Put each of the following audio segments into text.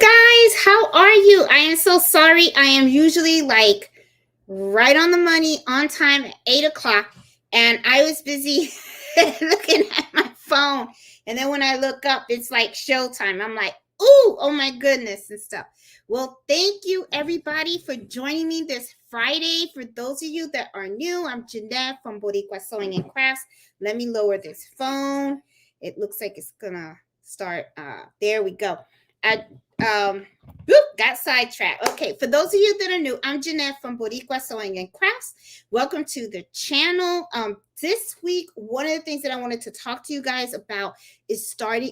guys, how are you? I am so sorry. I am usually like right on the money, on time at 8 o'clock, and I was busy looking at my phone. And then when I look up, it's like showtime. I'm like, ooh, oh my goodness, and stuff. Well, thank you everybody for joining me this Friday. For those of you that are new, I'm Jeanette from Boricua Sewing and Crafts. Let me lower this phone. It looks like it's gonna start. There we go. I got sidetracked. Okay, for those of you that are new, I'm Jeanette from Boricua Sewing and Crafts. Welcome to the channel. This week, one of the things that I wanted to talk to you guys about is starting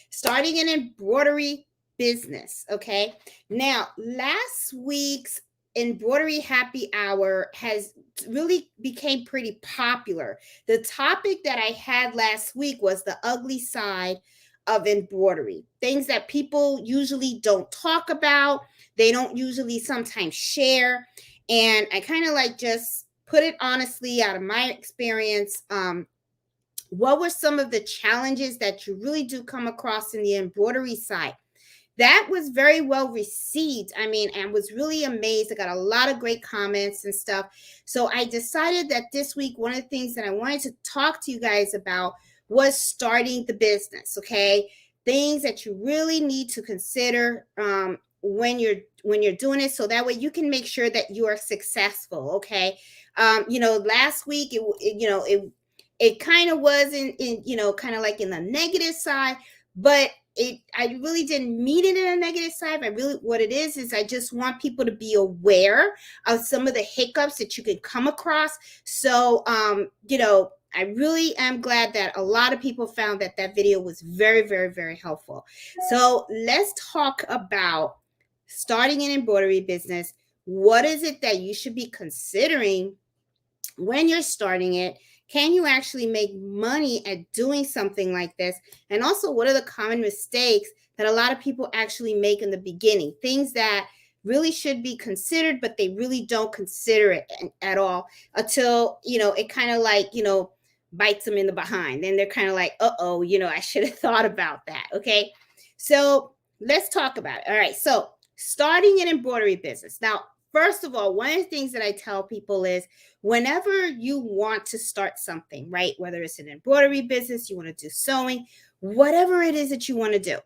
starting an embroidery business. Okay, now last week's Embroidery Happy Hour has really became pretty popular. The topic that I had last week was the ugly side of embroidery, things that people usually don't talk about, they don't usually sometimes share. And I kind of like just put it honestly out of my experience. What were some of the challenges that you really do come across in the embroidery side? That was very well received. I mean, I was really amazed. I got a lot of great comments and stuff. So I decided that this week, one of the things that I wanted to talk to you guys about was starting the business. Okay, things that you really need to consider when you're doing it, so that way you can make sure that you are successful. Okay, last week it kind of was in kind of like in the negative side, but I really didn't mean it in a negative side. What it is I just want people to be aware of some of the hiccups that you could come across. So I really am glad that a lot of people found that video was very, very, very helpful. So let's talk about starting an embroidery business. What is it that you should be considering when you're starting it? Can you actually make money at doing something like this? And also, what are the common mistakes that a lot of people actually make in the beginning? Things that really should be considered, but they really don't consider it at all until, it kind of like, bites them in the behind. Then they're kind of like, uh-oh, I should have thought about that. Okay. So let's talk about it. All right. So starting an embroidery business. Now, first of all, one of the things that I tell people is whenever you want to start something, right? Whether it's an embroidery business, you want to do sewing, whatever it is that you want to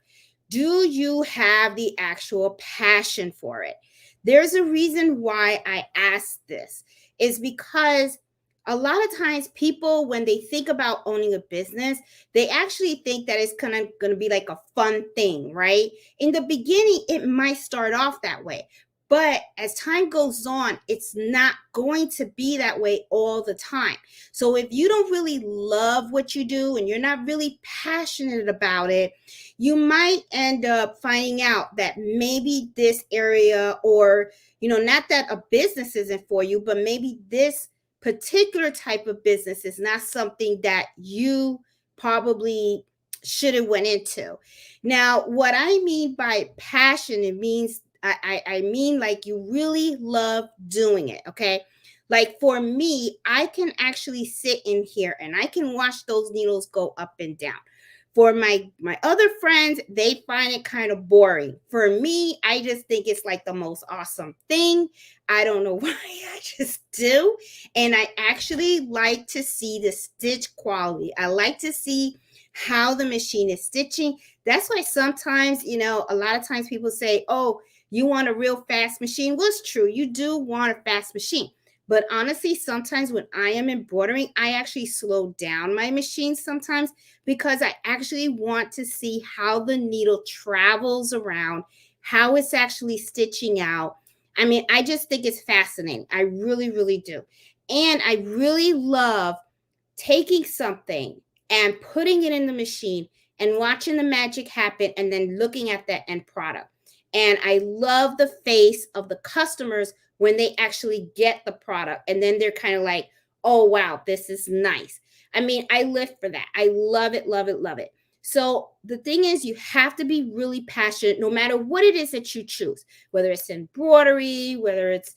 do you have the actual passion for it? There's a reason why I ask this, is because a lot of times people, when they think about owning a business, they actually think that it's kind of going to be like a fun thing, right? In the beginning, it might start off that way. But as time goes on, it's not going to be that way all the time. So if you don't really love what you do and you're not really passionate about it, you might end up finding out that maybe this area, or, not that a business isn't for you, but maybe this particular type of business is not something that you probably should have went into. Now, what I mean by passion, it means I mean like you really love doing it. Okay, like for me, I can actually sit in here and I can watch those needles go up and down. For my other friends, they find it kind of boring. For me, I just think it's like the most awesome thing. I don't know why, I just do. And I actually like to see the stitch quality. I like to see how the machine is stitching. That's why sometimes, a lot of times people say, oh, you want a real fast machine. Well, it's true. You do want a fast machine. But honestly, sometimes when I am embroidering, I actually slow down my machine sometimes, because I actually want to see how the needle travels around, how it's actually stitching out. I mean, I just think it's fascinating. I really, really do. And I really love taking something and putting it in the machine and watching the magic happen, and then looking at that end product. And I love the face of the customers when they actually get the product, and then they're kind of like, oh, wow, this is nice. I mean, I live for that. I love it, love it, love it. So the thing is, you have to be really passionate no matter what it is that you choose, whether it's embroidery, whether it's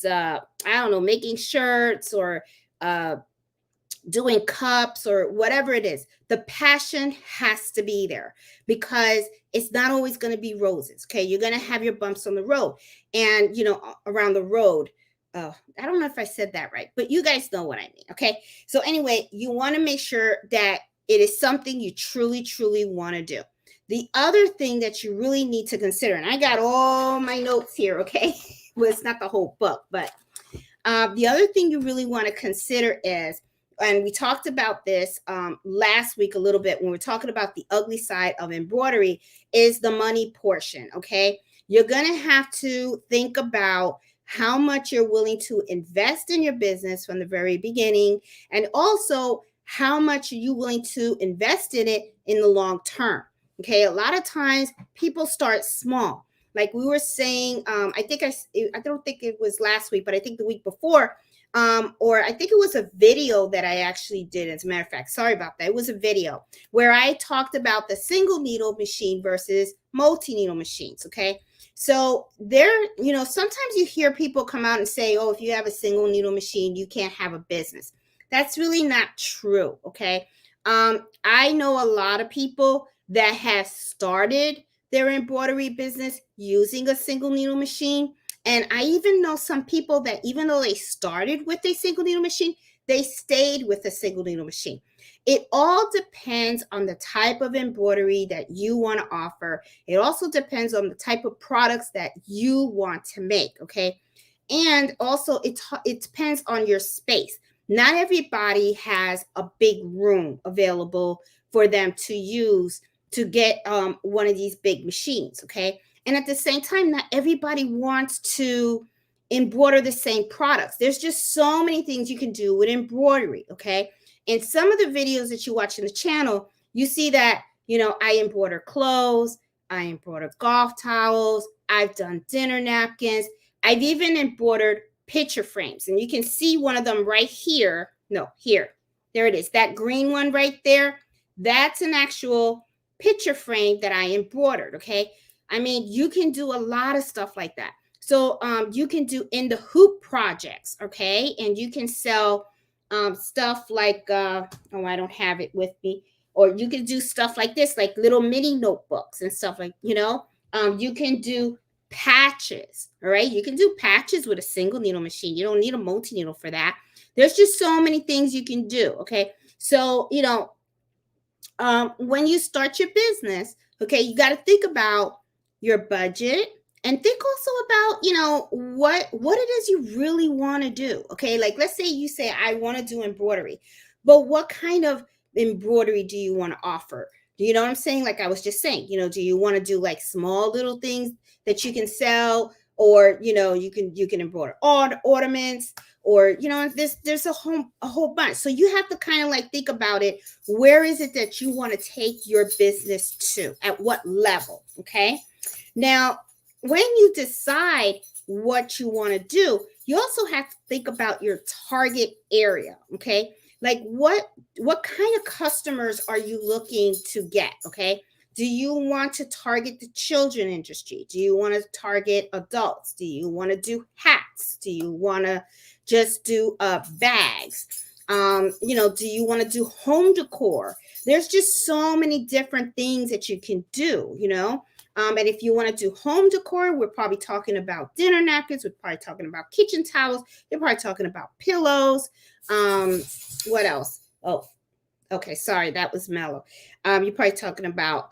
I don't know, making shirts, or doing cups or whatever it is, the passion has to be there, because it's not always going to be roses. Okay, you're going to have your bumps on the road, and around the road. I don't know if I said that right, but you guys know what I mean. Okay, so anyway, you want to make sure that it is something you truly, truly want to do. The other thing that you really need to consider, and I got all my notes here. Okay, well, it's not the whole book, but the other thing you really want to consider is, and we talked about this last week a little bit when we were talking about the ugly side of embroidery, is the money portion. Okay, you're going to have to think about how much you're willing to invest in your business from the very beginning, and also how much are you willing to invest in it in the long term. Okay, a lot of times people start small. Like we were saying, I don't think it was last week, but I think the week before, or I think it was a video that I actually did. As a matter of fact, sorry about that. It was a video where I talked about the single needle machine versus multi-needle machines. Okay, so sometimes you hear people come out and say, oh, if you have a single needle machine, you can't have a business. That's really not true. Okay, I know a lot of people that have started their embroidery business using a single needle machine. And I even know some people that, even though they started with a single needle machine, they stayed with a single needle machine. It all depends on the type of embroidery that you want to offer. It also depends on the type of products that you want to make. Okay, and also it depends on your space. Not everybody has a big room available for them to use to get one of these big machines. Okay, and at the same time, not everybody wants to embroider the same products. There's just so many things you can do with embroidery. Okay, in some of the videos that you watch in the channel, you see that I embroider clothes, I embroider golf towels, I've done dinner napkins, I've even embroidered picture frames, and you can see one of them right here. No, here, there it is, that green one right there. That's an actual picture frame that I embroidered. Okay, I mean, you can do a lot of stuff like that. So you can do in the hoop projects. Okay, and you can sell stuff like I don't have it with me, or you can do stuff like this, like little mini notebooks and stuff like you can do patches. All right, you can do patches with a single needle machine. You don't need a multi needle for that. There's just so many things you can do. Okay, so when you start your business, okay, you got to think about your budget, and think also about what it is you really want to do. Okay, like let's say you say, I want to do embroidery, but what kind of embroidery do you want to offer? Do you know what I'm saying? Like I was just saying, do you want to do like small little things that you can sell, or you can embroider ornaments, or there's a whole bunch. So you have to kind of like think about it. Where is it that you want to take your business to? At what level? Okay, now when you decide what you want to do, you also have to think about your target area. Okay, like what kind of customers are you looking to get? Okay, do you want to target the children industry? Do you want to target adults? Do you want to do hats? Do you want to just do bags? Do you want to do home decor? There's just so many different things that you can do, and if you want to do home decor, we're probably talking about dinner napkins. We're probably talking about kitchen towels. You're probably talking about pillows. What else? Oh, okay, sorry, that was mellow. You're probably talking about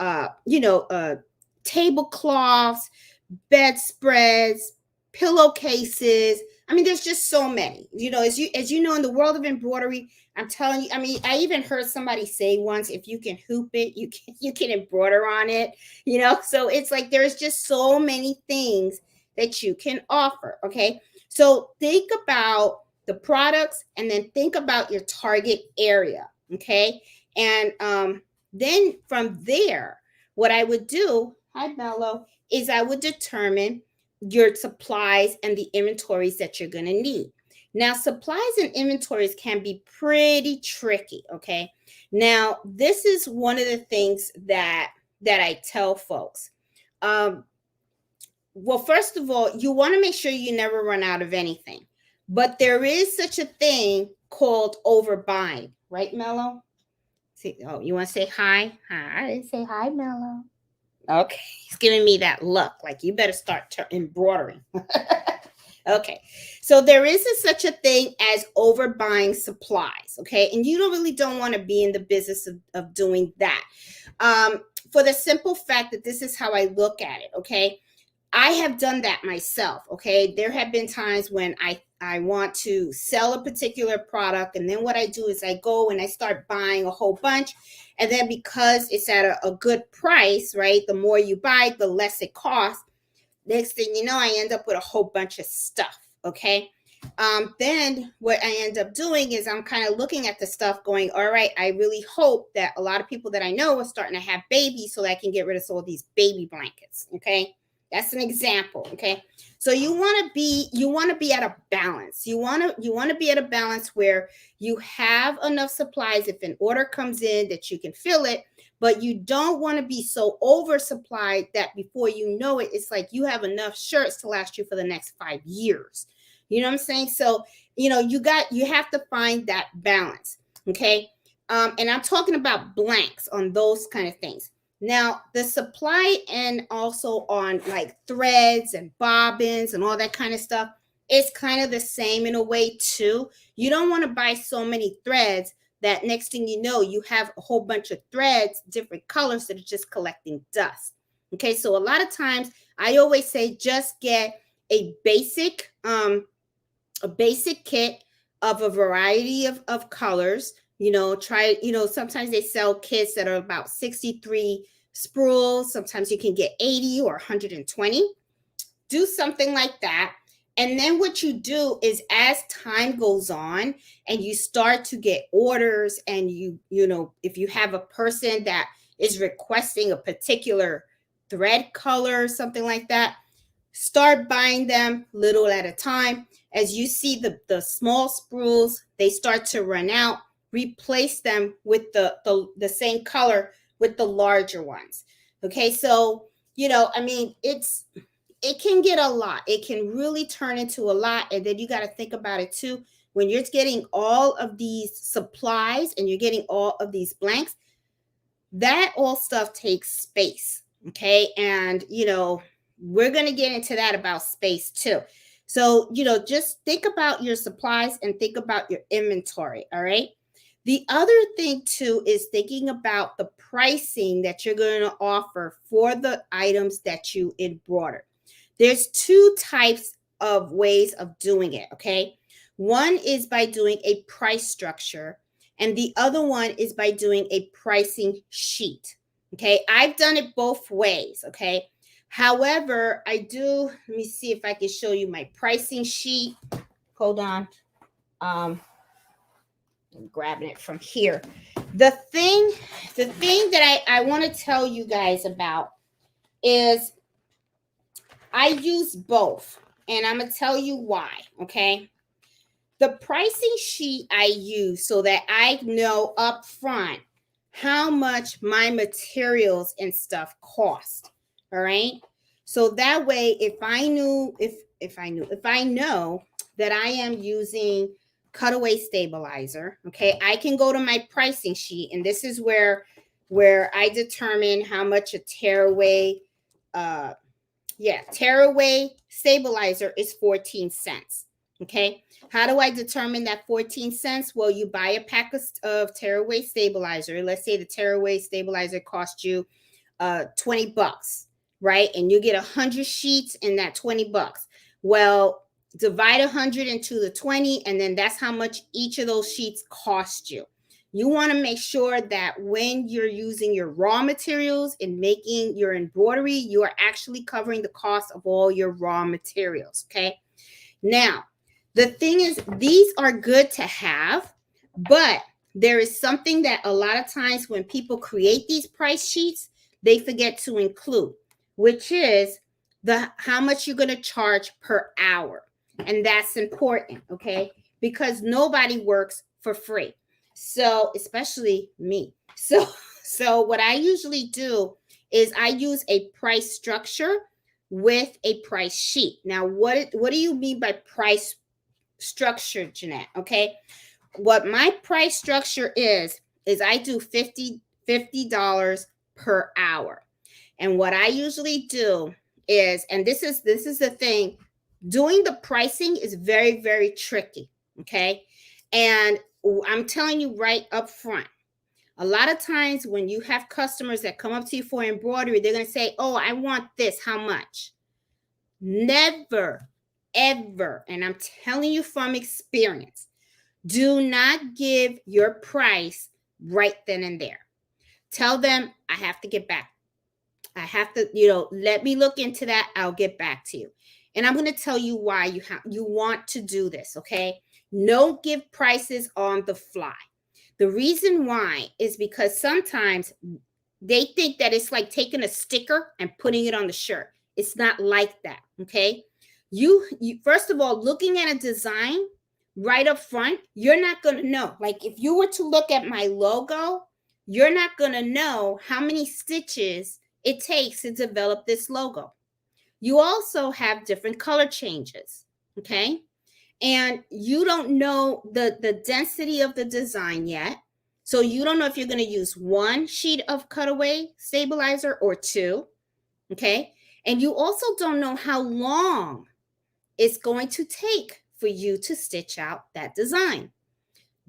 tablecloths, bedspreads, pillowcases. I mean, there's just so many. As you know, in the world of embroidery, I'm telling you. I mean, I even heard somebody say once, if you can hoop it, you can embroider on it. So it's like there's just so many things that you can offer. Okay, so think about the products, and then think about your target area. Okay, and then from there, what I would do, hi Mello, is I would determine your supplies and the inventories that you're going to need. Now, supplies and inventories can be pretty tricky. Okay, now this is one of the things that I tell folks. Well, first of all, you want to make sure you never run out of anything. But there is such a thing called overbuying, right, Mello? See, oh, you want to say hi? Hi, I didn't say hi, Mello. Okay, he's giving me that look like you better start embroidering. Okay, so there is such a thing as overbuying supplies. Okay, and you don't want to be in the business of doing that, for the simple fact that this is how I look at it. Okay, I have done that myself. Okay, there have been times when I want to sell a particular product, and then what I do is I go and I start buying a whole bunch, and then because it's at a good price, right, the more you buy, the less it costs. Next thing you know, I end up with a whole bunch of stuff. Okay, then what I end up doing is I'm kind of looking at the stuff going, all right, I really hope that a lot of people that I know are starting to have babies so that I can get rid of all these baby blankets. Okay, that's an example. Okay, so you want to be at a balance. You want to be at a balance where you have enough supplies if an order comes in that you can fill it, but you don't want to be so oversupplied that before you know it, it's like you have enough shirts to last you for the next 5 years. You know what I'm saying? So, you have to find that balance. Okay. And I'm talking about blanks on those kind of things. Now, the supply and also on like threads and bobbins and all that kind of stuff is kind of the same in a way too. You don't want to buy so many threads that next thing you know, you have a whole bunch of threads, different colors that are just collecting dust. Okay, so a lot of times I always say just get a basic kit of a variety of colors. Sometimes they sell kits that are about 63 spools. Sometimes you can get 80 or 120. Do something like that. And then what you do is as time goes on and you start to get orders, and if you have a person that is requesting a particular thread color or something like that, start buying them little at a time. As you see the small spools, they start to run out, replace them with the same color with the larger ones. Okay, so it can get a lot. It can really turn into a lot. And then you got to think about it too. When you're getting all of these supplies and you're getting all of these blanks, that all stuff takes space. Okay. And, we're going to get into that about space too. So, just think about your supplies and think about your inventory. All right. The other thing too is thinking about the pricing that you're going to offer for the items that you embroider. There's two types of ways of doing it, okay? One is by doing a price structure, and the other one is by doing a pricing sheet, okay? I've done it both ways, okay? However, let me see if I can show you my pricing sheet. Hold on. I'm grabbing it from here. The thing that I want to tell you guys about is I use both, and I'm going to tell you why, okay? The pricing sheet I use so that I know up front how much my materials and stuff cost, all right? So that way, if I know that I am using cutaway stabilizer, okay, I can go to my pricing sheet, and this is where I determine how much a tearaway tearaway stabilizer is 14 cents. Okay. How do I determine that 14 cents? Well, you buy a pack of tearaway stabilizer. Let's say the tearaway stabilizer cost you 20 bucks, right? And you get 100 sheets in that 20 bucks. Well, divide 100 into the 20, and then that's how much each of those sheets cost you. You want to make sure that when you're using your raw materials in making your embroidery, you are actually covering the cost of all your raw materials. Okay. Now, the thing is, these are good to have, but there is something that a lot of times when people create these price sheets, they forget to include, which is how much you're going to charge per hour. And that's important. Okay. Because nobody works for free. So, especially me. So what I usually do is I use a price structure with a price sheet. Now, what do you mean by price structure, Jeanette. Okay. What my price structure is I do $50 per hour. And what I usually do is, and this is the thing, doing the pricing is very, very tricky. Okay. And I'm telling you right up front, a lot of times when you have customers that come up to you for embroidery, they're going to say, oh, I want this. How much? Never, ever, and I'm telling you from experience, do not give your price right then and there. Tell them, I have to get back. I have to, let me look into that. I'll get back to you. And I'm going to tell you why you want to do this, okay? Don't give prices on the fly. The reason why is because sometimes they think that it's like taking a sticker and putting it on the shirt. It's not like that, okay? You first of all, looking at a design right up front, you're not going to know. Like if you were to look at my logo, you're not going to know how many stitches it takes to develop this logo. You also have different color changes, okay? And you don't know the density of the design yet. So you don't know if you're going to use one sheet of cutaway stabilizer or two, okay? And you also don't know how long it's going to take for you to stitch out that design.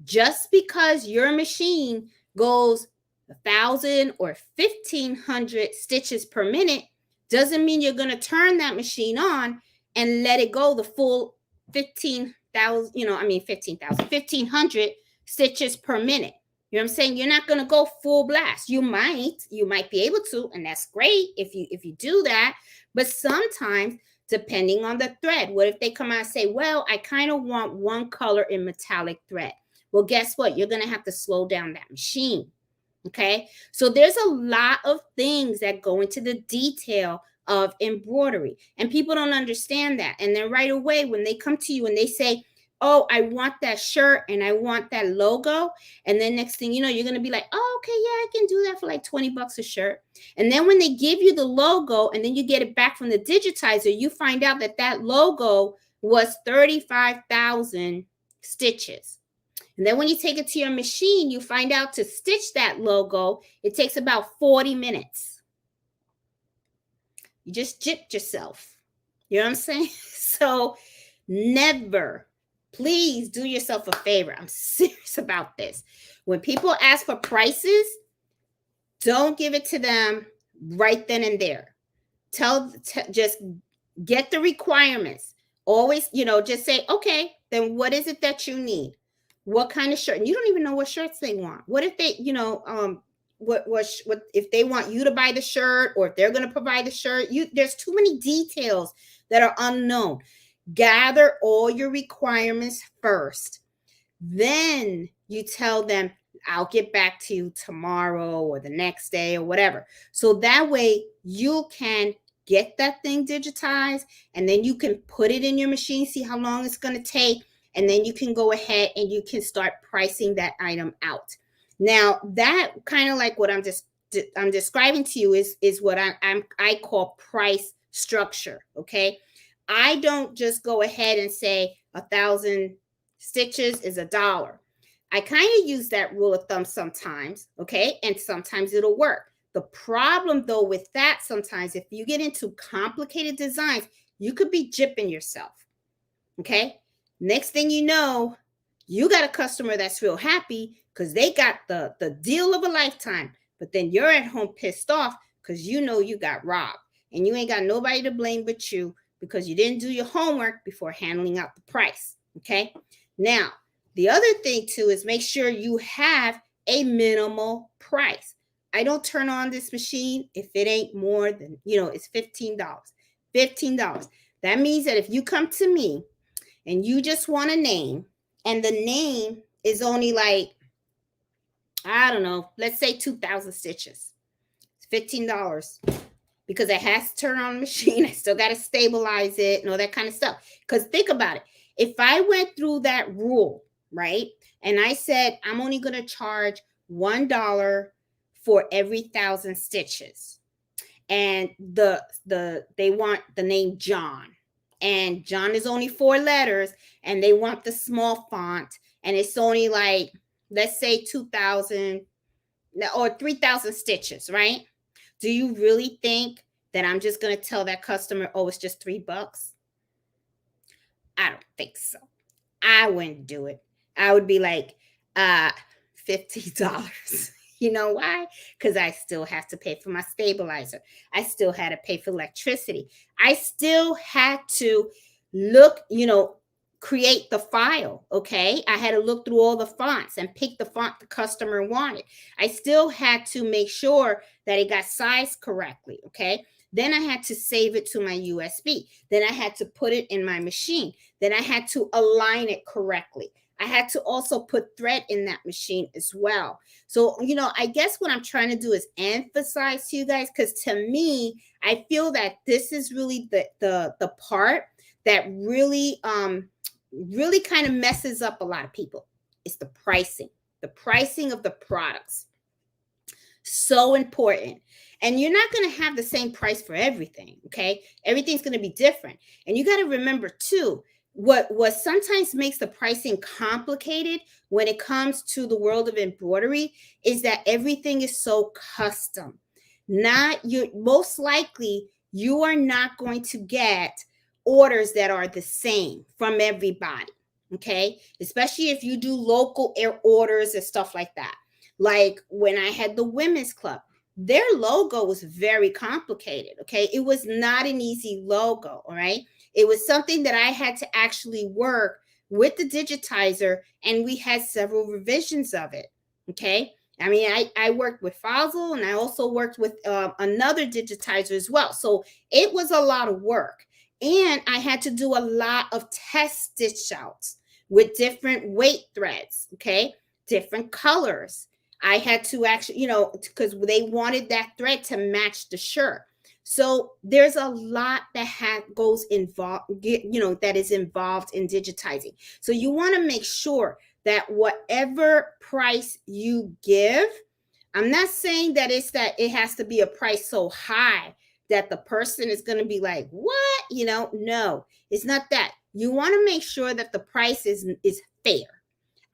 Just because your machine goes 1,000 or 1,500 stitches per minute doesn't mean you're going to turn that machine on and let it go the full 1,500 stitches per minute. You know what I'm saying? You're not going to go full blast. You might be able to, and that's great if you do that. But sometimes, depending on the thread, what if they come out and say, well, I kind of want one color in metallic thread? Well, guess what? You're going to have to slow down that machine. Okay. So there's a lot of things that go into the detail of embroidery, and people don't understand that. And then right away, when they come to you and they say, oh, I want that shirt and I want that logo. And then next thing you know, you're going to be like, oh, okay, yeah, I can do that for like $20 a shirt. And then when they give you the logo and then you get it back from the digitizer, you find out that that logo was 35,000 stitches. And then when you take it to your machine, you find out to stitch that logo, it takes about 40 minutes. You just gypped yourself. You know what I'm saying? So never, please do yourself a favor. I'm serious about this. When people ask for prices, don't give it to them right then and there. Just get the requirements. Always, just say, okay, then what is it that you need? What kind of shirt? And you don't even know what shirts they want. What if they, what if they want you to buy the shirt, or if they're going to provide the shirt? There's too many details that are unknown. Gather all your requirements first. Then you tell them, I'll get back to you tomorrow or the next day or whatever. So that way you can get that thing digitized, and then you can put it in your machine, see how long it's going to take. And then you can go ahead and you can start pricing that item out. Now, that kind of like what I'm describing to you is what I call price structure. Okay. I don't just go ahead and say 1,000 stitches is $1. I kind of use that rule of thumb sometimes. Okay. And sometimes it'll work. The problem though with that, sometimes if you get into complicated designs, you could be gypping yourself. Okay. Next thing you know, you got a customer that's real happy because they got the deal of a lifetime. But then you're at home pissed off because you got robbed. And you ain't got nobody to blame but you, because you didn't do your homework before handling out the price. Okay. Now, the other thing too is make sure you have a minimal price. I don't turn on this machine if it ain't more than, it's $15. $15. That means that if you come to me and you just want a name, and the name is only like, I don't know, let's say 2,000 stitches. It's $15 because it has to turn on the machine. I still got to stabilize it and all that kind of stuff. Because think about it. If I went through that rule, right, and I said, I'm only going to charge $1 for every 1,000 stitches, and they want the name John, and John is only 4 letters, and they want the small font, and it's only like, let's say 2,000 or 3,000 stitches, right? Do you really think that I'm just going to tell that customer, oh, it's just $3? I don't think so. I wouldn't do it. I would be like, uh, $50. You know why? Because I still have to pay for my stabilizer. I still had to pay for electricity. I still had to look, create the file. Okay. I had to look through all the fonts and pick the font the customer wanted. I still had to make sure that it got sized correctly. Okay. Then I had to save it to my USB. Then I had to put it in my machine. Then I had to align it correctly. I had to also put thread in that machine as well. So, I guess what I'm trying to do is emphasize to you guys, because to me, I feel that this is really the part that really really kind of messes up a lot of people. It's the pricing of the products. So important. And you're not going to have the same price for everything. Okay. Everything's going to be different. And you got to remember too, what sometimes makes the pricing complicated when it comes to the world of embroidery is that everything is so custom. Most likely you are not going to get orders that are the same from everybody. Okay. Especially if you do local air orders and stuff like that. Like when I had the women's club, their logo was very complicated. Okay. It was not an easy logo. All right. It was something that I had to actually work with the digitizer, and we had several revisions of it. Okay. I mean, I worked with Fossil, and I also worked with another digitizer as well. So it was a lot of work. And I had to do a lot of test stitch outs with different weight threads. Okay. Different colors. I had to actually, because they wanted that thread to match the shirt. So there's a lot that goes involved, that is involved in digitizing. So you want to make sure that whatever price you give, I'm not saying that it has to be a price so high that the person is going to be like, what? No, it's not that. You want to make sure that the price is fair.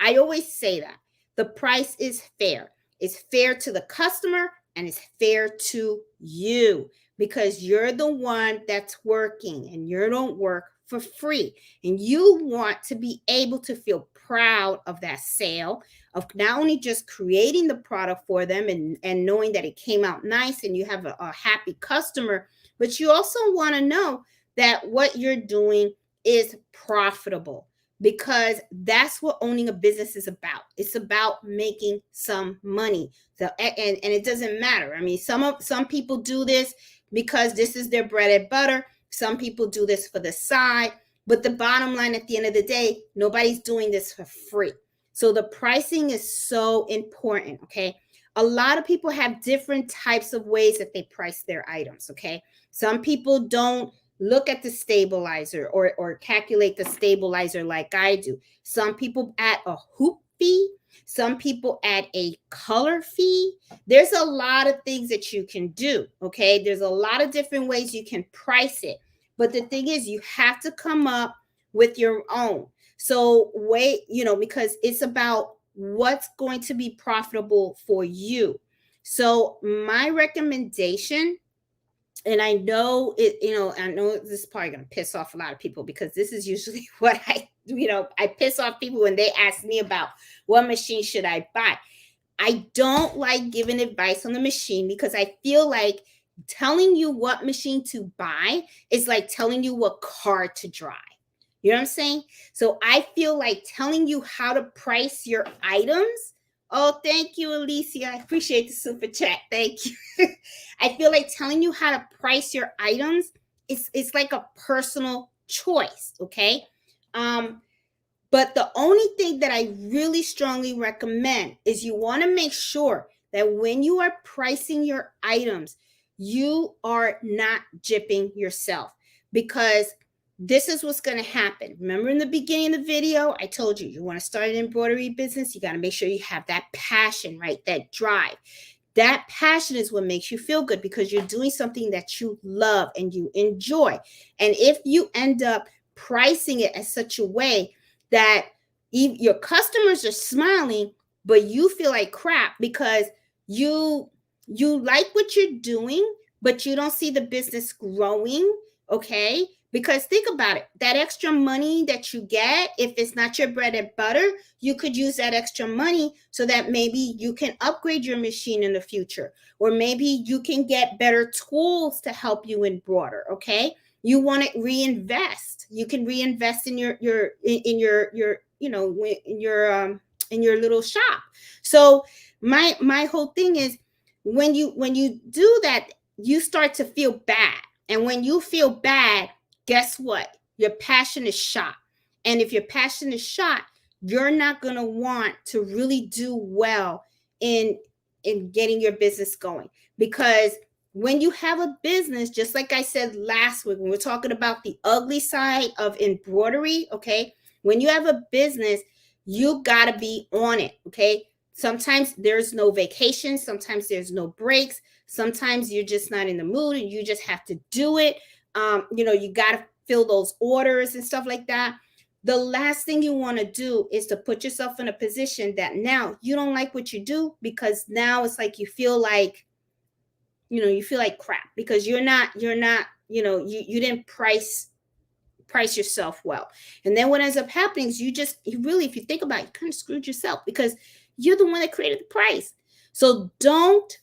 I always say that. The price is fair. It's fair to the customer and it's fair to you, because you're the one that's working and you don't work for free. And you want to be able to feel proud of that sale, of not only just creating the product for them and knowing that it came out nice and you have a happy customer, but you also want to know that what you're doing is profitable, because that's what owning a business is about. It's about making some money. And it doesn't matter. I mean, some people do this because this is their bread and butter. Some people do this for the side. But the bottom line, at the end of the day, nobody's doing this for free. So the pricing is so important, okay? A lot of people have different types of ways that they price their items, okay? Some people don't look at the stabilizer or calculate the stabilizer like I do. Some people add a hoop fee. Some people add a color fee. There's a lot of things that you can do, okay? There's a lot of different ways you can price it. But the thing is, you have to come up with your own. So because it's about what's going to be profitable for you. So my recommendation, and I know I know this is probably going to piss off a lot of people, because this is usually what I piss off people when they ask me about what machine should I buy. I don't like giving advice on the machine, because I feel like telling you what machine to buy is like telling you what car to drive. You know what I'm saying? So I feel like telling you how to price your items. Oh, thank you, Alicia. I appreciate the super chat. Thank you. I feel like telling you how to price your items, it's like a personal choice, okay? But the only thing that I really strongly recommend is you want to make sure that when you are pricing your items, you are not gypping yourself, because this is what's going to happen. Remember in the beginning of the video, I told you want to start an embroidery business, you got to make sure you have that passion, right? That drive. That passion is what makes you feel good because you're doing something that you love and you enjoy. And if you end up pricing it as such a way that your customers are smiling, but you feel like crap because you you like what you're doing, but you don't see the business growing, okay? Because think about it, that extra money that you get, if it's not your bread and butter, you could use that extra money so that maybe you can upgrade your machine in the future, or maybe you can get better tools to help you embroider, okay? You want to reinvest. You can reinvest in your in your little shop. So my whole thing is, when you do that, you start to feel bad. And when you feel bad, guess what? Your passion is shot. And if your passion is shot, you're not going to want to really do well in getting your business going. Because when you have a business, just like I said last week, when we're talking about the ugly side of embroidery, okay? When you have a business, you got to be on it, okay? Sometimes there's no vacation, sometimes there's no breaks, sometimes you're just not in the mood and you just have to do it. You got to fill those orders and stuff like that. The last thing you want to do is to put yourself in a position that now you don't like what you do, because now it's like you feel like crap because you're not you didn't price yourself well. And then what ends up happening is you really, if you think about it, you kind of screwed yourself because you're the one that created the price. So don't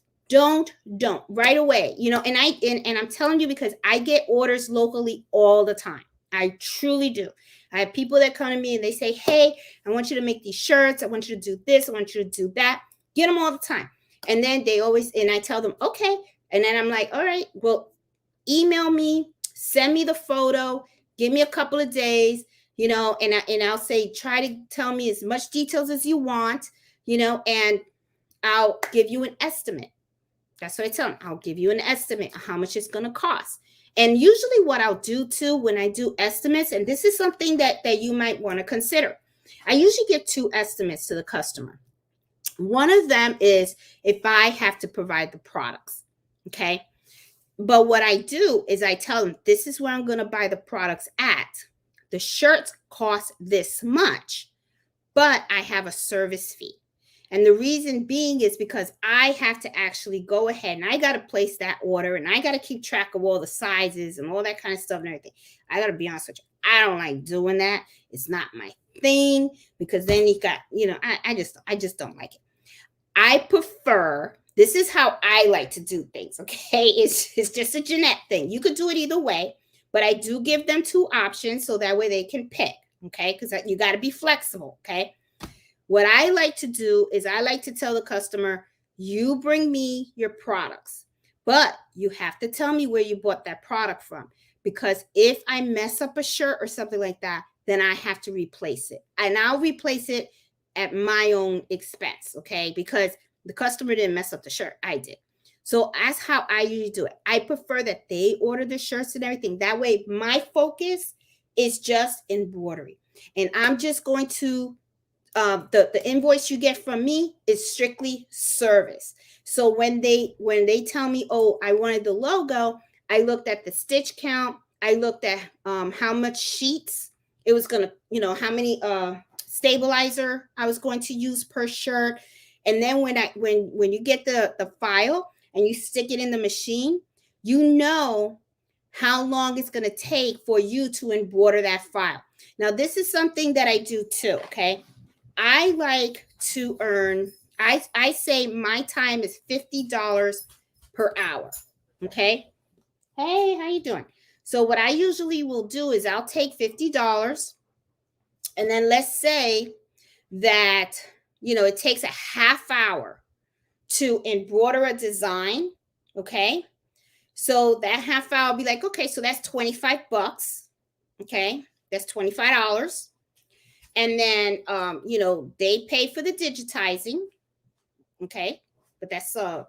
right away, and I'm telling you, because I get orders locally all the time. I truly do. I have people that come to me and they say, hey, I want you to make these shirts, I want you to do this, I want you to do that. Get them all the time. And then I tell them, okay. And then I'm like, all right, well, email me, send me the photo, give me a couple of days, and I'll say, try to tell me as much details as you want, and I'll give you an estimate. That's what I tell them. I'll give you an estimate of how much it's going to cost. And usually what I'll do too, when I do estimates, and this is something that you might want to consider, I usually give 2 estimates to the customer. One of them is if I have to provide the products, okay? But what I do is I tell them, this is where I'm going to buy the products at. The shirts cost this much, but I have a service fee. And the reason being is because I have to actually go ahead and I got to place that order, and I got to keep track of all the sizes and all that kind of stuff and everything. I got to be honest with you, I don't like doing that. It's not my thing, because then you got, I just don't like it. I prefer, this is how I like to do things, okay? It's just a Jeanette thing. You could do it either way, but I do give them 2 options so that way they can pick, okay? Because you got to be flexible, okay? What I like to do is I like to tell the customer, you bring me your products, but you have to tell me where you bought that product from. Because if I mess up a shirt or something like that, then I have to replace it. And I'll replace it at my own expense, okay? Because the customer didn't mess up the shirt, I did. So that's how I usually do it. I prefer that they order the shirts and everything. That way my focus is just embroidery. And I'm just going to, the invoice you get from me is strictly service. So when they tell me, oh, I wanted the logo, I looked at the stitch count. I looked at how much sheets it was going to, how many stabilizer I was going to use per shirt. And then when you get the file and you stick it in the machine, how long it's going to take for you to embroider that file. Now, this is something that I do too, okay? I like to earn, I say my time is $50 per hour, okay? Hey, how you doing? So what I usually will do is I'll take $50, and then let's say that, it takes a half hour to embroider a design, okay? So that half hour will be like, okay, so that's $25, okay? That's $25. And then, they pay for the digitizing, okay? But that's, and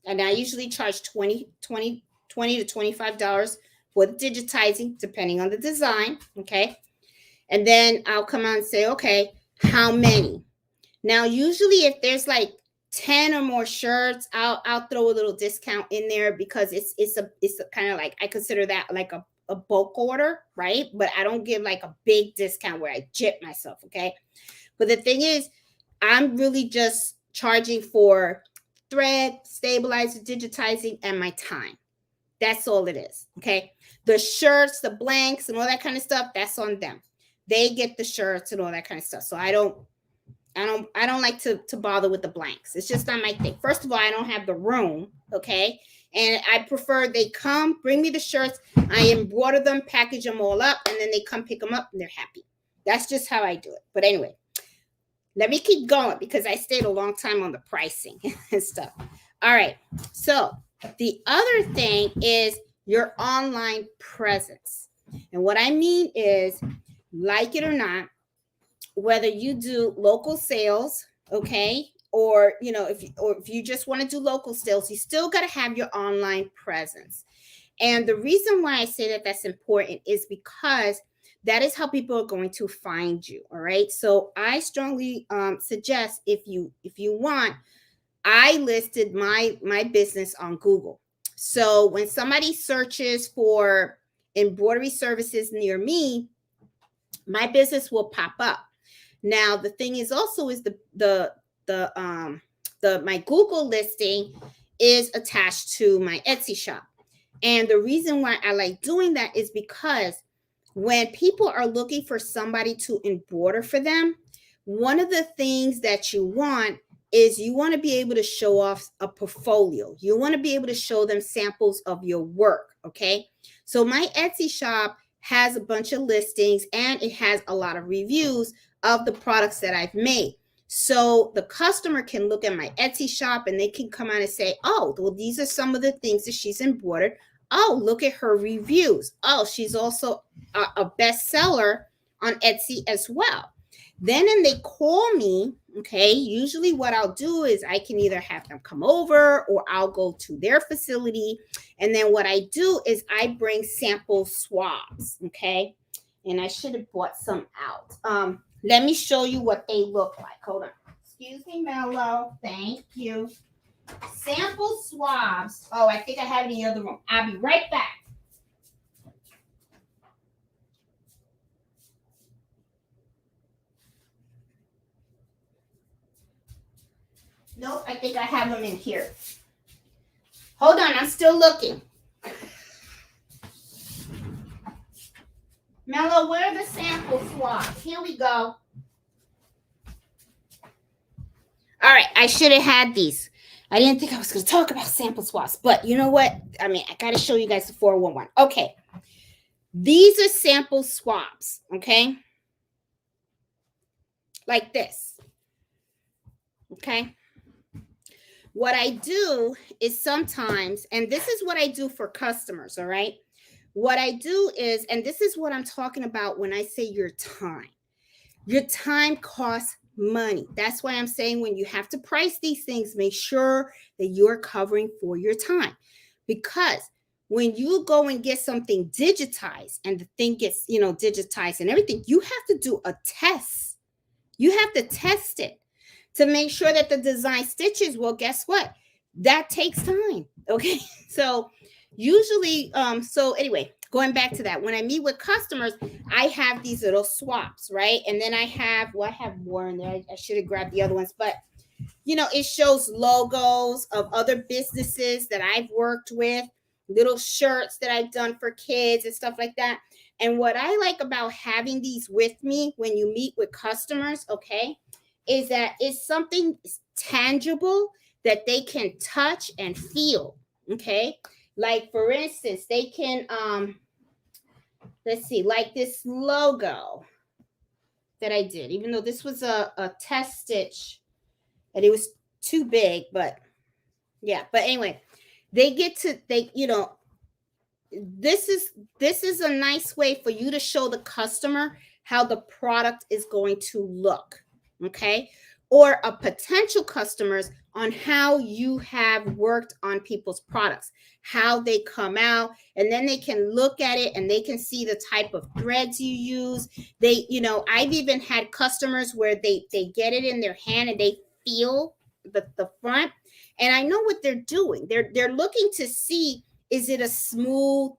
I usually charge $20 to $25 for the digitizing, depending on the design, okay? And then I'll come out and say, okay, how many? Now, usually if there's like 10 or more shirts, I'll throw a little discount in there because it's a kind of like, I consider that like a bulk order, right? But I don't give like a big discount where I jip myself, okay? But the thing is, I'm really just charging for thread, stabilizer, digitizing, and my time. That's all it is, okay? The shirts, the blanks, and all that kind of stuff, that's on them. They get the shirts and all that kind of stuff. So I don't like to bother with the blanks. It's just not my thing. First of all, I don't have the room, okay? And I prefer they come, bring me the shirts, I embroider them, package them all up, and then they come pick them up and they're happy. That's just how I do it. But anyway, let me keep going because I stayed a long time on the pricing and stuff. All right. So the other thing is your online presence. And what I mean is, like it or not, whether you do local sales, okay, or if you just want to do local sales, you still got to have your online presence. And the reason why I say that that's important is because that is how people are going to find you. All right. So I strongly suggest, if you want, I listed my business on Google. So when somebody searches for embroidery services near me, my business will pop up. Now, the thing is also is my Google listing is attached to my Etsy shop. And the reason why I like doing that is because when people are looking for somebody to embroider for them, one of the things that you want is you want to be able to show off a portfolio. You want to be able to show them samples of your work, okay? So my Etsy shop has a bunch of listings and it has a lot of reviews of the products that I've made. So the customer can look at my Etsy shop and they can come out and say, oh, well, these are some of the things that she's embroidered. Oh, look at her reviews. Oh, she's also a bestseller on Etsy as well. Then they call me, okay, usually what I'll do is I can either have them come over or I'll go to their facility. And then what I do is I bring sample swabs, okay? And I should have bought some out. Let me show you what they look like. Hold on. Excuse me, Mello. Thank you. Sample swabs. Oh, I think I have it in the other room. I'll be right back. Nope, I think I have them in here. Hold on, I'm still looking. Mello, where are the sample swabs? Here we go. All right, I should have had these. I didn't think I was going to talk about sample swabs, but you know what? I mean, I got to show you guys the 411. Okay. These are sample swabs, okay? Like this. Okay? What I do is sometimes, and this is what I do for customers, all right? What I do is, and this is what I'm talking about when I say your time. Your time costs money. That's why I'm saying when you have to price these things, make sure that you're covering for your time. Because when you go and get something digitized and the thing gets, digitized and everything, you have to do a test. You have to test it to make sure that the design stitches, well, guess what? That takes time. Okay. So usually, so anyway, going back to that, when I meet with customers, I have these little swaps, right? And then I have more in there. I should have grabbed the other ones, but it shows logos of other businesses that I've worked with, little shirts that I've done for kids and stuff like that. And what I like about having these with me when you meet with customers, okay, is that it's something tangible that they can touch and feel, okay? Like, for instance, they can, let's see, like this logo that I did, even though this was a test stitch and it was too big, but yeah. But anyway, this is a nice way for you to show the customer how the product is going to look, okay? Or a potential customers on how you have worked on people's products, how they come out, and then they can look at it and they can see the type of threads you use. I've even had customers where they get it in their hand and they feel the front, and I know what they're doing. They're looking to see, is it a smooth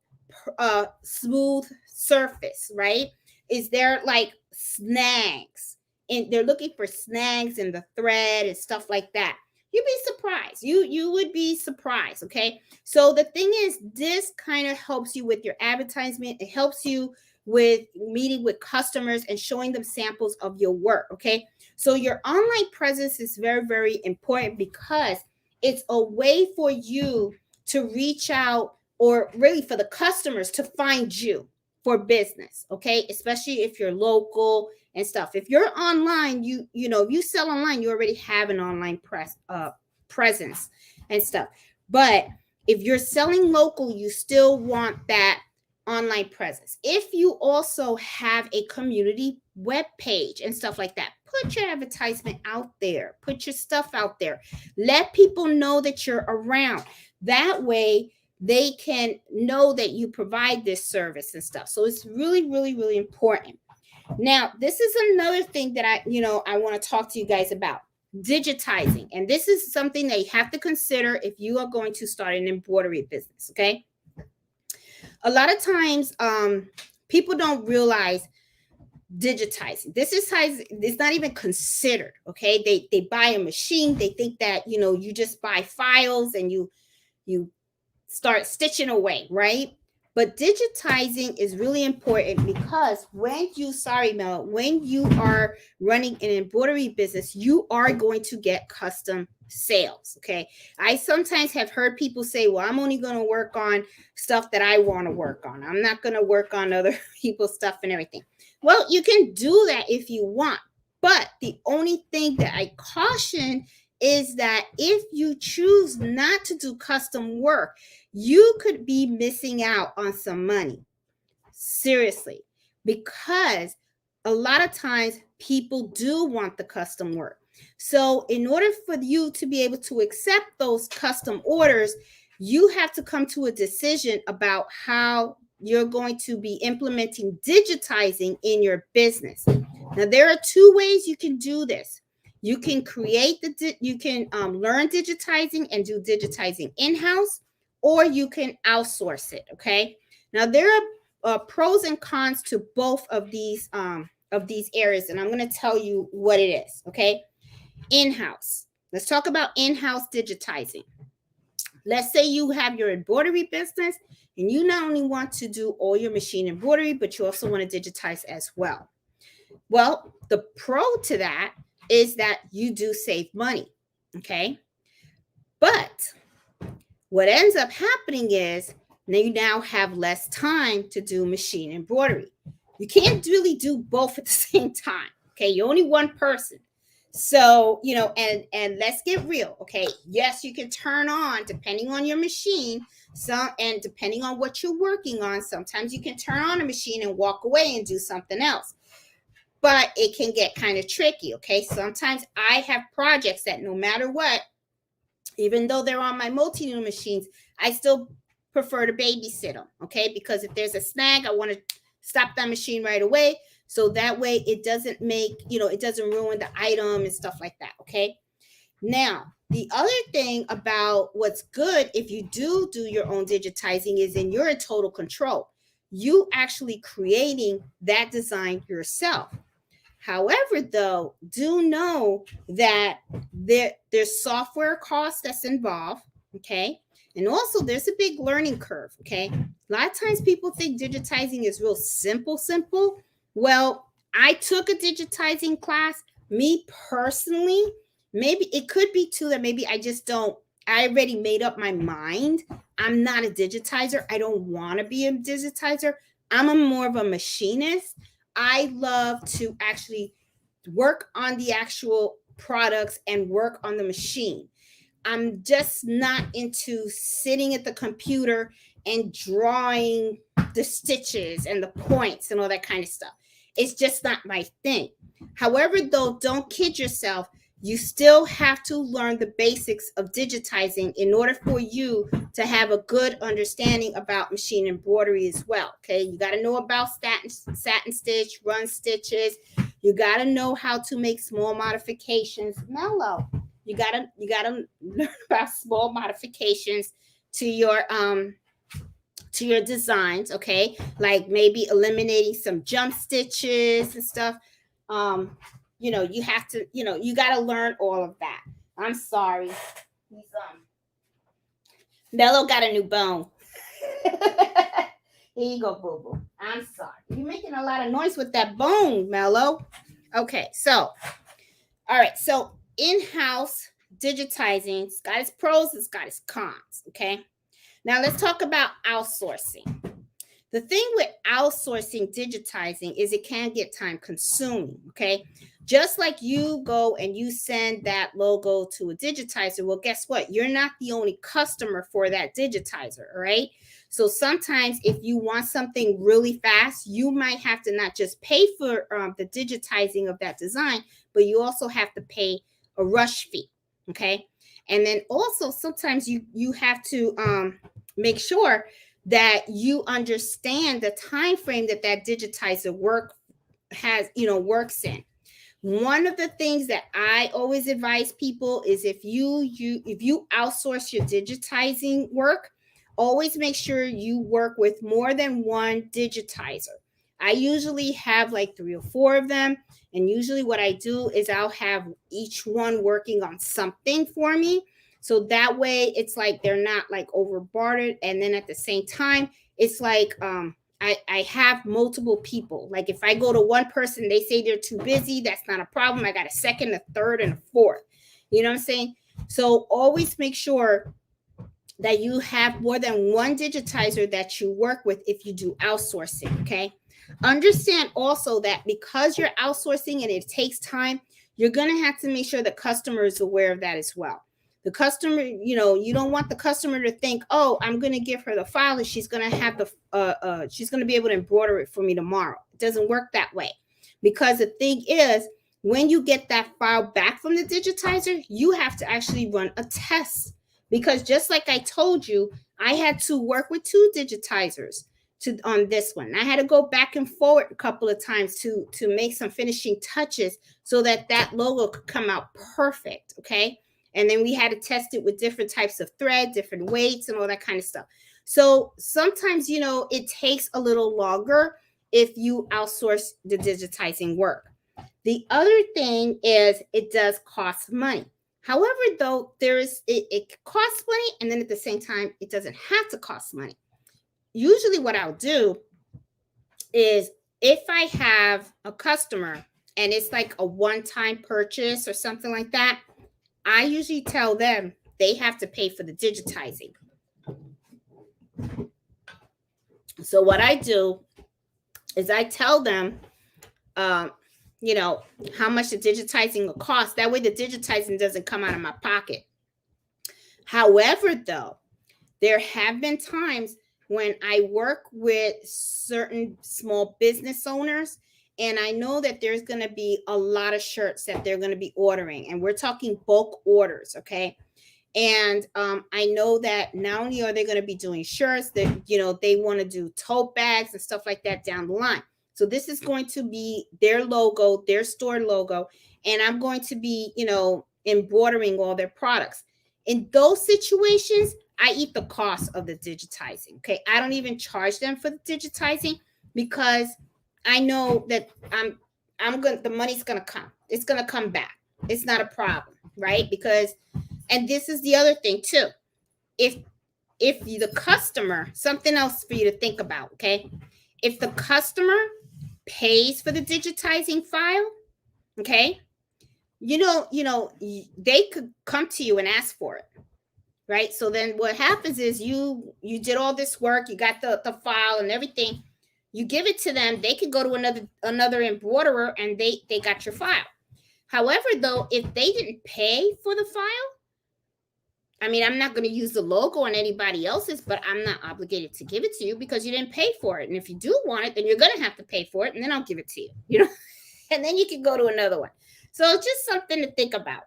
surface, right? Is there like snags? And they're looking for snags in the thread and stuff like that. You'd be surprised. You would be surprised. Okay. So the thing is, this kind of helps you with your advertisement. It helps you with meeting with customers and showing them samples of your work. Okay. So your online presence is very, very important because it's a way for you to reach out, or really for the customers to find you for business. Okay. Especially if you're local and stuff. If you're online, if you sell online, you already have an online presence and stuff. But if you're selling local, you still want that online presence. If you also have a community web page and stuff like that, put your advertisement out there, put your stuff out there, let people know that you're around. That way they can know that you provide this service and stuff. So it's really, really, really important. Now, this is another thing that I want to talk to you guys about: digitizing. And this is something that you have to consider if you are going to start an embroidery business. Okay. A lot of times, people don't realize digitizing. It's not even considered. Okay. They buy a machine. They think that, you just buy files and you start stitching away, right? But digitizing is really important because when you are running an embroidery business, you are going to get custom sales. Okay. I sometimes have heard people say, well, I'm only going to work on stuff that I want to work on. I'm not going to work on other people's stuff and everything. Well, you can do that if you want. But the only thing that I caution is that if you choose not to do custom work, you could be missing out on some money. Seriously, because a lot of times people do want the custom work. So in order for you to be able to accept those custom orders, you have to come to a decision about how you're going to be implementing digitizing in your business. Now, there are two ways you can do this. You can learn digitizing and do digitizing in-house, or you can outsource it. Okay. Now, there are pros and cons to both of these areas, and I'm going to tell you what it is. Okay. In-house. Let's talk about in-house digitizing. Let's say you have your embroidery business and you not only want to do all your machine embroidery, but you also want to digitize as well. Well, the pro to that is that you do save money. Okay. But what ends up happening is you now have less time to do machine embroidery. You can't really do both at the same time. Okay. You're only one person. So, and let's get real. Okay. Yes, you can turn on, depending on your machine, and depending on what you're working on, sometimes you can turn on a machine and walk away and do something else. But it can get kind of tricky. Okay. Sometimes I have projects that no matter what, even though they're on my multi-tool machines, I still prefer to babysit them. Okay. Because if there's a snag, I want to stop that machine right away. So that way it doesn't it doesn't ruin the item and stuff like that. Okay. Now, the other thing about what's good if you do your own digitizing is then you're in total control. You actually creating that design yourself. However, though, do know that there's software costs that's involved. Okay. And also there's a big learning curve. Okay. A lot of times people think digitizing is real simple. Well, I took a digitizing class. Me personally, maybe it could be too that maybe I already made up my mind. I'm not a digitizer. I don't want to be a digitizer. I'm more of a machinist. I love to actually work on the actual products and work on the machine. I'm just not into sitting at the computer and drawing the stitches and the points and all that kind of stuff. It's just not my thing. However, though, don't kid yourself. You still have to learn the basics of digitizing in order for you to have a good understanding about machine embroidery as well. Okay, you got to know about satin stitch, run stitches. You got to know how to make small modifications. Mellow. You gotta learn about small modifications to your designs, okay? Like maybe eliminating some jump stitches and stuff. Um, you have to, you gotta learn all of that. I'm sorry. He's Mello got a new bone. Here you go, boo boo. I'm sorry. You're making a lot of noise with that bone, Mello. Okay, so all right, so in-house digitizing, it's got its pros, it's got its cons. Okay. Now let's talk about outsourcing. The thing with outsourcing digitizing is it can get time consuming. Okay. Just like you go and you send that logo to a digitizer, well, guess what? You're not the only customer for that digitizer, right? So sometimes if you want something really fast, you might have to not just pay for the digitizing of that design, but you also have to pay a rush fee. Okay. And then also sometimes you have to make sure that you understand the time frame that digitizer works in. One of the things that I always advise people is if you outsource your digitizing work, always make sure you work with more than one digitizer. I usually have like 3 or 4 of them, and usually what I do is I'll have each one working on something for me. So that way it's like they're not like overboarded. And then at the same time, it's like I have multiple people. Like if I go to one person, they say they're too busy. That's not a problem. I got a second, a third, and a fourth. You know what I'm saying? So always make sure that you have more than one digitizer that you work with if you do outsourcing. Okay. Understand also that because you're outsourcing and it takes time, you're going to have to make sure the customer is aware of that as well. The customer, you don't want the customer to think, oh, I'm going to give her the file and she's going to have she's going to be able to embroider it for me tomorrow. It doesn't work that way, because the thing is, when you get that file back from the digitizer, you have to actually run a test, because just like I told you, I had to work with 2 digitizers on this one. I had to go back and forward a couple of times to make some finishing touches so that logo could come out perfect. Okay. And then we had to test it with different types of thread, different weights, and all that kind of stuff. So sometimes, it takes a little longer if you outsource the digitizing work. The other thing is it does cost money. However, though, it costs money, and then at the same time, it doesn't have to cost money. Usually what I'll do is if I have a customer and it's like a one-time purchase or something like that, I usually tell them they have to pay for the digitizing. So what I do is I tell them, how much the digitizing will cost. That way the digitizing doesn't come out of my pocket. However, though, there have been times when I work with certain small business owners, and I know that there's going to be a lot of shirts that they're going to be ordering, and we're talking bulk orders. Okay. And I know that not only are they going to be doing shirts, that, they want to do tote bags and stuff like that down the line. So this is going to be their logo, their store logo, and I'm going to be, embroidering all their products. In those situations, I eat the cost of the digitizing. Okay. I don't even charge them for the digitizing, because I know that the money's going to come. It's going to come back. It's not a problem, right? And this is the other thing too. If the customer, something else for you to think about. Okay. If the customer pays for the digitizing file, okay, they could come to you and ask for it. Right. So then what happens is you did all this work, you got the file and everything, you give it to them, they could go to another embroiderer and they got your file. However, though, if they didn't pay for the file, I mean, I'm not going to use the logo on anybody else's, but I'm not obligated to give it to you because you didn't pay for it. And if you do want it, then you're going to have to pay for it, and then I'll give it to you, and then you can go to another one. So it's just something to think about,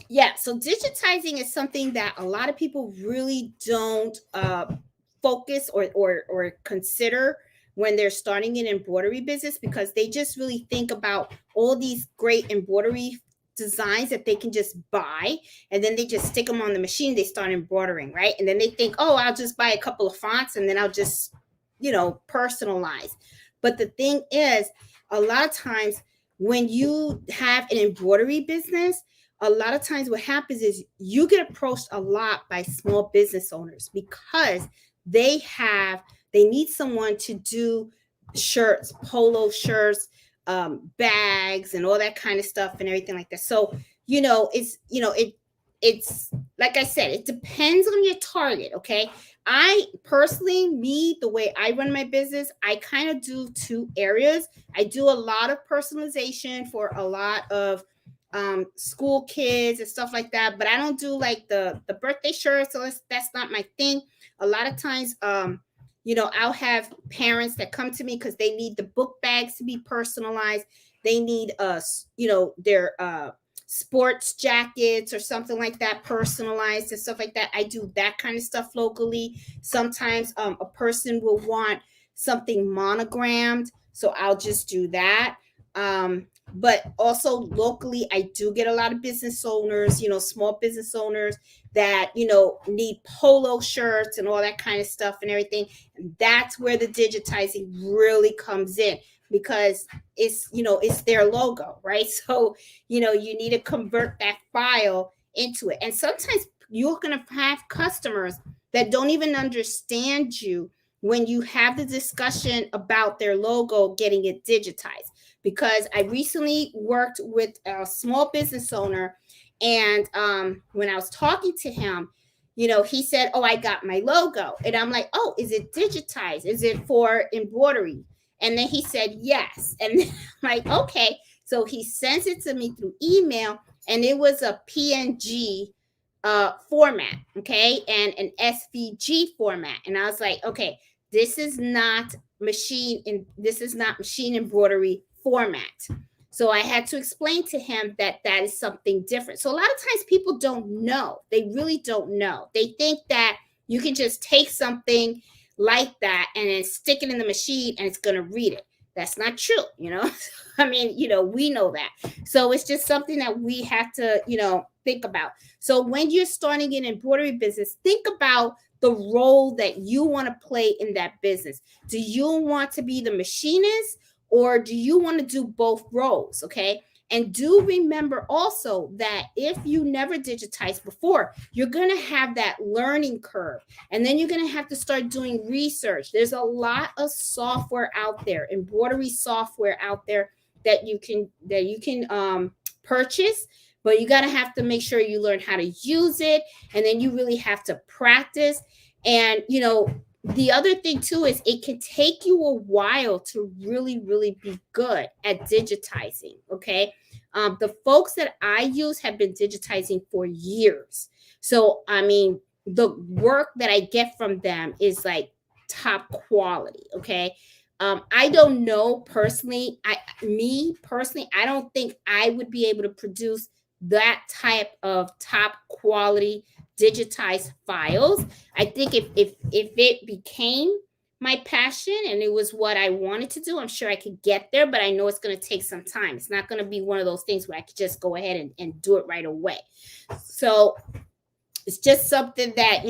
Yeah, so digitizing is something that a lot of people really don't focus or consider when they're starting an embroidery business, because they just really think about all these great embroidery designs that they can just buy, and then they just stick them on the machine, they start embroidering, right? And then they think, oh, I'll just buy a couple of fonts and then I'll just, personalize. But the thing is, a lot of times when you have an embroidery business, a lot of times what happens is you get approached a lot by small business owners because they need someone to do shirts, polo shirts, bags, and all that kind of stuff and everything like that. So it's like I said, it depends on your target. Okay, I personally, the way I run my business, I kind of do two areas. I do a lot of personalization for a lot of school kids and stuff like that, but I don't do like the birthday shirts, so that's not my thing. A lot of times, I'll have parents that come to me because they need the book bags to be personalized. They need their sports jackets or something like that personalized and stuff like that. I do that kind of stuff locally. Sometimes a person will want something monogrammed, so I'll just do that. But also locally, I do get a lot of business owners, small business owners that need polo shirts and all that kind of stuff and everything. And that's where the digitizing really comes in, because it's their logo, right? So you need to convert that file into it. And sometimes you're going to have customers that don't even understand you when you have the discussion about their logo getting it digitized. Because I recently worked with a small business owner, and when I was talking to him, he said, oh, I got my logo. And I'm like, oh, is it digitized? Is it for embroidery? And then he said yes. And then I'm like, okay. So he sends it to me through email, and it was a PNG format, okay, and an SVG format. And I was like, okay, this is not machine embroidery format. So I had to explain to him that is something different. So a lot of times people don't know. They really don't know. They think that you can just take something like that and then stick it in the machine and it's going to read it. That's not true, I mean, we know that. So it's just something that we have to, think about. So when you're starting an embroidery business, think about the role that you want to play in that business. Do you want to be the machinist, or do you want to do both roles? Okay. And do remember also that if you never digitized before, you're going to have that learning curve. And then you're going to have to start doing research. There's a lot of software out there, embroidery software out there that you can purchase, but you got to have to make sure you learn how to use it. And then you really have to practice. And, the other thing too is it can take you a while to really, really be good at digitizing. Okay. The folks that I use have been digitizing for years. So, I mean, the work that I get from them is like top quality. Okay. I don't know personally. I don't think I would be able to produce that type of top quality digitized files. I think if it became my passion and it was what I wanted to do, I'm sure I could get there, but I know it's going to take some time. It's not going to be one of those things where I could just go ahead and do it right away. So it's just something that,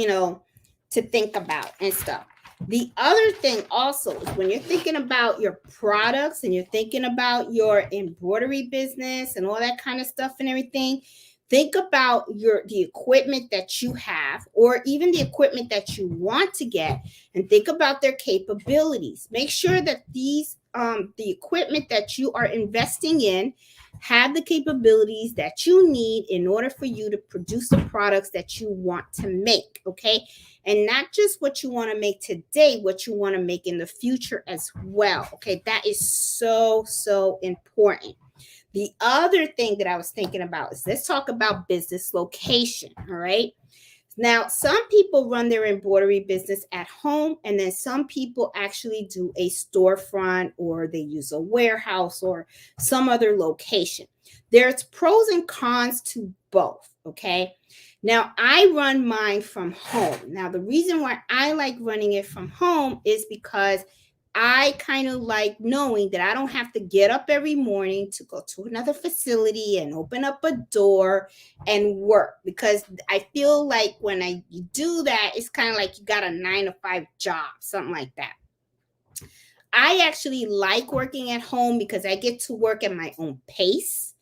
to think about and stuff. The other thing also is when you're thinking about your products and you're thinking about your embroidery business and all that kind of stuff and everything, think about the equipment that you have, or even the equipment that you want to get, and think about their capabilities. Make sure that the equipment that you are investing in have the capabilities that you need in order for you to produce the products that you want to make. Okay. And not just what you want to make today, what you want to make in the future as well. Okay. That is so, so important. The other thing that I was thinking about is, let's talk about business location. All right. Now, some people run their embroidery business at home, and then some people actually do a storefront, or they use a warehouse or some other location. There's pros and cons to both. Okay. Now, I run mine from home. Now, the reason why I like running it from home is because I kind of like knowing that I don't have to get up every morning to go to another facility and open up a door and work, because I feel like when you do that, it's kind of like you got a 9 to 5 job, something like that. I actually like working at home because I get to work at my own pace,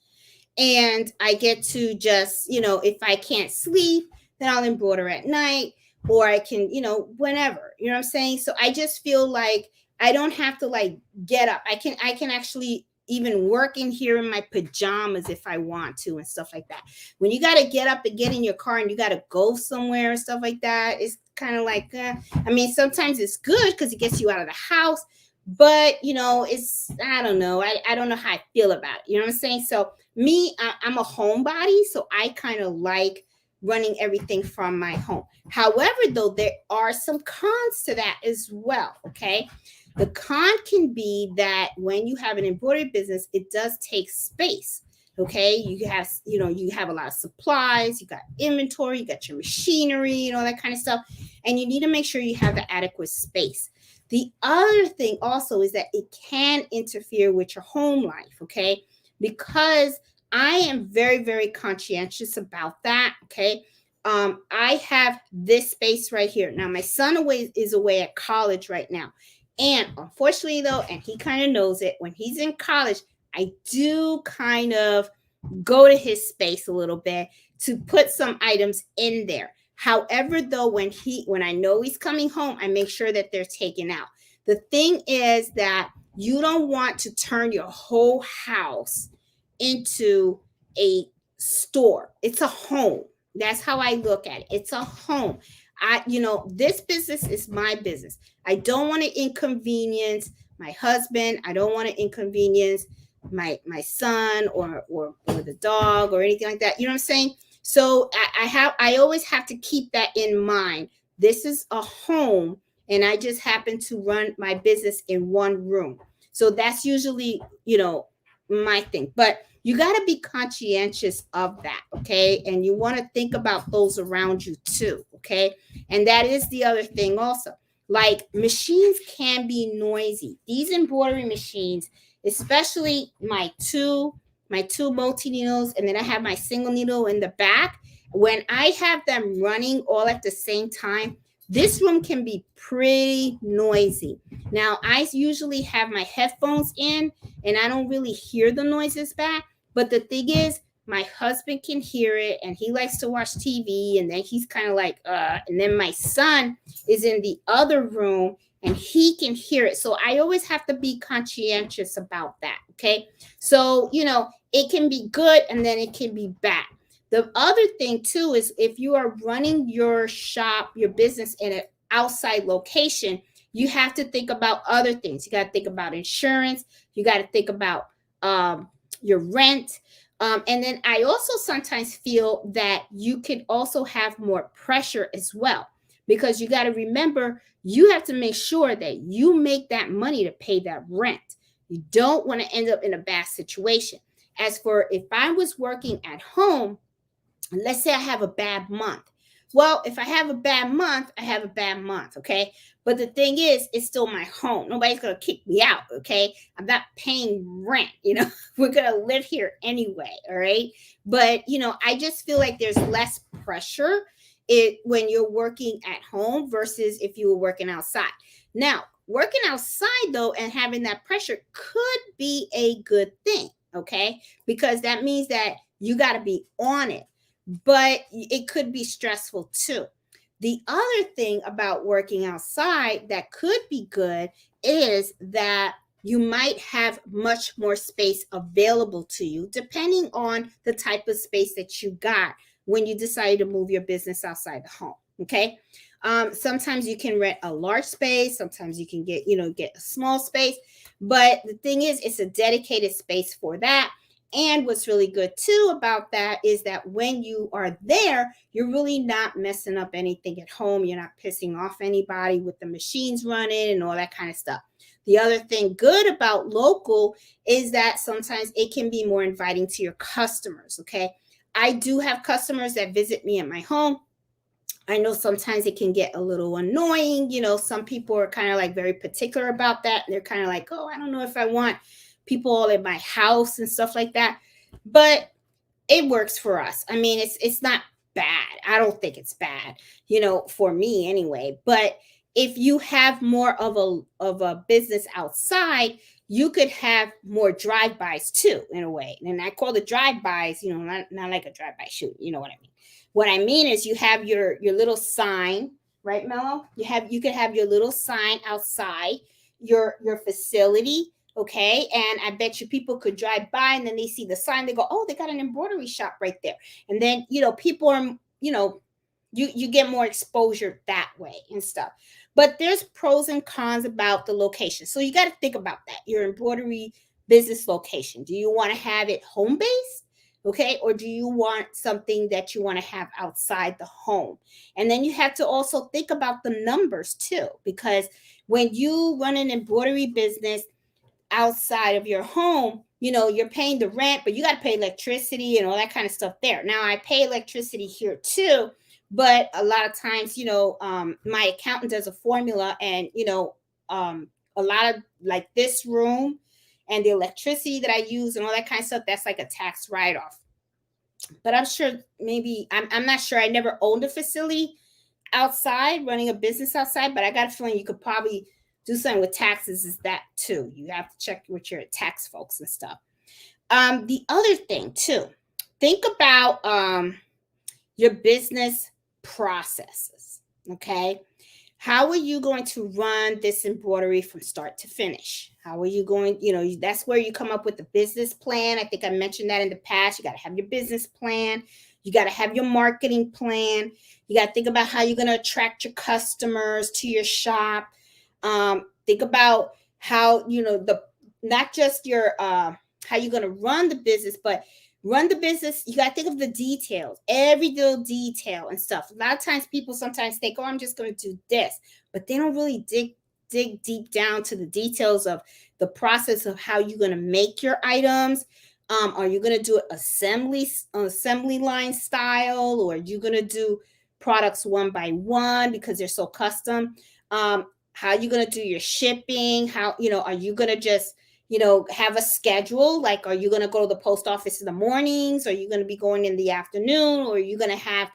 and I get to just, if I can't sleep, then I'll embroider at night, or I can, whenever, you know what I'm saying? So I just feel like I don't have to like get up. I can actually even work in here in my pajamas if I want to and stuff like that. When you got to get up and get in your car and you got to go somewhere and stuff like that, it's kind of like, I mean, sometimes it's good because it gets you out of the house, but it's, I don't know. I don't know how I feel about it. You know what I'm saying? So me, I'm a homebody, so I kind of like running everything from my home. However, though, there are some cons to that as well. Okay. The con can be that when you have an embroidery business, it does take space. Okay. You have a lot of supplies, you got inventory, you got your machinery and all that kind of stuff. And you need to make sure you have the adequate space. The other thing also is that it can interfere with your home life. Okay. Because I am very, very conscientious about that. Okay. I have this space right here. Now, my son is away at college right now. And unfortunately, though, and he kind of knows it, when he's in college, I do kind of go to his space a little bit to put some items in there. However, though, when I know he's coming home, I make sure that they're taken out. The thing is that you don't want to turn your whole house into a store. It's a home. That's how I look at it. It's a home. This business is my business. I don't want to inconvenience my husband. I don't want to inconvenience my son or the dog or anything like that. You know what I'm saying? So I always have to keep that in mind. This is a home, and I just happen to run my business in one room. So that's usually, my thing. But you got to be conscientious of that. Okay. And you want to think about those around you too. Okay. And that is the other thing also. Like, machines can be noisy. These embroidery machines, especially my two multi needles, and then I have my single needle in the back. When I have them running all at the same time, this room can be pretty noisy. Now, I usually have my headphones in and I don't really hear the noises back. But the thing is, my husband can hear it and he likes to watch TV. And then he's kind of like, and then my son is in the other room and he can hear it. So I always have to be conscientious about that. Okay. So, it can be good and then it can be bad. The other thing too is if you are running your shop, your business in an outside location, you have to think about other things. You got to think about insurance. You got to think about your rent. And then I also sometimes feel that you can also have more pressure as well, because you got to remember, you have to make sure that you make that money to pay that rent. You don't want to end up in a bad situation. As for if I was working at home, let's say I have a bad month. Well, if I have a bad month, I have a bad month, okay? But the thing is, it's still my home. Nobody's going to kick me out, okay? I'm not paying rent, We're going to live here anyway, all right? But, I just feel like there's less pressure when you're working at home versus if you were working outside. Now, working outside, though, and having that pressure could be a good thing, okay? Because that means that you got to be on it. But it could be stressful too. The other thing about working outside that could be good is that you might have much more space available to you, depending on the type of space that you got when you decide to move your business outside the home. Okay. Sometimes you can rent a large space. Sometimes you can get a small space. But the thing is, it's a dedicated space for that. And what's really good too about that is that when you are there, you're really not messing up anything at home. You're not pissing off anybody with the machines running and all that kind of stuff. The other thing good about local is that sometimes it can be more inviting to your customers. Okay. I do have customers that visit me at my home. I know sometimes it can get a little annoying. Some people are kind of like very particular about that. And they're kind of like, oh, I don't know if I want people all in my house and stuff like that. But it works for us. I mean, it's not bad. I don't think it's bad, for me anyway. But if you have more of a business outside, you could have more drive-bys too, in a way. And I call the drive-bys, not like a drive-by shoot. You know what I mean? What I mean is you have your little sign, right, Mello? You could have your little sign outside your facility. Okay. And I bet you people could drive by and then they see the sign, they go, oh, they got an embroidery shop right there. And then, people are, you get more exposure that way and stuff. But there's pros and cons about the location. So you got to think about that. Your embroidery business location. Do you want to have it home based? Okay. Or do you want something that you want to have outside the home? And then you have to also think about the numbers too, because when you run an embroidery business outside of your home, you're paying the rent, but you got to pay electricity and all that kind of stuff there. Now, I pay electricity here too, but a lot of times, my accountant does a formula, and a lot of like this room and the electricity that I use and all that kind of stuff, that's like a tax write-off. But I'm sure, maybe I'm not sure. I never owned a facility outside, running a business outside, but I got a feeling you could probably do something with taxes is that too. You have to check with your tax folks and stuff. The other thing too, think about your business processes. Okay. How are you going to run this embroidery from start to finish? How are you going, that's where you come up with the business plan. I think I mentioned that in the past. You got to have your business plan. You got to have your marketing plan. You got to think about how you're going to attract your customers to your shop. Think about how, not just your, how you're going to run the business, but run the business. You got to think of the details, every little detail and stuff. A lot of times people sometimes think, oh, I'm just going to do this, but they don't really dig deep down to the details of the process of how you're going to make your items. Are you going to do it assembly line style, or are you going to do products one by one because they're so custom? How are you going to do your shipping? How, are you going to just, have a schedule? Like, are you going to go to the post office in the mornings? Are you going to be going in the afternoon? Or are you going to have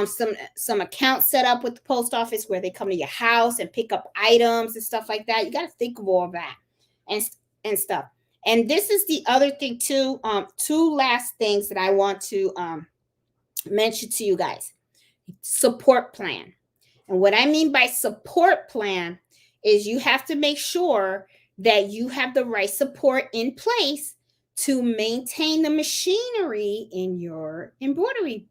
some accounts set up with the post office where they come to your house and pick up items and stuff like that? You got to think of all that and stuff. And this is the other thing too. Two last things that I want to mention to you guys. Support plan. And what I mean by support plan is you have to make sure that you have the right support in place to maintain the machinery in your embroidery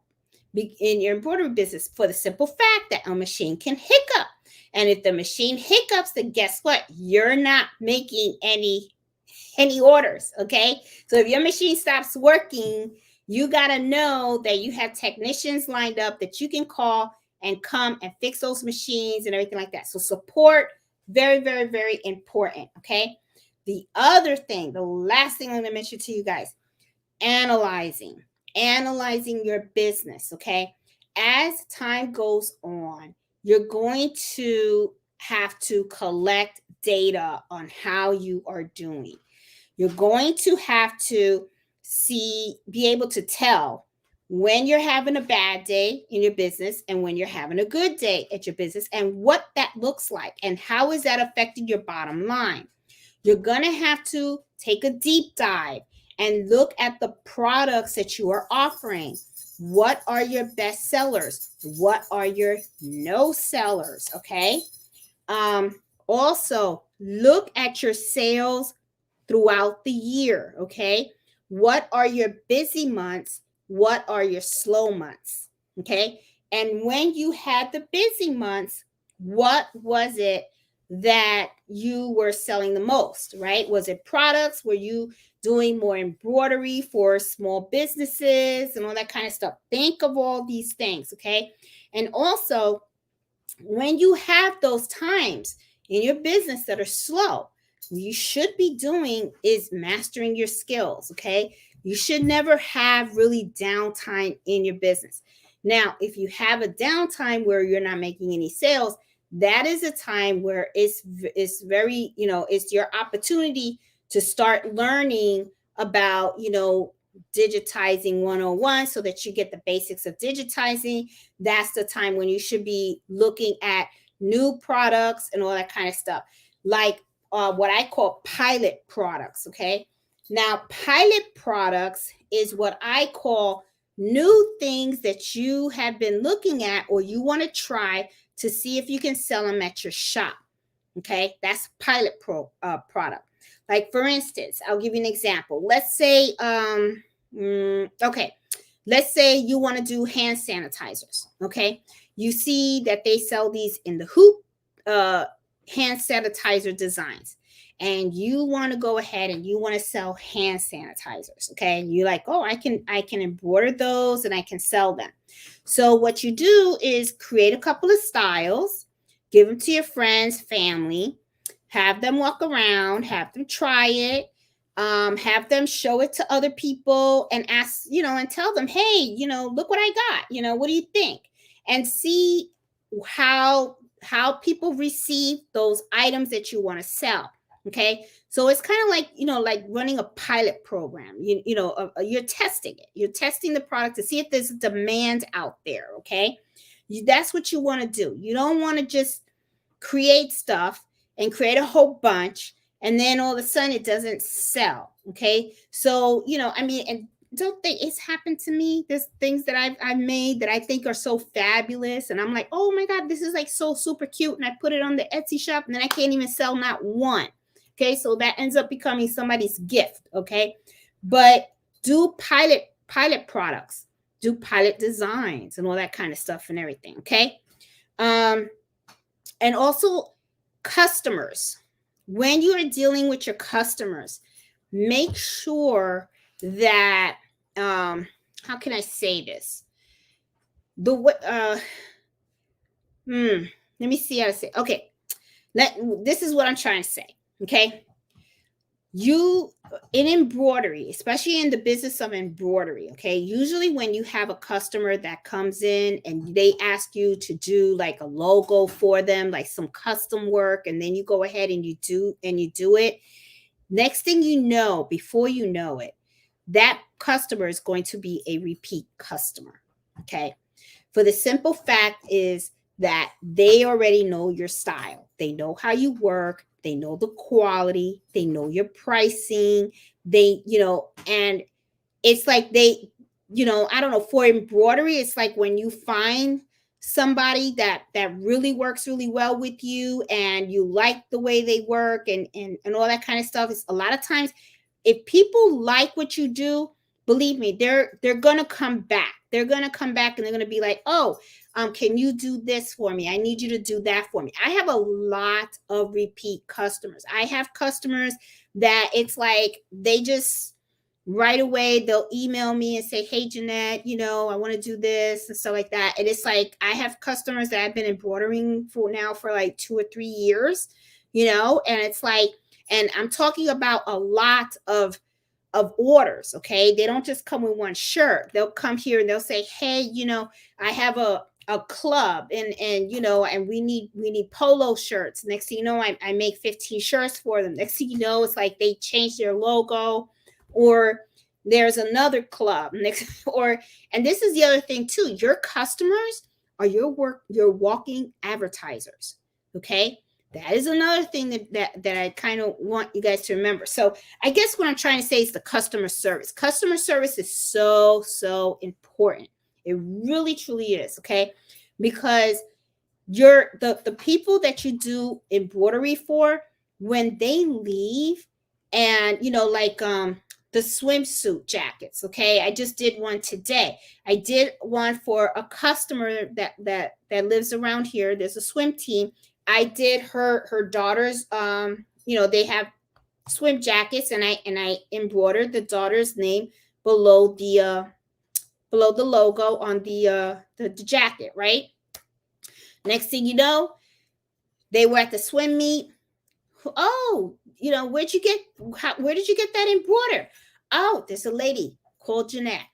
business, for the simple fact that a machine can hiccup. And if the machine hiccups, then guess what? You're not making any orders. Okay. So if your machine stops working, you got to know that you have technicians lined up that you can call and come and fix those machines and everything like that. So support, very, very, very important. Okay. The other thing, the last thing I'm going to mention to you guys, analyzing your business. Okay. As time goes on, you're going to have to collect data on how you are doing. You're going to have to be able to tell when you're having a bad day in your business and when you're having a good day at your business, and what that looks like and how is that affecting your bottom line. You're going to have to take a deep dive and look at the products that you are offering. What are your best sellers? What are your no sellers? Okay. Also, look at your sales throughout the year. Okay. What are your busy months? What are your slow months? Okay. And when you had the busy months, what was it that you were selling the most, right? Was it products? Were you doing more embroidery for small businesses and all that kind of stuff? Think of all these things. Okay. And also, when you have those times in your business that are slow, what you should be doing is mastering your skills. Okay. You should never have really downtime in your business. Now, if you have a downtime where you're not making any sales, that is a time where it's very, it's your opportunity to start learning about, digitizing 101 so that you get the basics of digitizing. That's the time when you should be looking at new products and all that kind of stuff, like what I call pilot products. Okay. Now, pilot products is what I call new things that you have been looking at or you want to try to see if you can sell them at your shop. Okay, that's pilot product. Like, for instance, I'll give you an example. Let's say, okay, let's say you want to do hand sanitizers. Okay, you see that they sell these in the hoop hand sanitizer designs, and you want to go ahead and you want to sell hand sanitizers. Okay, and you're like, oh, I can embroider those and I can sell them. So what you do is create a couple of styles, give them to your friends, family, have them walk around, have them try it, have them show it to other people and ask, and tell them, hey, look what I got. What do you think? And see how people receive those items that you want to sell. Okay, so it's kind of like, like running a pilot program. You're testing it. You're testing the product to see if there's demand out there. Okay, that's what you want to do. You don't want to just create stuff and create a whole bunch and then all of a sudden it doesn't sell. Okay, so and don't think it's happened to me. There's things that I've made that I think are so fabulous, and I'm like, oh my god, this is like so super cute, and I put it on the Etsy shop, and then I can't even sell not one. Okay, so that ends up becoming somebody's gift. Okay, but do pilot products, do pilot designs, and all that kind of stuff and everything. Okay, and also customers. When you are dealing with your customers, make sure that how can I say this? Let me see how to say. Okay, this is what I'm trying to say. Okay, you in embroidery, especially in the business of embroidery, okay, usually when you have a customer that comes in and they ask you to do like a logo for them, like some custom work, and then you go ahead and you do it, next thing you know, before you know it, that customer is going to be a repeat customer. Okay, for the simple fact is that they already know your style, they know how you work, they know the quality, they know your pricing, and it's like I don't know, for embroidery, it's like when you find somebody that really works really well with you and you like the way they work and all that kind of stuff. It's a lot of times, if people like what you do, believe me, they're gonna come back. They're gonna come back and they're gonna be like, oh, can you do this for me? I need you to do that for me. I have a lot of repeat customers. I have customers that it's like they just right away they'll email me and say, hey Jeanette, I want to do this and stuff like that. And it's like I have customers that I've been embroidering for now for like 2 or 3 years, and it's like, and I'm talking about a lot of orders. Okay, they don't just come with one shirt. They'll come here and they'll say, hey, I have a club and and we need polo shirts. Next thing you know, I make 15 shirts for them. Next thing you know, it's like they change their logo, or there's another club next, and this is the other thing too, your customers are your walking advertisers. Okay, that is another thing that I kind of want you guys to remember. So I guess what I'm trying to say is the customer service. Customer service is so important. It really truly is. Okay, because the people that you do embroidery for, when they leave, and like the swimsuit jackets. Okay, I just did one today. I did one for a customer that lives around here. There's a swim team. I did her daughter's they have swim jackets, and I embroidered the daughter's name below the logo on the jacket, right? Next thing you know, they were at the swim meet. Oh, where did you get that embroidered? Oh, there's a lady called Jeanette.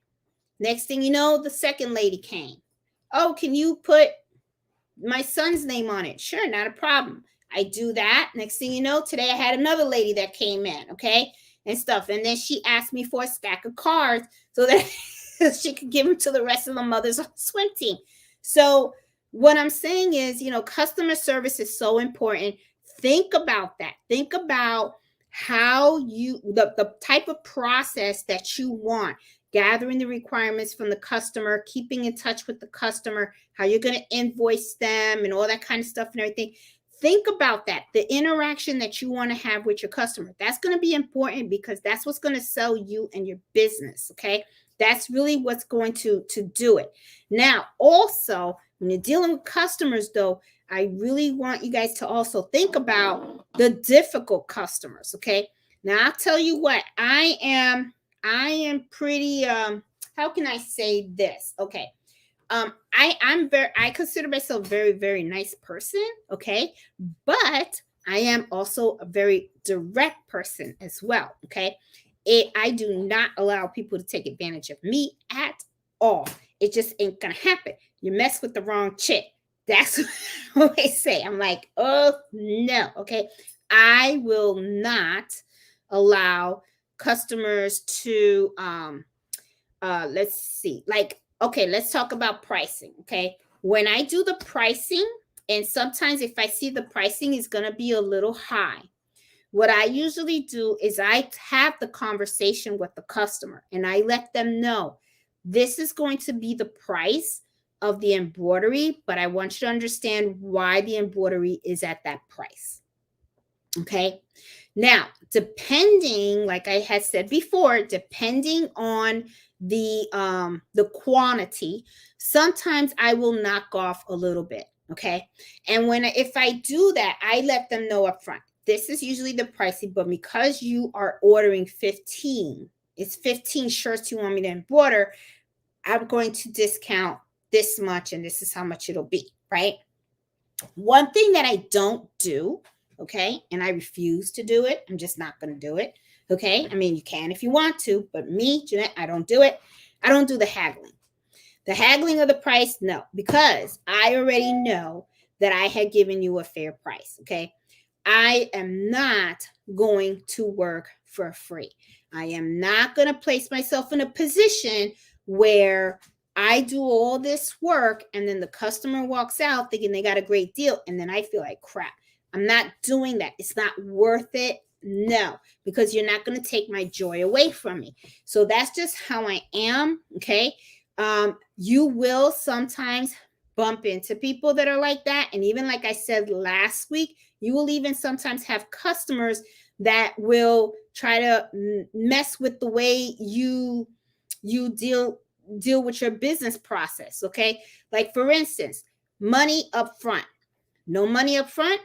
Next thing you know, the second lady came. Oh, can you put my son's name on it? Sure, not a problem. I do that. Next thing you know, today I had another lady that came in, okay, and stuff. And then she asked me for a stack of cards so that she could give them to the rest of the mothers on the swim team. So, what I'm saying is, customer service is so important. Think about that. Think about how the type of process that you want, gathering the requirements from the customer, keeping in touch with the customer, how you're going to invoice them and all that kind of stuff and everything. Think about that. The interaction that you want to have with your customer. That's going to be important because that's what's going to sell you and your business. Okay. That's really what's going to do it. Now, also, when you're dealing with customers, though, I really want you guys to also think about the difficult customers. Okay. Now, I'll tell you what, I am pretty how can I say this? Okay. I consider myself a very, very nice person, okay? But I am also a very direct person as well, okay? I do not allow people to take advantage of me at all. It just ain't gonna happen. You mess with the wrong chick. That's what I say. I'm like, oh no, okay. I will not allow customers to let's see, like, okay, let's talk about pricing. Okay, when I do the pricing, and sometimes if I see the pricing is going to be a little high, what I usually do is I have the conversation with the customer and I let them know this is going to be the price of the embroidery, but I want you to understand why the embroidery is at that price. Okay. Now, depending, like I had said before, depending on the quantity, sometimes I will knock off a little bit. Okay. And if I do that, I let them know up front. This is usually the pricing, but because you are ordering 15, it's 15 shirts you want me to embroider, I'm going to discount this much, and this is how much it'll be, right? One thing that I don't do, okay, and I refuse to do it, I'm just not going to do it, okay? I mean, you can if you want to, but me, Jeanette, I don't do it. I don't do the haggling. The haggling of the price, no, because I already know that I had given you a fair price, okay? I am not going to work for free. I am not going to place myself in a position where I do all this work and then the customer walks out thinking they got a great deal and then I feel like crap. I'm not doing that. It's not worth it. No, because you're not going to take my joy away from me. So that's just how I am. Okay. You will sometimes bump into people that are like that. And even like I said last week, you will even sometimes have customers that will try to mess with the way you deal with your business process. Okay. Like for instance, money up front. No money up front,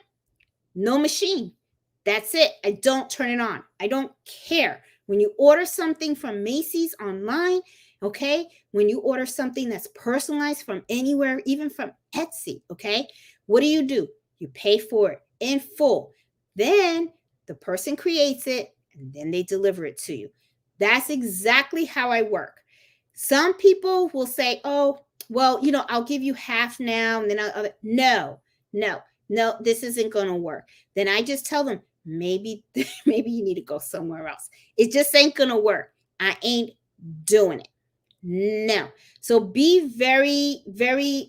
no machine. That's it. I don't turn it on. I don't care. When you order something from Macy's online, okay, when you order something that's personalized from anywhere, even from Etsy, okay, what do? You pay for it in full. Then the person creates it and then they deliver it to you. That's exactly how I work. Some people will say, oh, well, I'll give you half now and then no, this isn't going to work. Then I just tell them, maybe you need to go somewhere else. It just ain't going to work. I ain't doing it. No. So be very, very,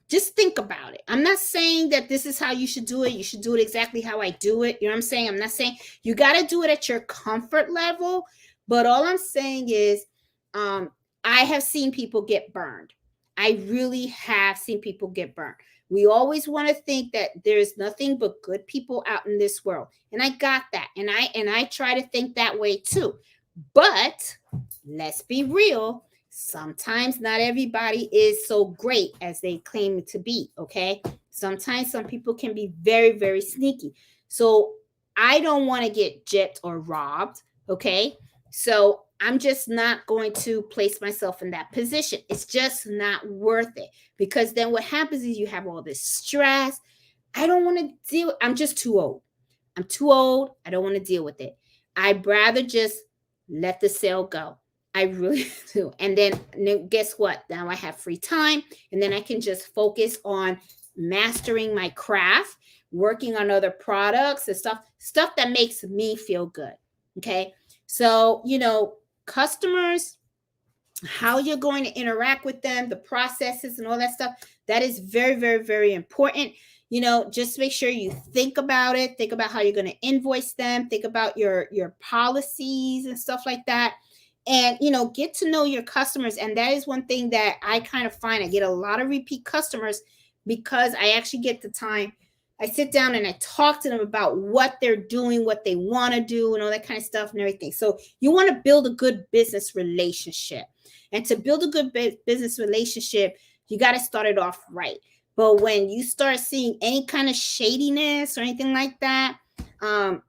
just think about it. I'm not saying that this is how you should do it. You should do it exactly how I do it. You know what I'm saying? I'm not saying you got to do it at your comfort level, but all I'm saying is, I have seen people get burned. I really have seen people get burned. We always want to think that there's nothing but good people out in this world. And I got that. And I try to think that way too. But let's be real. Sometimes not everybody is so great as they claim to be. Okay. Sometimes some people can be very, very sneaky. So I don't want to get gypped or robbed. Okay. So I'm just not going to place myself in that position. It's just not worth it, because then what happens is you have all this stress. I don't want to deal. I'm just too old. I'm too old. I don't want to deal with it. I'd rather just let the sale go. I really do. And then guess what? Now I have free time, and then I can just focus on mastering my craft, working on other products and stuff that makes me feel good. Okay. So, customers, how you're going to interact with them, the processes and all that stuff, that is very, very, very important. Just make sure you think about it, think about how you're going to invoice them, think about your policies and stuff like that. And get to know your customers. And that is one thing that I kind of find, I get a lot of repeat customers because I actually get the time. I sit down and I talk to them about what they're doing, what they want to do, and all that kind of stuff and everything. So you want to build a good business relationship. And to build a good business relationship, you got to start it off right. But when you start seeing any kind of shadiness or anything like that, I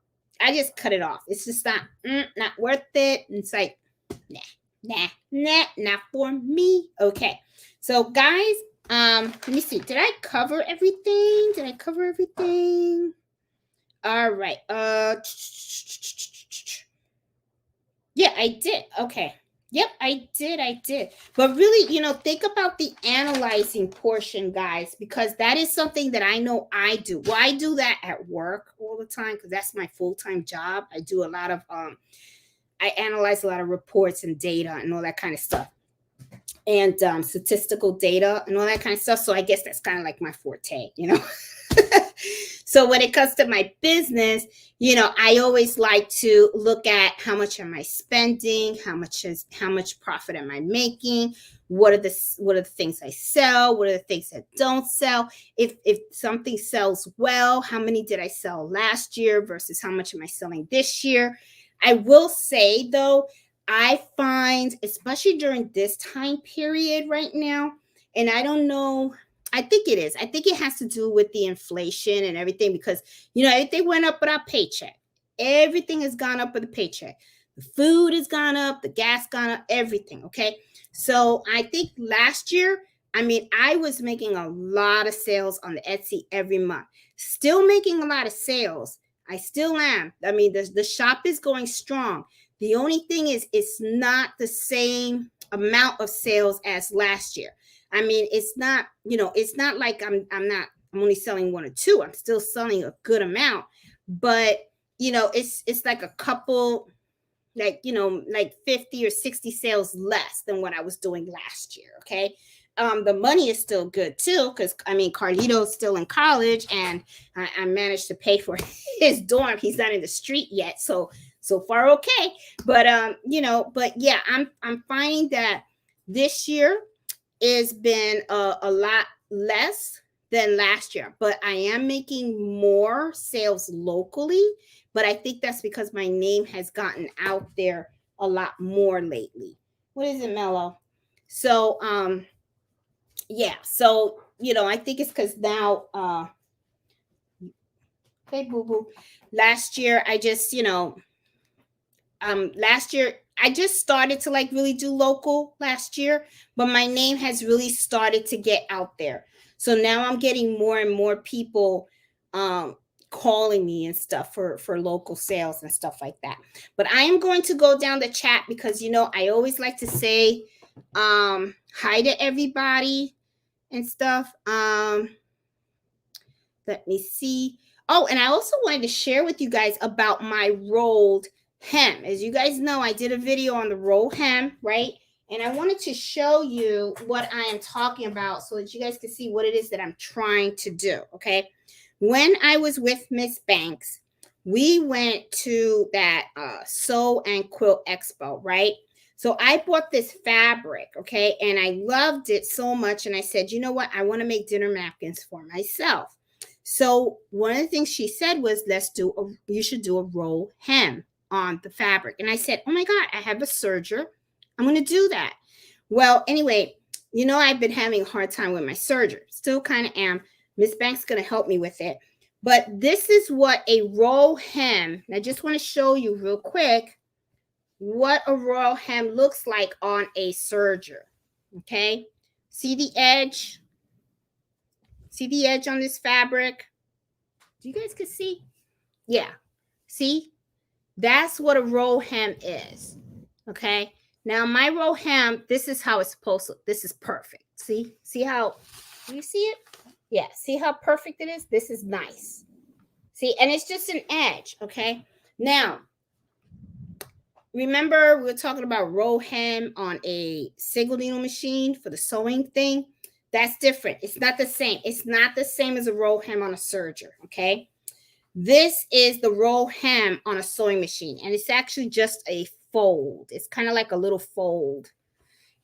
just cut it off. It's just not worth it. And it's like, not for me. Okay. So guys, let me see. Did I cover everything? All right. Yeah, I did. Okay. Yep, I did. But really, think about the analyzing portion, guys, because that is something that I know I do. Well, I do that at work all the time because that's my full-time job. I do a lot of I analyze a lot of reports and data and all that kind of stuff, and statistical data and all that kind of stuff. So I guess that's kind of like my forte. So when it comes to my business, I always like to look at how much am I spending, how much profit am I making, what are the things I sell, what are the things that don't sell, if something sells well, how many did I sell last year versus how much am I selling this year. I will say though, I find, especially during this time period right now, and I don't know, I think it is. I think it has to do with the inflation and everything because, everything went up with our paycheck. Everything has gone up with the paycheck. The food has gone up, the gas gone up, everything. Okay. So I think last year, I was making a lot of sales on the Etsy every month. Still making a lot of sales. I still am. The shop is going strong. The only thing is it's not the same amount of sales as last year. It's not, it's not like I'm only selling one or two. I'm still selling a good amount, but it's like a couple, like 50 or 60 sales less than what I was doing last year. Okay. The money is still good too, because Carlito's still in college, and I managed to pay for his dorm. He's not in the street yet, so far okay. But but yeah, I'm finding that this year has been a lot less than last year, but I am making more sales locally. But I think that's because my name has gotten out there a lot more lately. What is it, Mello? So yeah, so I think it's because now hey boo boo, last year I just last year I just started to like really do local last year, but my name has really started to get out there. So now I'm getting more and more people calling me and stuff for local sales and stuff like that. But I am going to go down the chat because I always like to say hi to everybody and stuff. Let me see. Oh, and I also wanted to share with you guys about my rolled hem. As you guys know, I did a video on the roll hem, right? And I wanted to show you what I am talking about so that you guys can see what it is that I'm trying to do, okay? When I was with Miss Banks, we went to that Sew and Quilt Expo, right? So I bought this fabric, okay? And I loved it so much. And I said, you know what? I want to make dinner napkins for myself. So one of the things she said was, you should do a roll hem on the fabric. And I said, oh my God, I have a serger. I'm going to do that. Well, anyway, I've been having a hard time with my serger. Still kind of am. Miss Banks going to help me with it. But this is what a roll hem. I just want to show you real quick what a roll hem looks like on a serger. Okay. See the edge? See the edge on this fabric? Do you guys can see? Yeah. See? That's what a roll hem is. Okay. Now my roll hem, this is how it's supposed to, this is perfect. See how, you see it? Yeah, see how perfect it is? This is nice. See, and it's just an edge, okay? Now, remember we were talking about roll hem on a single needle machine for the sewing thing? That's different. It's not the same. It's not the same as a roll hem on a serger, okay? This is the roll hem on a sewing machine, and it's actually just a fold. It's kind of like a little fold.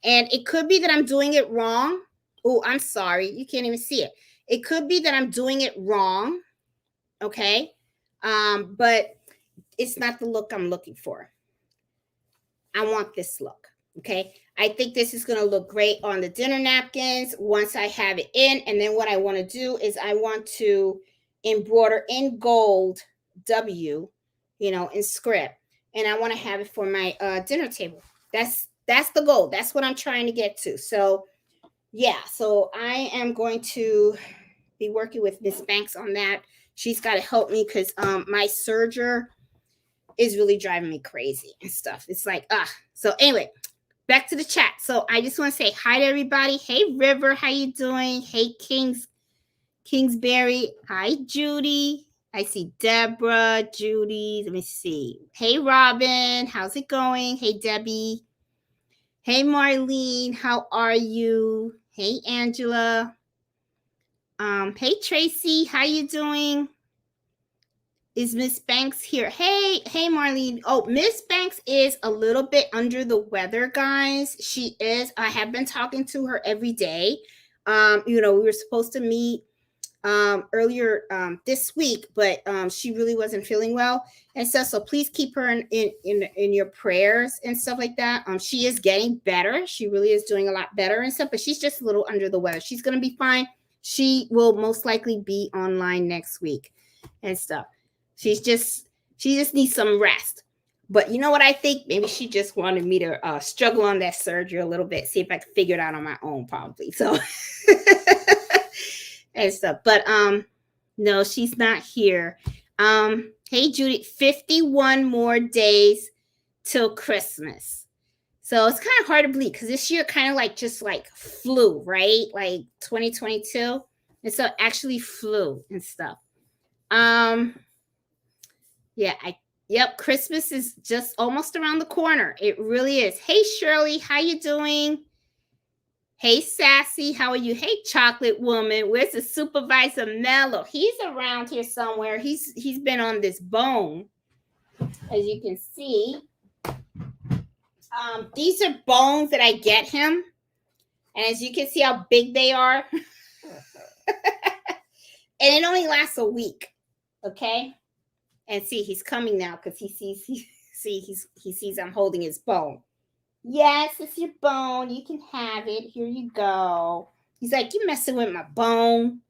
And it could be that I'm doing it wrong. Oh, I'm sorry. You can't even see it. It could be that I'm doing it wrong, okay? But it's not the look I'm looking for. I want this look, okay? I think this is going to look great on the dinner napkins once I have it in. And then what I want to do is I want to embroider in gold W, in script. And I want to have it for my dinner table. That's the goal. That's what I'm trying to get to. So, yeah. So I am going to be working with Miss Banks on that. She's got to help me because my serger is really driving me crazy and stuff. It's like, So anyway, back to the chat. So I just want to say hi to everybody. Hey, River, how you doing? Hey, Kingsbury. Hi, Judy. I see Deborah, Judy. Let me see. Hey, Robin. How's it going? Hey, Debbie. Hey, Marlene. How are you? Hey, Angela. Hey, Tracy. How you doing? Is Miss Banks here? Hey, Marlene. Oh, Miss Banks is a little bit under the weather, guys. She is. I have been talking to her every day. We were supposed to meet earlier this week, but she really wasn't feeling well and stuff. So please keep her in your prayers and stuff like that. She is getting better. She really is doing a lot better and stuff, but she's just a little under the weather. She's gonna be fine. She will most likely be online next week and stuff. She just needs some rest. But you know what I think? Maybe she just wanted me to struggle on that surgery a little bit, see if I could figure it out on my own, probably. So and stuff. But no, she's not here. Hey Judy, 51 more days till Christmas. So it's kind of hard to believe because this year kind of like just like flew, right? Like 2022. And so actually flew and stuff. Yeah, Christmas is just almost around the corner. It really is. Hey Shirley, how you doing? Hey Sassy, how are you? Hey Chocolate Woman, where's the supervisor Mello? He's around here somewhere. He's been on this bone, as you can see. These are bones that I get him, and as you can see how big they are. And it only lasts a week, okay? And see, he's coming now because he sees I'm holding his bone. Yes, it's your bone. You can have it. Here you go. He's like, you messing with my bone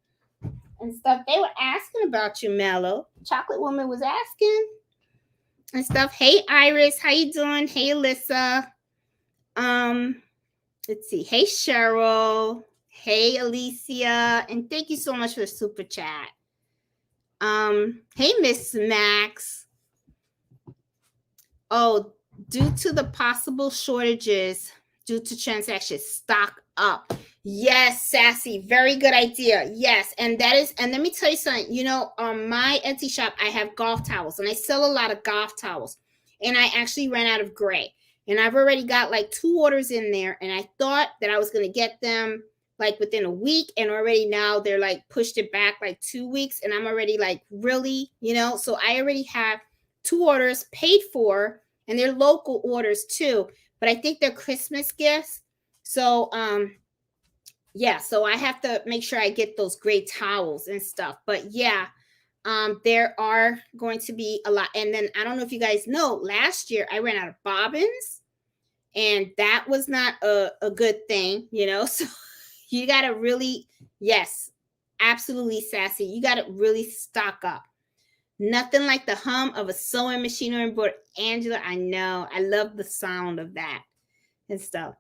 and stuff. They were asking about you, Mello. Chocolate Woman was asking and stuff. Hey, Iris, how you doing? Hey, Alyssa. Let's see. Hey, Cheryl. Hey, Alicia. And thank you so much for the super chat. Hey, Miss Max. Oh, due to the possible shortages due to transactions, stock up. Yes, Sassy, very good idea. Yes, and let me tell you something. On my Etsy shop, I have golf towels, and I sell a lot of golf towels. And I actually ran out of gray, and I've already got like 2 orders in there. And I thought that I was going to get them like within a week, and already now they're like pushed it back like 2 weeks, and I'm already like, really, so I already have 2 orders paid for, and they're local orders too, but I think they're Christmas gifts. So so I have to make sure I get those gray towels and stuff. But yeah, there are going to be a lot. And then I don't know if you guys know, last year I ran out of bobbins, and that was not a good thing, so you got to really, yes, absolutely, Sassy, you got to really stock up. Nothing like the hum of a sewing machine or embroidery. Angela, I know. I love the sound of that and stuff.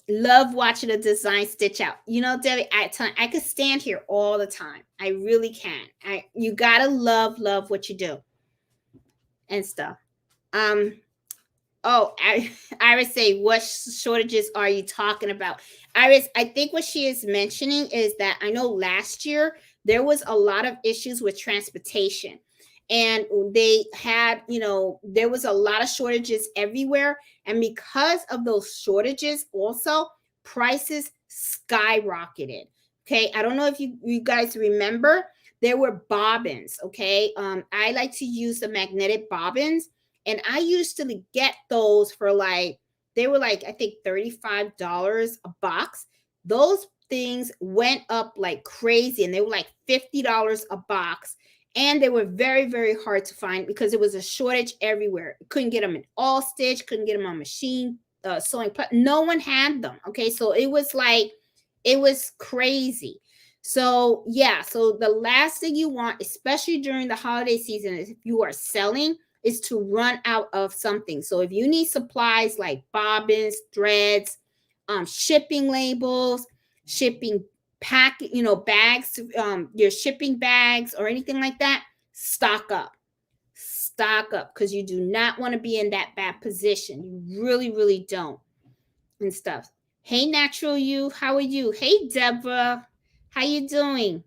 Love watching a design stitch out. Debbie, I could stand here all the time. I really can. You gotta love what you do and stuff. Oh, Iris say, what shortages are you talking about? Iris, I think what she is mentioning is that I know last year there was a lot of issues with transportation. And they had, there was a lot of shortages everywhere. And because of those shortages, also prices skyrocketed. Okay. I don't know if you guys remember, there were bobbins. Okay. I like to use the magnetic bobbins, and I used to get those for like, they were like, I think $35 a box. Those things went up like crazy, and they were like $50 a box. And they were very, very hard to find because it was a shortage everywhere. Couldn't get them in all stitch, couldn't get them on machine sewing. No one had them. Okay. So it was like, it was crazy. So yeah, so the last thing you want, especially during the holiday season, is if you are selling, is to run out of something. So if you need supplies like bobbins, threads, shipping labels, shipping bags, your shipping bags or anything like that, stock up. Stock up, because you do not want to be in that bad position. You really, really don't. And stuff. Hey, Natural You, how are you? Hey, Deborah, how you doing?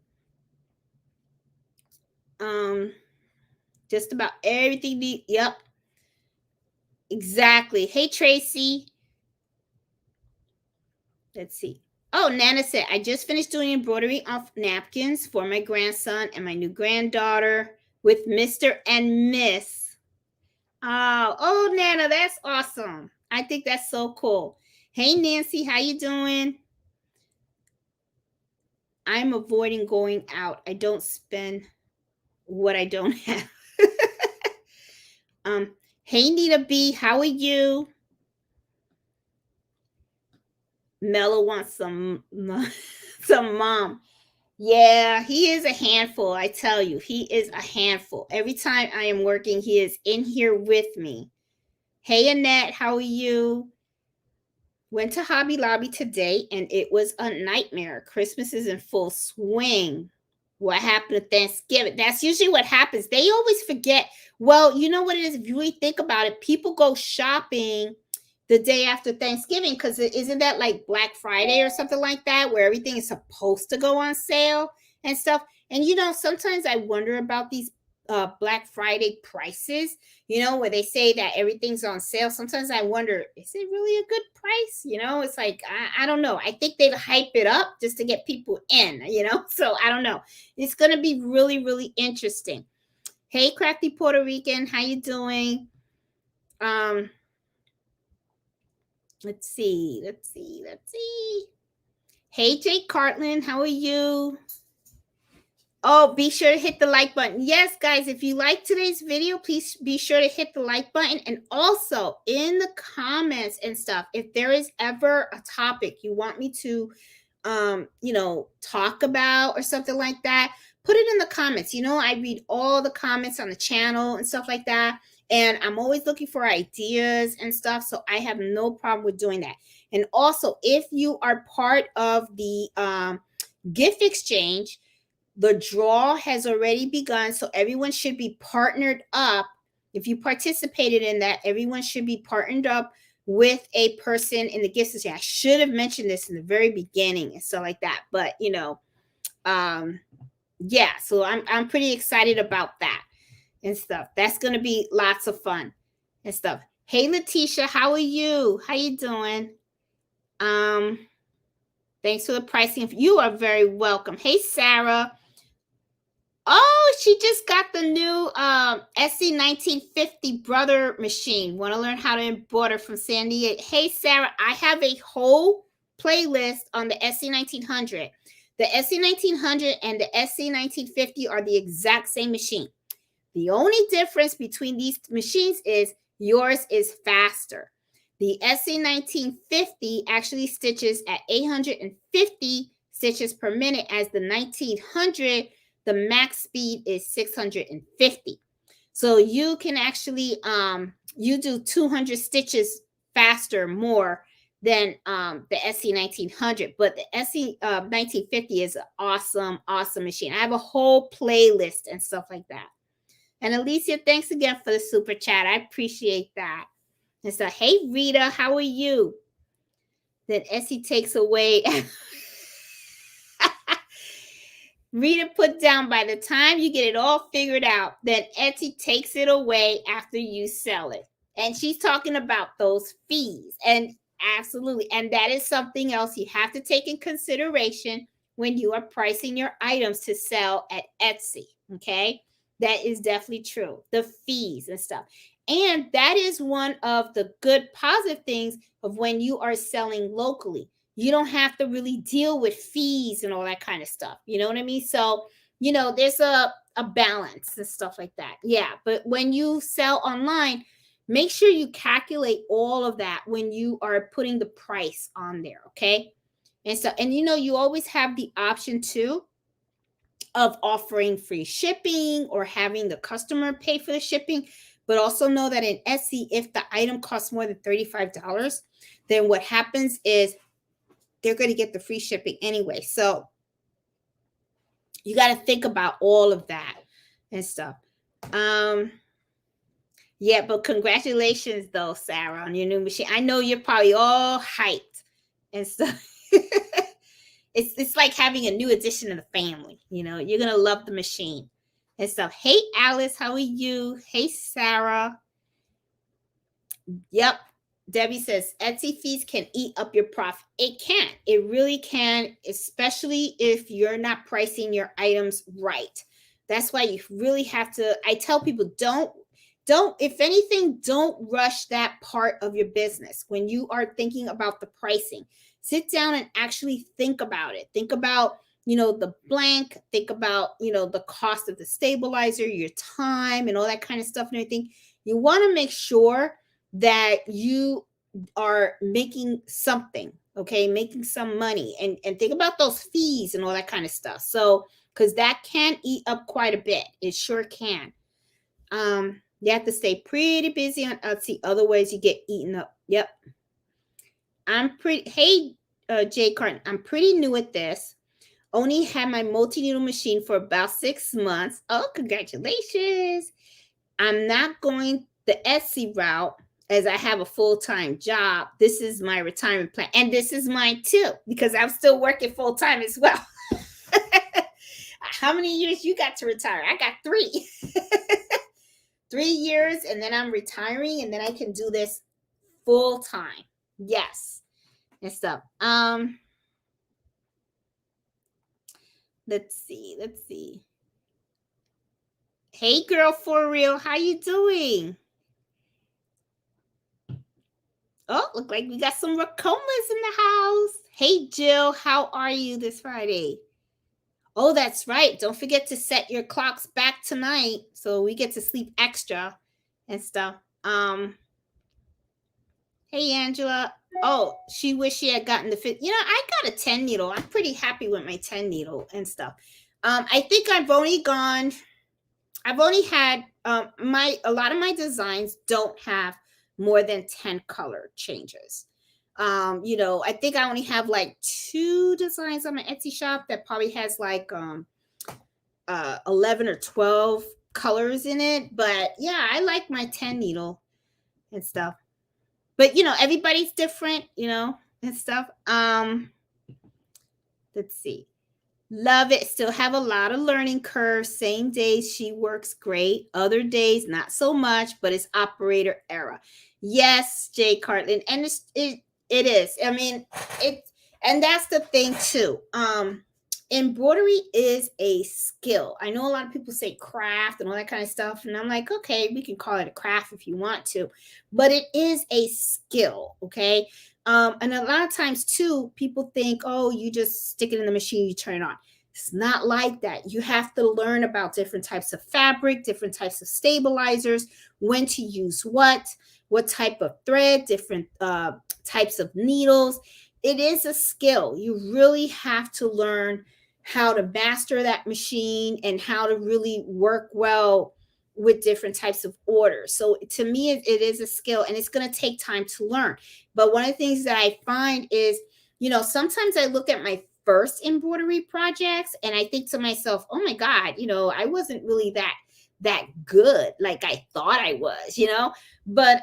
Just about everything. Yep. Exactly. Hey, Tracy. Let's see. Oh, Nana said, I just finished doing embroidery off napkins for my grandson and my new granddaughter with Mr. and Miss. Oh, Nana, that's awesome. I think that's so cool. Hey, Nancy, how you doing? I'm avoiding going out. I don't spend what I don't have. Hey, Nita B, how are you? Mello wants some mom. Yeah, he is a handful. I tell you, he is a handful. Every time I am working, he is in here with me. Hey, Annette, how are you? Went to Hobby Lobby today and it was a nightmare. Christmas is in full swing. What happened to Thanksgiving? That's usually what happens. They always forget. Well, you know what it is? If you really think about it, people go shopping the day after Thanksgiving, because isn't that like Black Friday or something like that, where everything is supposed to go on sale and stuff. And sometimes I wonder about these Black Friday prices, where they say that everything's on sale. Sometimes I wonder, is it really a good price? It's like, I don't know. I think they hype it up just to get people in, so I don't know. It's going to be really, really interesting. Hey, Crafty Puerto Rican, how you doing? Let's see. Hey, Jake Cartland, how are you? Oh, be sure to hit the like button. Yes, guys, if you like today's video, please be sure to hit the like button. And also in the comments and stuff, if there is ever a topic you want me to, talk about or something like that, put it in the comments. I read all the comments on the channel and stuff like that. And I'm always looking for ideas and stuff. So I have no problem with doing that. And also, if you are part of the gift exchange, the draw has already begun. So everyone should be partnered up. If you participated in that, everyone should be partnered up with a person in the gift exchange. I should have mentioned this in the very beginning and stuff like that. But, yeah, so I'm pretty excited about that and stuff. That's going to be lots of fun and stuff. Hey, Letitia, how are you? How you doing? Thanks for the pricing. You are very welcome. Hey, Sarah. Oh, she just got the new SC 1950 Brother machine. Want to learn how to embroider from San Diego? Hey, Sarah, I have a whole playlist on the SC 1900. The SC 1900 and the SC 1950 are the exact same machine. The only difference between these machines is yours is faster. The SC 1950 actually stitches at 850 stitches per minute, as the 1900, the max speed is 650. So you can actually, you do 200 stitches faster more than the SC 1900. But the SC 1950 is an awesome, awesome machine. I have a whole playlist and stuff like that. And Alicia, thanks again for the super chat. I appreciate that. And so, hey, Rita, how are you? Then Etsy takes away. Rita put down, by the time you get it all figured out, then Etsy takes it away after you sell it. And she's talking about those fees. And absolutely. And that is something else you have to take in consideration when you are pricing your items to sell at Etsy. Okay. That is definitely true. The fees and stuff. And that is one of the good positive things of when you are selling locally. You don't have to really deal with fees and all that kind of stuff. You know what I mean? So, there's a balance and stuff like that. Yeah. But when you sell online, make sure you calculate all of that when you are putting the price on there. Okay. And so, and you always have the option too of offering free shipping or having the customer pay for the shipping. But also know that in Etsy, if the item costs more than $35, then what happens is they're going to get the free shipping anyway. So you got to think about all of that and stuff. Yeah, but congratulations though, Sarah, on your new machine. I know you're probably all hyped and stuff. It's like having a new addition to the family. You're going to love the machine and stuff. Hey, Alice, how are you? Hey, Sarah. Yep. Debbie says Etsy fees can eat up your profit. It can. It really can, especially if you're not pricing your items right. That's why you really have to. I tell people don't, if anything, don't rush that part of your business when you are thinking about the pricing. Sit down and actually think about it. Think about, the blank, think about, the cost of the stabilizer, your time, and all that kind of stuff and everything. You want to make sure that you are making something, okay, making some money, and think about those fees and all that kind of stuff. So, because that can eat up quite a bit. It sure can. You have to stay pretty busy on Etsy, otherwise you get eaten up. Yep. Hey, Jay Carton, I'm pretty new at this. Only had my multi-needle machine for about 6 months. Oh, congratulations. I'm not going the Etsy route as I have a full-time job. This is my retirement plan. And this is mine too, because I'm still working full-time as well. How many years you got to retire? I got 3. 3 years, and then I'm retiring, and then I can do this full-time. Yes. And stuff. Let's see. Hey, girl, for real, how you doing? Oh, look like we got some Racomas in the house. Hey, Jill, how are you this Friday? Oh, that's right. Don't forget to set your clocks back tonight so we get to sleep extra and stuff. Hey, Angela. Oh, she wished she had gotten the fit. I got a 10 needle. I'm pretty happy with my 10 needle and stuff. I think I've only had a lot of my designs don't have more than 10 color changes. I think I only have like 2 designs on my Etsy shop that probably has like 11 or 12 colors in it. But yeah, I like my 10 needle and stuff. But everybody's different, and stuff. Let's see. Love it. Still have a lot of learning curve. Same days she works great. Other days not so much, but it's operator error. Yes, Jay Cartlin. And it is. I mean, and that's the thing too. Embroidery is a skill. I know a lot of people say craft and all that kind of stuff, and I'm like, okay, we can call it a craft if you want to, but it is a skill, okay? And a lot of times too, people think, oh, you just stick it in the machine, you turn it on. It's not like that. You have to learn about different types of fabric, different types of stabilizers, when to use what type of thread, different types of needles. It is a skill. You really have to learn how to master that machine and how to really work well with different types of orders. So to me, it is a skill, and it's going to take time to learn. But one of the things that I find is, sometimes I look at my first embroidery projects and I think to myself, oh my God, I wasn't really that good like I thought I was, But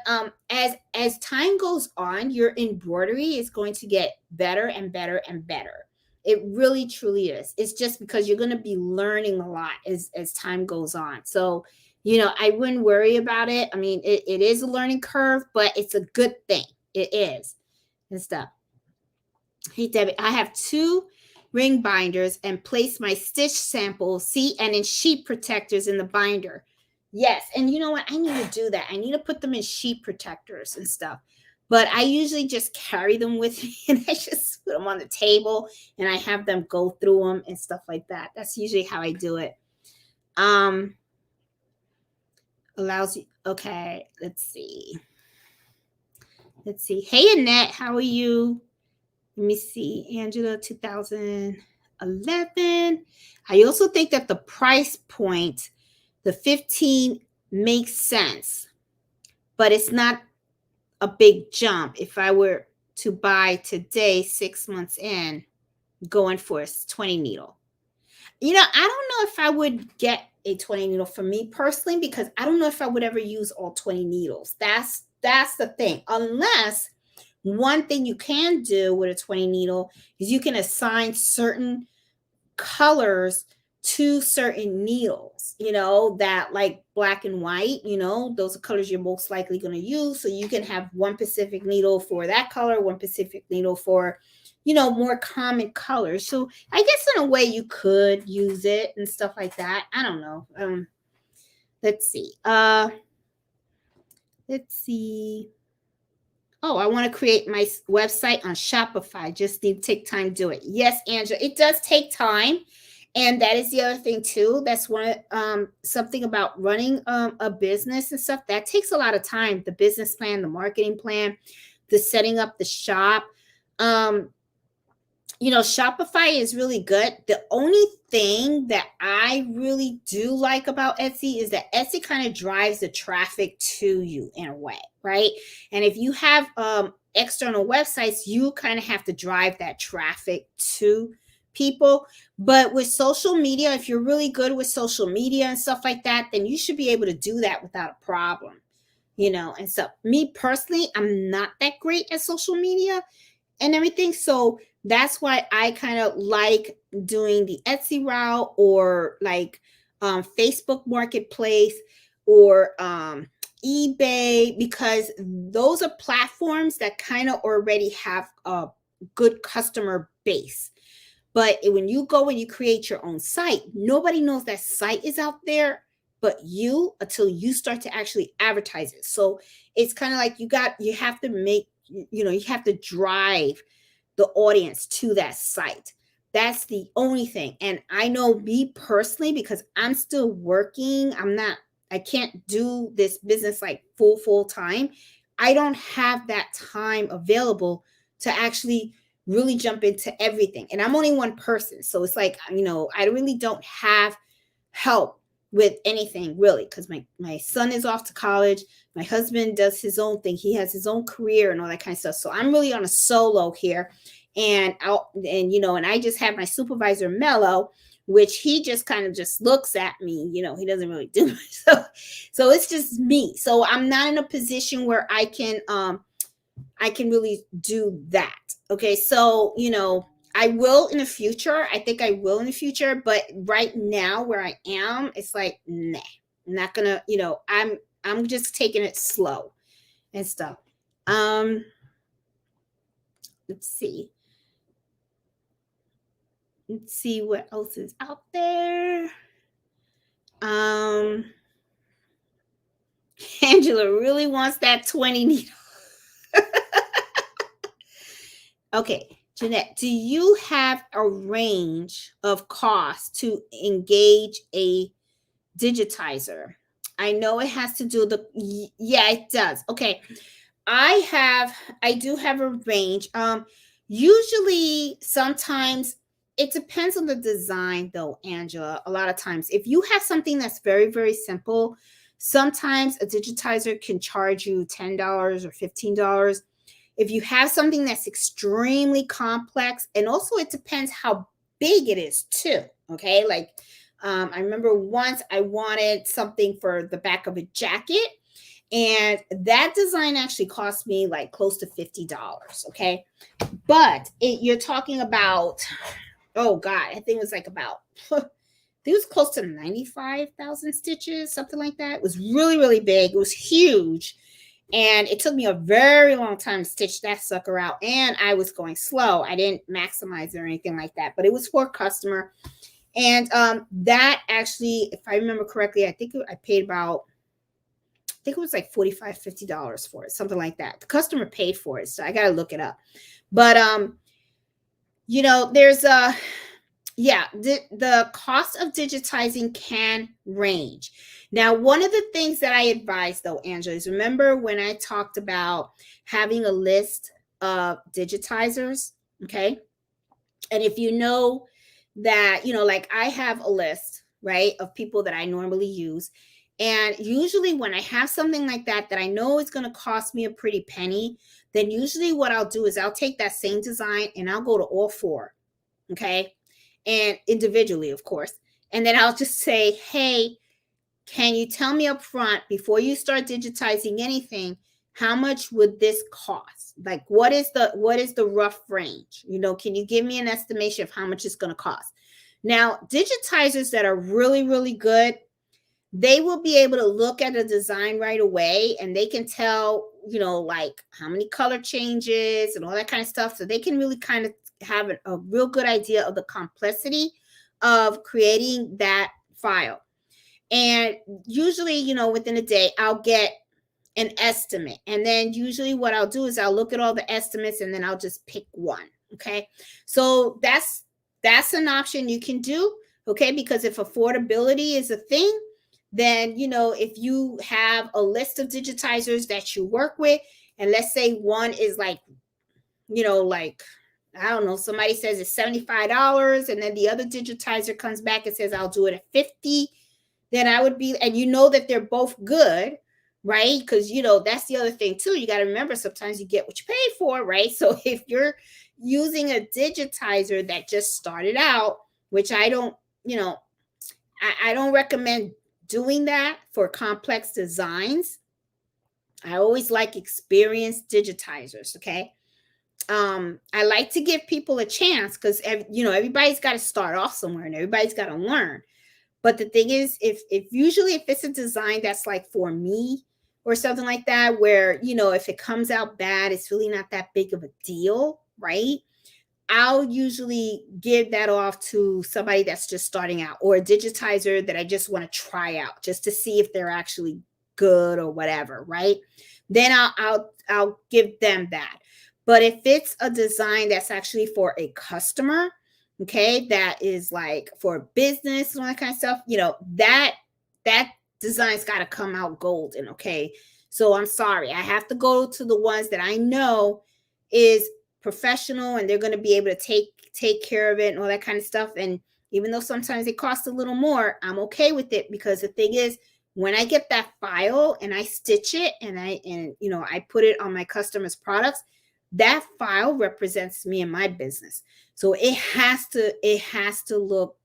as time goes on, your embroidery is going to get better and better and better. It really truly is. It's just because you're going to be learning a lot as time goes on. So, I wouldn't worry about it. I mean, it is a learning curve, but it's a good thing. It is and stuff. Hey, Debbie, I have two ring binders and place my stitch samples, and in sheet protectors in the binder. Yes, and you know what? I need to do that. I need to put them in sheet protectors and stuff. But I usually just carry them with me and I just put them on the table and I have them go through them and stuff like that. That's usually how I do it. Allows you. Okay, let's see. Hey, Annette, how are you? Let me see. Angela, 2011. I also think that the price point, the 15, makes sense, but it's not a big jump. If I were to buy today, 6 months in, going for a 20 needle. I don't know if I would get a 20 needle for me personally, because I don't know if I would ever use all 20 needles. That's the thing. Unless one thing you can do with a 20 needle is you can assign certain colors to certain needles, that like black and white, those are colors you're most likely going to use. So you can have one specific needle for that color, one specific needle for, more common colors. So I guess in a way you could use it and stuff like that. I don't know. Let's see. Oh, I want to create my website on Shopify. Just need to take time to do it. Yes, Angela, it does take time. And that is the other thing too. That's one something about running a business and stuff. That takes a lot of time. The business plan, the marketing plan, the setting up the shop. Shopify is really good. The only thing that I really do like about Etsy is that Etsy kind of drives the traffic to you in a way, right? And if you have external websites, you kind of have to drive that traffic to people. But with social media, if you're really good with social media and stuff like that, then you should be able to do that without a problem, And so me personally, I'm not that great at social media and everything. So that's why I kind of like doing the Etsy route, or like Facebook Marketplace, or eBay, because those are platforms that kind of already have a good customer base. But when you go and you create your own site, nobody knows that site is out there but you, until you start to actually advertise it. So it's kind of like you have to make, you have to drive the audience to that site. That's the only thing. And I know me personally, because I'm still working, I can't do this business like full time. I don't have that time available to actually really jump into everything. And I'm only one person. So it's like, I really don't have help with anything really, because my son is off to college. My husband does his own thing. He has his own career and all that kind of stuff. So I'm really on a solo here. And I just have my supervisor, Mello, which he just kind of just looks at me. He doesn't really do much. So it's just me. So I'm not in a position where I can really do that. Okay. So, I will in the future. I think I will in the future, but right now where I am, it's like, nah, I'm not gonna, I'm just taking it slow and stuff. Let's see what else is out there. Angela really wants that 20 needle. Okay. Jeanette, do you have a range of costs to engage a digitizer? I know it has to do yeah, it does. Okay. I do have a range. Usually sometimes it depends on the design though, Angela. A lot of times, if you have something that's very, very simple, sometimes a digitizer can charge you $10 or $15. If you have something that's extremely complex, and also it depends how big it is too. Okay. Like I remember once I wanted something for the back of a jacket, and that design actually cost me like close to $50. Okay. But you're talking about, oh God, I think it was like about, I think it was close to 95,000 stitches, something like that. It was really, really big. It was huge. And it took me a very long time to stitch that sucker out. And I was going slow. I didn't maximize it or anything like that. But it was for a customer. And that actually, if I remember correctly, I think I paid about, I think it was like $45, $50 for it, something like that. The customer paid for it. So I got to look it up. But, there's a, yeah, the cost of digitizing can range. Now, one of the things that I advise though, Angela, is remember when I talked about having a list of digitizers, okay? And if you know that, like I have a list, right, of people that I normally use. And usually when I have something like that, that I know is going to cost me a pretty penny, then usually what I'll do is I'll take that same design and I'll go to all four. Okay. And individually, of course. And then I'll just say, hey, can you tell me up front before you start digitizing anything, how much would this cost? Like what is the rough range? Can you give me an estimation of how much it's going to cost? Now, digitizers that are really, really good, they will be able to look at a design right away and they can tell, like how many color changes and all that kind of stuff. So they can really kind of have a real good idea of the complexity of creating that file. And usually, within a day, I'll get an estimate. And then usually what I'll do is I'll look at all the estimates and then I'll just pick one. Okay. So that's an option you can do. Okay. Because if affordability is a thing, then, if you have a list of digitizers that you work with, and let's say one is like, like, I don't know, somebody says it's $75 and then the other digitizer comes back and says, I'll do it at 50, then I would be, and that they're both good, right? Because, that's the other thing too. You got to remember, sometimes you get what you pay for, right? So if you're using a digitizer that just started out, which I don't, I don't recommend doing that for complex designs. I always like experienced digitizers. Okay. I like to give people a chance because, everybody's got to start off somewhere and everybody's got to learn. But the thing is, if it's a design that's like for me or something like that, where, if it comes out bad, it's really not that big of a deal, right? I'll usually give that off to somebody that's just starting out, or a digitizer that I just want to try out just to see if they're actually good or whatever, right? Then I'll give them that. But if it's a design that's actually for a customer, okay, that is like for business and all that kind of stuff, that design's got to come out golden, okay? So I'm sorry, I have to go to the ones that I know is professional and they're going to be able to take care of it and all that kind of stuff. And even though sometimes it costs a little more, I'm okay with it, because the thing is, when I get that file and I stitch it and I put it on my customers' products, that file represents me and my business. So it has to look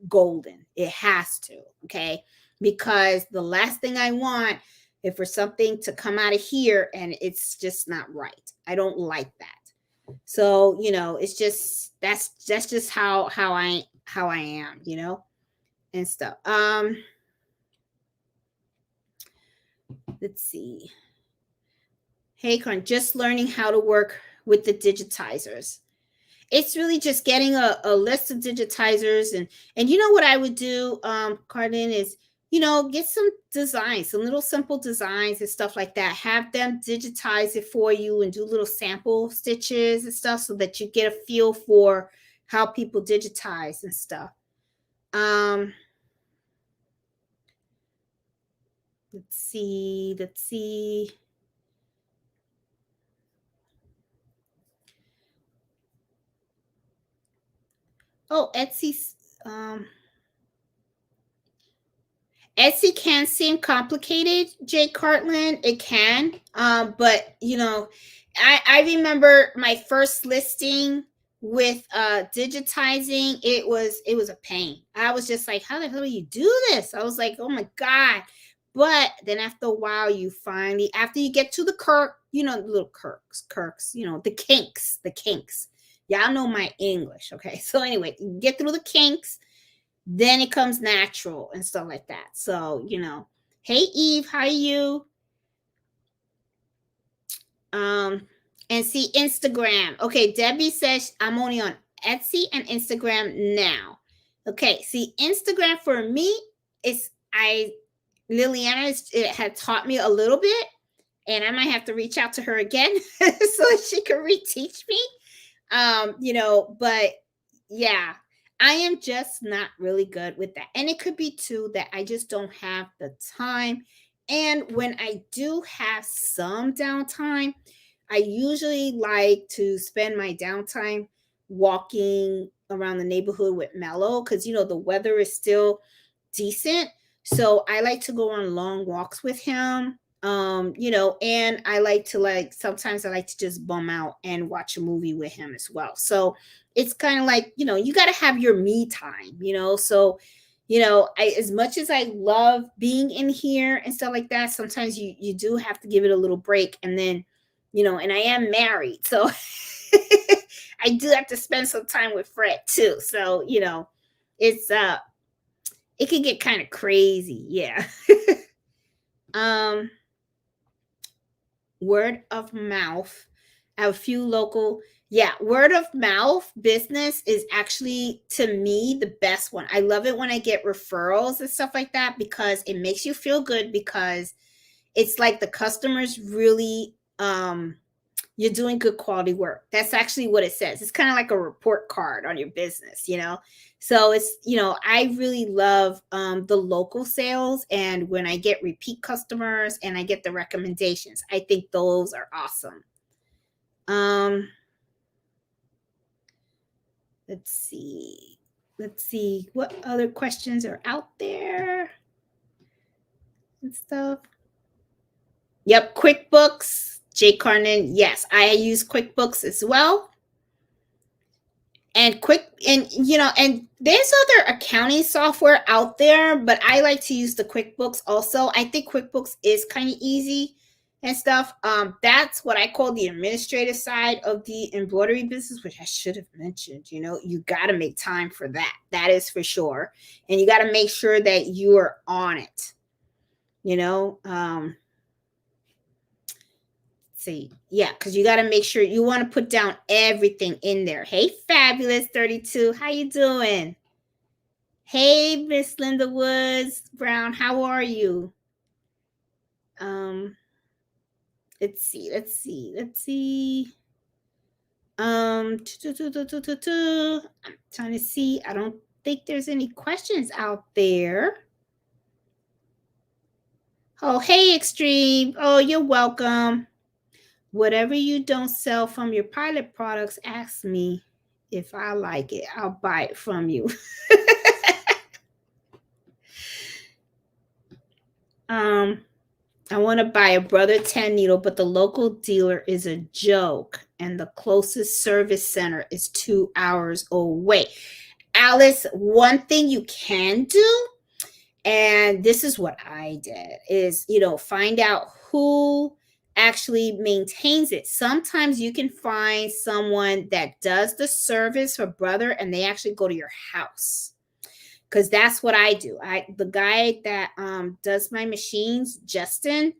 golden. It has to, okay? Because the last thing I want is for something to come out of here and it's just not right. I don't like that. So, it's just, that's just how I am, and stuff. Let's see. Hey, Karan, just learning how to work with the digitizers. It's really just getting a list of digitizers, and what I would do, Cardin, is get some designs, some little simple designs and stuff like that. Have them digitize it for you and do little sample stitches and stuff so that you get a feel for how people digitize and stuff. Let's see. Oh, Etsy can seem complicated, Jay Cartland. It can. But I remember my first listing with digitizing, it was a pain. I was just like, how the hell do you do this? I was like, oh my God. But then after a while, you finally, after you get to the the little kirks, the kinks. Y'all know my English. Okay. So anyway, you get through the kinks, then it comes natural and stuff like that. So, hey Eve, how are you? Um, and see Instagram. Okay, Debbie says I'm only on Etsy and Instagram now. Okay, see Instagram for me is I Liliana it had taught me a little bit, and I might have to reach out to her again so she can reteach me. But yeah, I am just not really good with that. And it could be too that I just don't have the time. And when I do have some downtime, I usually like to spend my downtime walking around the neighborhood with Mello because the weather is still decent. So I like to go on long walks with him. And I like to sometimes I like to just bum out and watch a movie with him as well. So it's kind of like, you got to have your me time. So as much as I love being in here and stuff like that, sometimes you do have to give it a little break. And then and I am married, so I do have to spend some time with Fred too. So it's it can get kind of crazy. Yeah. um Word of mouth. I have a few local. Yeah, word of mouth business is actually, to me, the best one. I love it when I get referrals and stuff like that because it makes you feel good, because it's like the customers really you're doing good quality work. That's actually what it says. It's kind of like a report card on your business. So it's, I really love the local sales, and when I get repeat customers and I get the recommendations, I think those are awesome. Let's see what other questions are out there and stuff. Yep, QuickBooks. Jay Carnan, yes, I use QuickBooks as well. And and there's other accounting software out there, but I like to use the QuickBooks also. I think QuickBooks is kind of easy and stuff. That's what I call the administrative side of the embroidery business, which I should have mentioned. You got to make time for that. That is for sure. And you got to make sure that you are on it. See, yeah, because you got to make sure you want to put down everything in there. Hey, Fabulous 32, how you doing? Hey, Miss Linda Woods Brown, how are you? Let's see. I'm trying to see. I don't think there's any questions out there. Oh, hey, Extreme. Oh, you're welcome. Whatever you don't sell from your pilot products, ask me if I like it. I'll buy it from you. I want to buy a Brother 10 needle, but the local dealer is a joke, and the closest service center is 2 hours away. Alice, one thing you can do, and this is what I did, is find out who actually maintains it. Sometimes you can find someone that does the service for Brother, and they actually go to your house, because that's what I do. The guy that does my machines, Justin,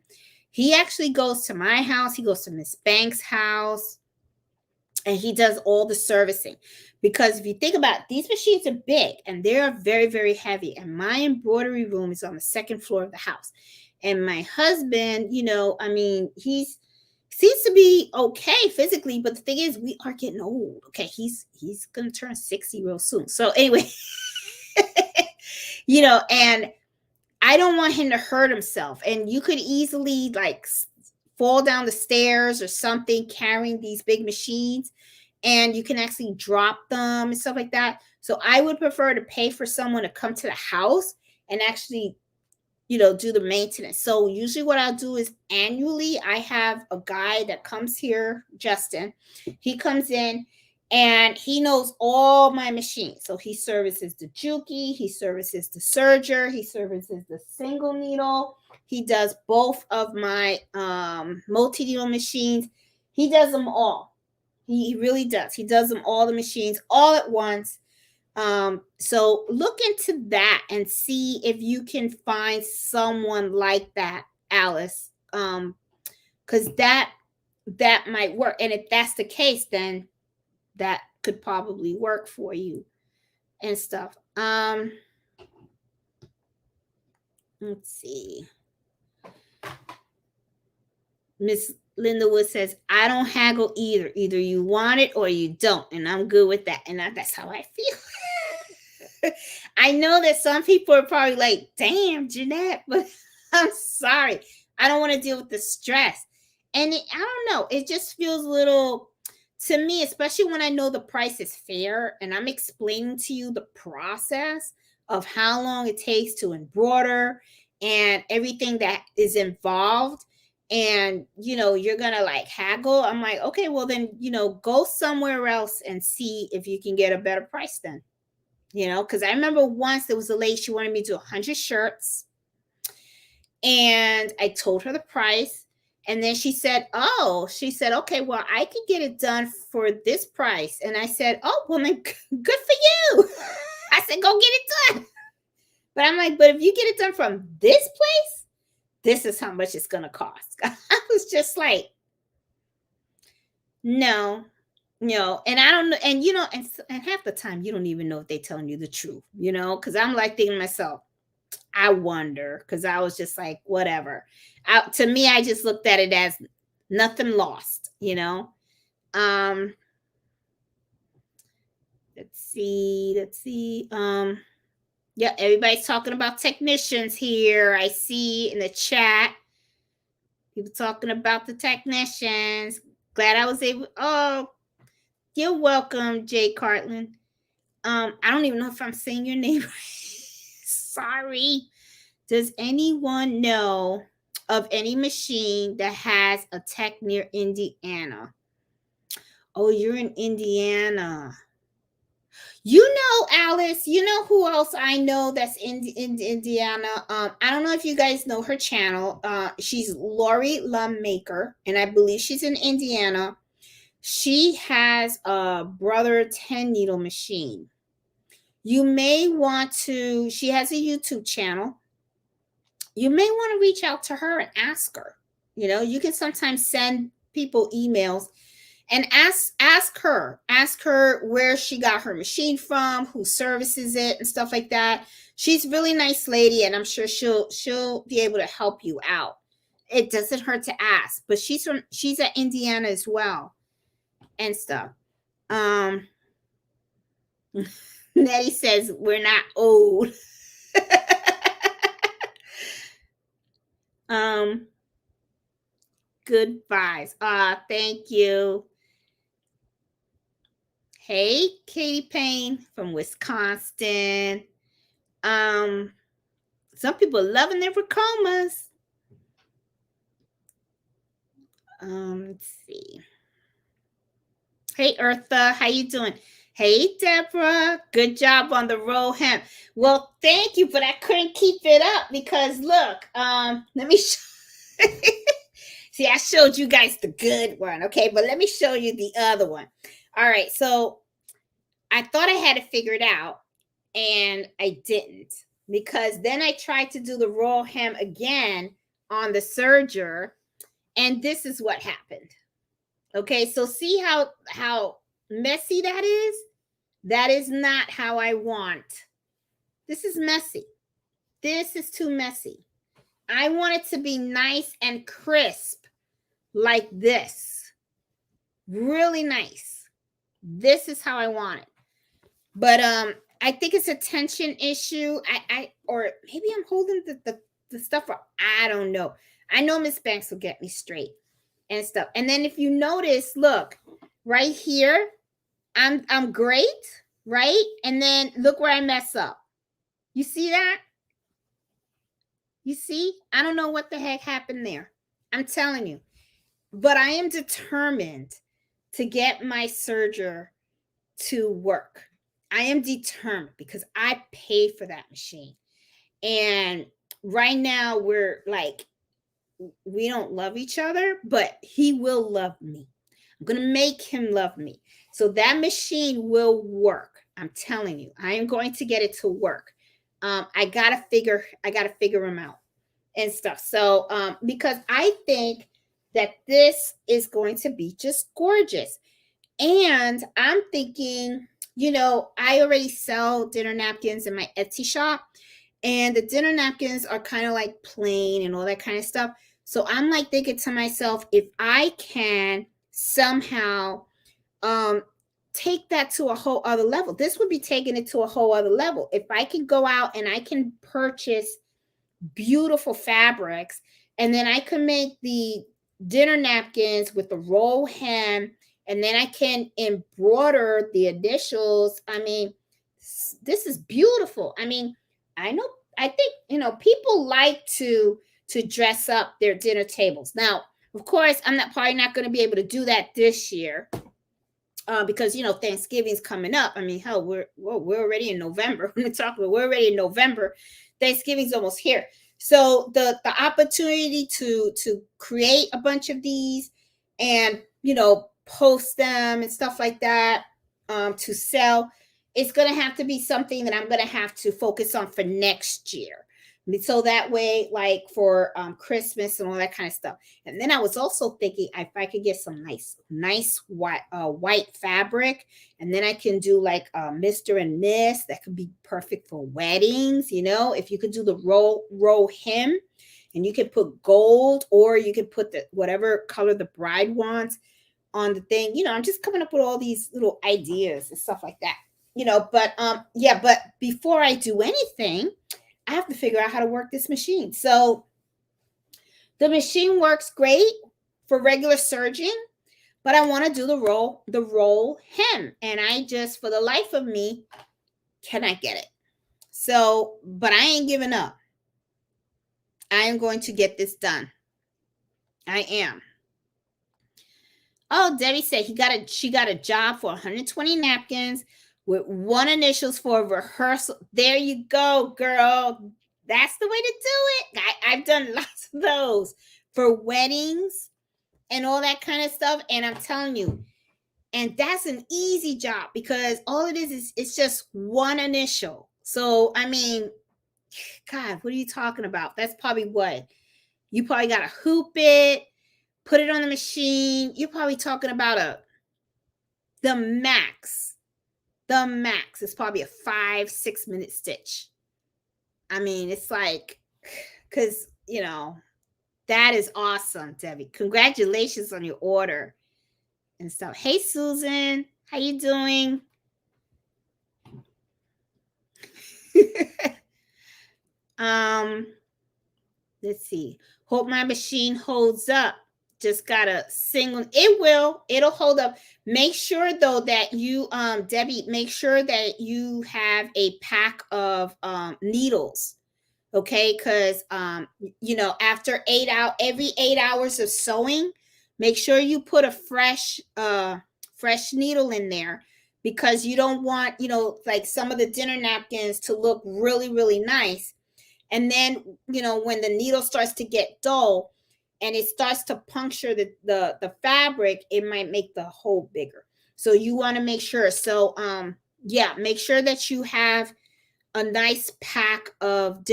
he actually goes to my house. He goes to Miss Banks' house, and he does all the servicing. Because if you think about it, these machines are big and they're very, very heavy. And my embroidery room is on the second floor of the house. And my husband, he seems to be okay physically, but the thing is, we are getting old. Okay, he's gonna turn 60 real soon. So anyway, and I don't want him to hurt himself. And you could easily fall down the stairs or something carrying these big machines, and you can actually drop them and stuff like that. So I would prefer to pay for someone to come to the house and actually, do the maintenance. So usually what I'll do is annually, I have a guy that comes here, Justin. He comes in And he knows all my machines. So he services the Juki, he services the serger, he services the single needle. He does both of my multi-needle machines. He does them all. He really does. He does them all, the machines all at once. So look into that and see if you can find someone like that, Alice. Because that might work. And if that's the case, then that could probably work for you and stuff. Let's see. Miss Linda Wood says, I don't haggle either. Either you want it or you don't. And I'm good with that. And that's how I feel. I know that some people are probably like, damn, Jeanette, but I'm sorry. I don't want to deal with the stress. And I don't know. It just feels a little, to me, especially when I know the price is fair and I'm explaining to you the process of how long it takes to embroider and everything that is involved. And, you're going to like haggle. I'm like, okay, well then, go somewhere else and see if you can get a better price then. Because I remember once there was a lady, she wanted me to do 100 shirts. And I told her the price. And then she said, okay, well, I could get it done for this price. And I said, oh, well, then good for you. I said, go get it done. But I'm like, but if you get it done from this place, this is how much it's going to cost. I was just like, no. And I don't know. And, and half the time you don't even know if they're telling you the truth, because I'm like thinking to myself, I wonder, because I was just like, whatever. To me, I just looked at it as nothing lost, Let's see. Yeah, everybody's talking about technicians here. I see in the chat, people talking about the technicians. Glad I was able. Oh, you're welcome, Jay Cartland. I don't even know if I'm saying your name right. Sorry. Does anyone know of any machine that has a tech near Indiana? Oh, you're in Indiana. Alice, who else I know that's in Indiana? I don't know if you guys know her channel. She's Lori Lummaker, and I believe she's in Indiana. She has a Brother 10 needle machine. You may want to, she has a YouTube channel. You may want to reach out to her and ask her. You can sometimes send people emails and ask her where she got her machine from, who services it and stuff like that. She's a really nice lady, and I'm sure she'll be able to help you out. It doesn't hurt to ask, but she's at Indiana as well and stuff. Nettie says we're not old. Good vibes. Thank you. Hey, Katie Payne from Wisconsin. Some people loving their Racomas. Let's see. Hey, Eartha, how you doing? Hey, Deborah, good job on the roll hem. Well, thank you, but I couldn't keep it up because look, let me show see, I showed you guys the good one, okay? But let me show you the other one. All right, so I thought I had it figured out, and I didn't, because then I tried to do the roll hem again on the serger, and this is what happened. Okay, so see how messy that is? That is not how I want. This is messy. This is too messy. I want it to be nice and crisp like this. Really nice. This is how I want it. But I think it's a tension issue. Or maybe I'm holding the stuff up. I don't know. I know Miss Banks will get me straight and stuff. And then if you notice, look, right here, I'm great, right? And then look where I mess up. You see that? You see? I don't know what the heck happened there. I'm telling you. But I am determined to get my serger to work. I am determined because I paid for that machine. And right now we're like, we don't love each other, but he will love me. I'm going to make him love me. So that machine will work. I'm telling you, I am going to get it to work. I got to figure him out and stuff. So, because I think that this is going to be just gorgeous. And I'm thinking, I already sell dinner napkins in my Etsy shop, and the dinner napkins are kind of like plain and all that kind of stuff. So I'm like thinking to myself, if I can somehow take that to a whole other level, this would be taking it to a whole other level. If I can go out and I can purchase beautiful fabrics, and then I can make the dinner napkins with the roll hem, and then I can embroider the initials. I mean, this is beautiful. I mean, I think, people like to dress up their dinner tables. Now, of course, I'm probably not going to be able to do that this year. Because Thanksgiving's coming up. I mean, hell, we're already in November. We're already in November. Thanksgiving's almost here. So the opportunity to create a bunch of these and post them and stuff like that, to sell, it's going to have to be something that I'm going to have to focus on for next year. So that way, like for Christmas and all that kind of stuff. And then I was also thinking if I could get some nice white fabric, and then I can do like Mr. and Miss. That could be perfect for weddings. If you could do the roll hem, and you can put gold, or you can put the whatever color the bride wants on the thing. I'm just coming up with all these little ideas and stuff like that. But before I do anything, I have to figure out how to work this machine. So the machine works great for regular serging, but I want to do the roll hem. And I just, for the life of me, cannot get it. So, but I ain't giving up. I am going to get this done. I am. Oh, Debbie said she got a job for 120 napkins with one initials for rehearsal. There you go, girl. That's the way to do it. I've done lots of those for weddings and all that kind of stuff. And I'm telling you, and that's an easy job because all it is it's just one initial. So, I mean, God, what are you talking about? That's probably what? You probably got to hoop it, put it on the machine. You're probably talking about the max is probably a 5-6 minute stitch. I mean, it's like, because that is awesome, Debbie. Congratulations on your order and stuff. Hey, Susan, how you doing? Let's see. Hope my machine holds up. Just gotta single. It'll hold up. Make sure though that you, Debbie, make sure that you have a pack of needles. Okay, because after every 8 hours of sewing, make sure you put a fresh needle in there, because you don't want like some of the dinner napkins to look really, really nice. And then when the needle starts to get dull and it starts to puncture the fabric, it might make the hole bigger. So you want to make sure. So make sure that you have a nice pack of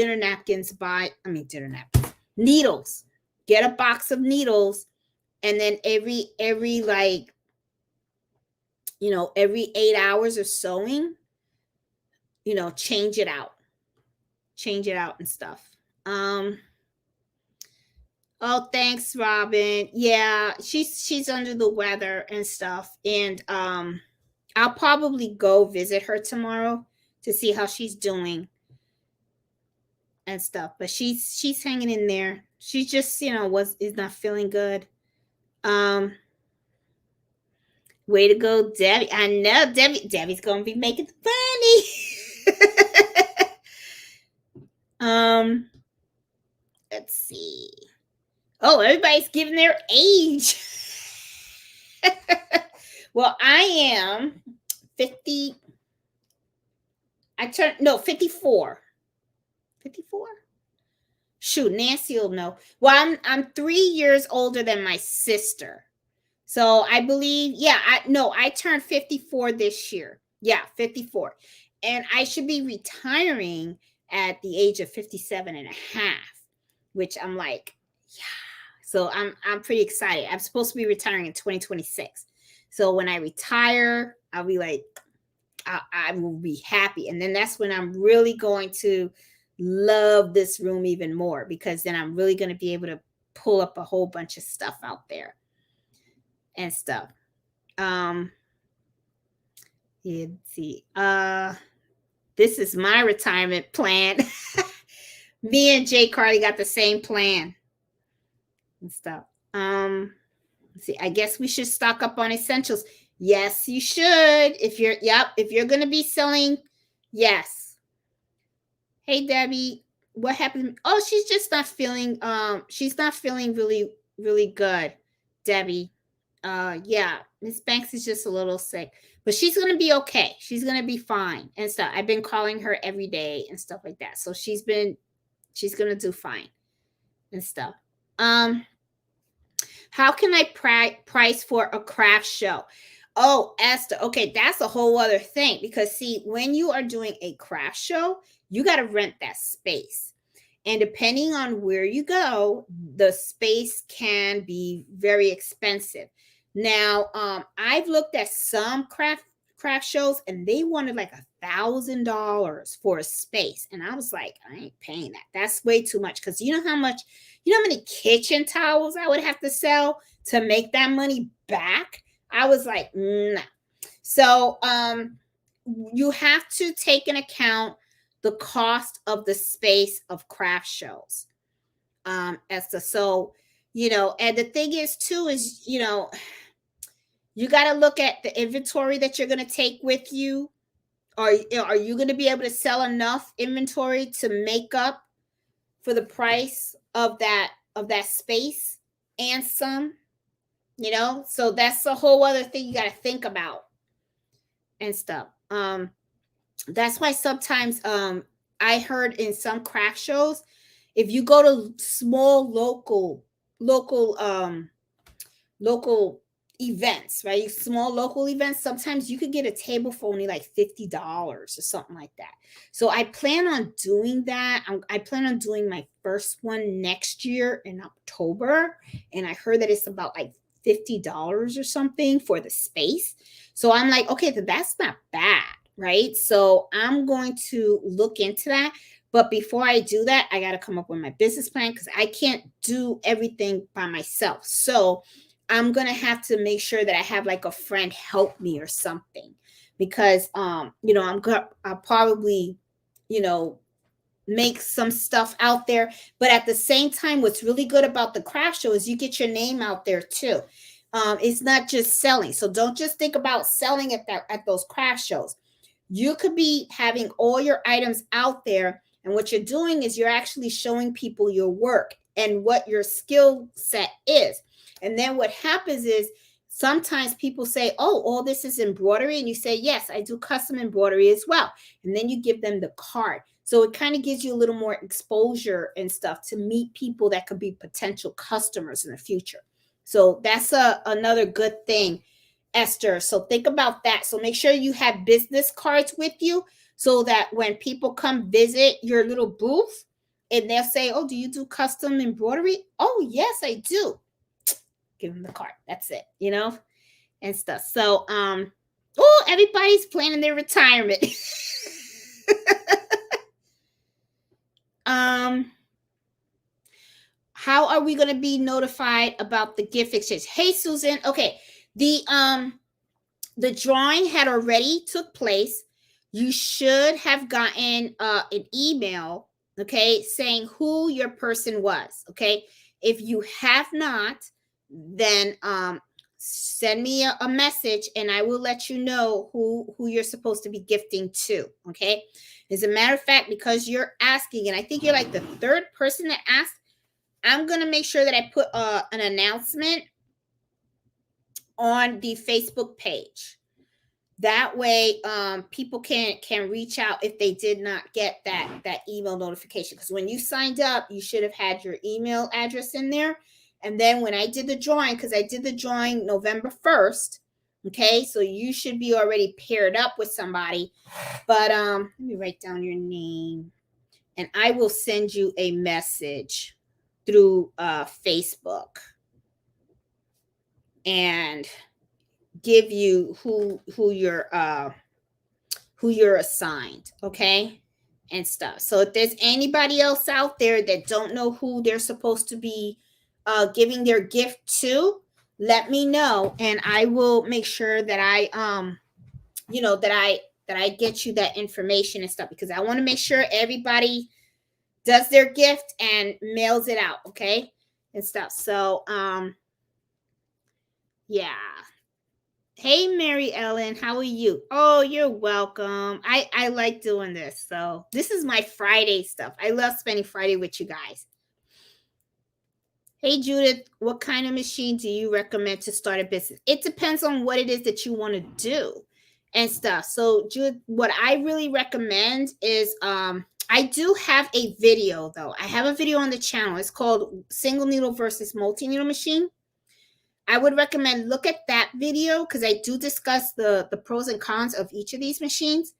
needles. Get a box of needles, and then every like every 8 hours of sewing, change it out and stuff. Oh, thanks, Robin. Yeah, she's under the weather and stuff, and I'll probably go visit her tomorrow to see how she's doing and stuff. But she's hanging in there. She just is not feeling good. Way to go, Debbie. I know Debbie's gonna be making funny. Let's see. Oh, everybody's giving their age. Well, I am 50. I turned, no, 54. 54? Shoot, Nancy will know. Well, I'm 3 years older than my sister. So I believe, yeah, I turned 54 this year. Yeah, 54. And I should be retiring at the age of 57 and a half, which I'm like, yeah. So I'm pretty excited. I'm supposed to be retiring in 2026. So when I retire, I'll be like, I will be happy. And then that's when I'm really going to love this room even more, because then I'm really going to be able to pull up a whole bunch of stuff out there and stuff. Yeah, let's see. This is my retirement plan. Me and Jay Carly got the same plan and stuff. Let's see. I guess we should stock up on essentials. Yes, you should. If you're going to be selling, yes. Hey, Debbie, what happened? Oh, she's just not feeling, she's not feeling really, really good, Debbie. Yeah, Miss Banks is just a little sick, but she's going to be okay. She's going to be fine and stuff. I've been calling her every day and stuff like that. So she's going to do fine and stuff. How can I price for a craft show? Oh, Esther. Okay, that's a whole other thing, because see, when you are doing a craft show, you got to rent that space. And depending on where you go, the space can be very expensive. Now, I've looked at some craft shows, and they wanted like $1,000 for a space. And I was like, I ain't paying that. That's way too much. Because you know how many kitchen towels I would have to sell to make that money back? I was like, nah. So you have to take into account the cost of the space of craft shows. So, and the thing is too, is, you got to look at the inventory that you're going to take with you. Are you going to be able to sell enough inventory to make up for the price of that space and some? So that's a whole other thing you got to think about and stuff. That's why sometimes I heard in some craft shows, if you go to small local events, right? Small local events, sometimes you could get a table for only like $50 or something like that. So I plan on doing that. I plan on doing my first one next year in October. And I heard that it's about like $50 or something for the space. So I'm like, okay, that's not bad, right? So I'm going to look into that. But before I do that, I got to come up with my business plan, because I can't do everything by myself. So I'm going to have to make sure that I have like a friend help me or something, because, I'll probably, make some stuff out there. But at the same time, what's really good about the craft show is you get your name out there too. It's not just selling. So don't just think about selling at those craft shows. You could be having all your items out there. And what you're doing is you're actually showing people your work and what your skill set is. And then what happens is sometimes people say, oh, all this is embroidery. And you say, yes, I do custom embroidery as well. And then you give them the card. So it kind of gives you a little more exposure and stuff to meet people that could be potential customers in the future. So that's another good thing, Esther. So think about that. So make sure you have business cards with you, so that when people come visit your little booth and they'll say, oh, do you do custom embroidery? Oh, yes, I do. Give them the card. That's it, and stuff. So, everybody's planning their retirement. How are we going to be notified about the gift exchange? Hey, Susan. Okay. The drawing had already took place. You should have gotten an email, okay, saying who your person was. Okay. If you have not, then send me a message and I will let you know who you're supposed to be gifting to. Okay. As a matter of fact, because you're asking, and I think you're like the third person that asked, I'm going to make sure that I put an announcement on the Facebook page. That way, people can reach out if they did not get that email notification. Because when you signed up, you should have had your email address in there. And then when I did the drawing, because I did the drawing November 1st, okay, so you should be already paired up with somebody. But let me write down your name, and I will send you a message through Facebook and give you who you're assigned, okay, and stuff. So if there's anybody else out there that don't know who they're supposed to be giving their gift to, let me know, and I will make sure that I that I get you that information and stuff, because I want to make sure everybody does their gift and mails it out, okay, and stuff. So yeah. Hey, Mary Ellen, how are you? Oh, you're welcome. I like doing this. So this is my Friday stuff. I love spending Friday with you guys. Hey, Judith, what kind of machine do you recommend to start a business? It depends on what it is that you want to do and stuff. So, Judith, what I really recommend is I do have a video though. I have a video on the channel. It's called Single Needle versus Multi-Needle Machine. I would recommend look at that video because I do discuss the pros and cons of each of these machines.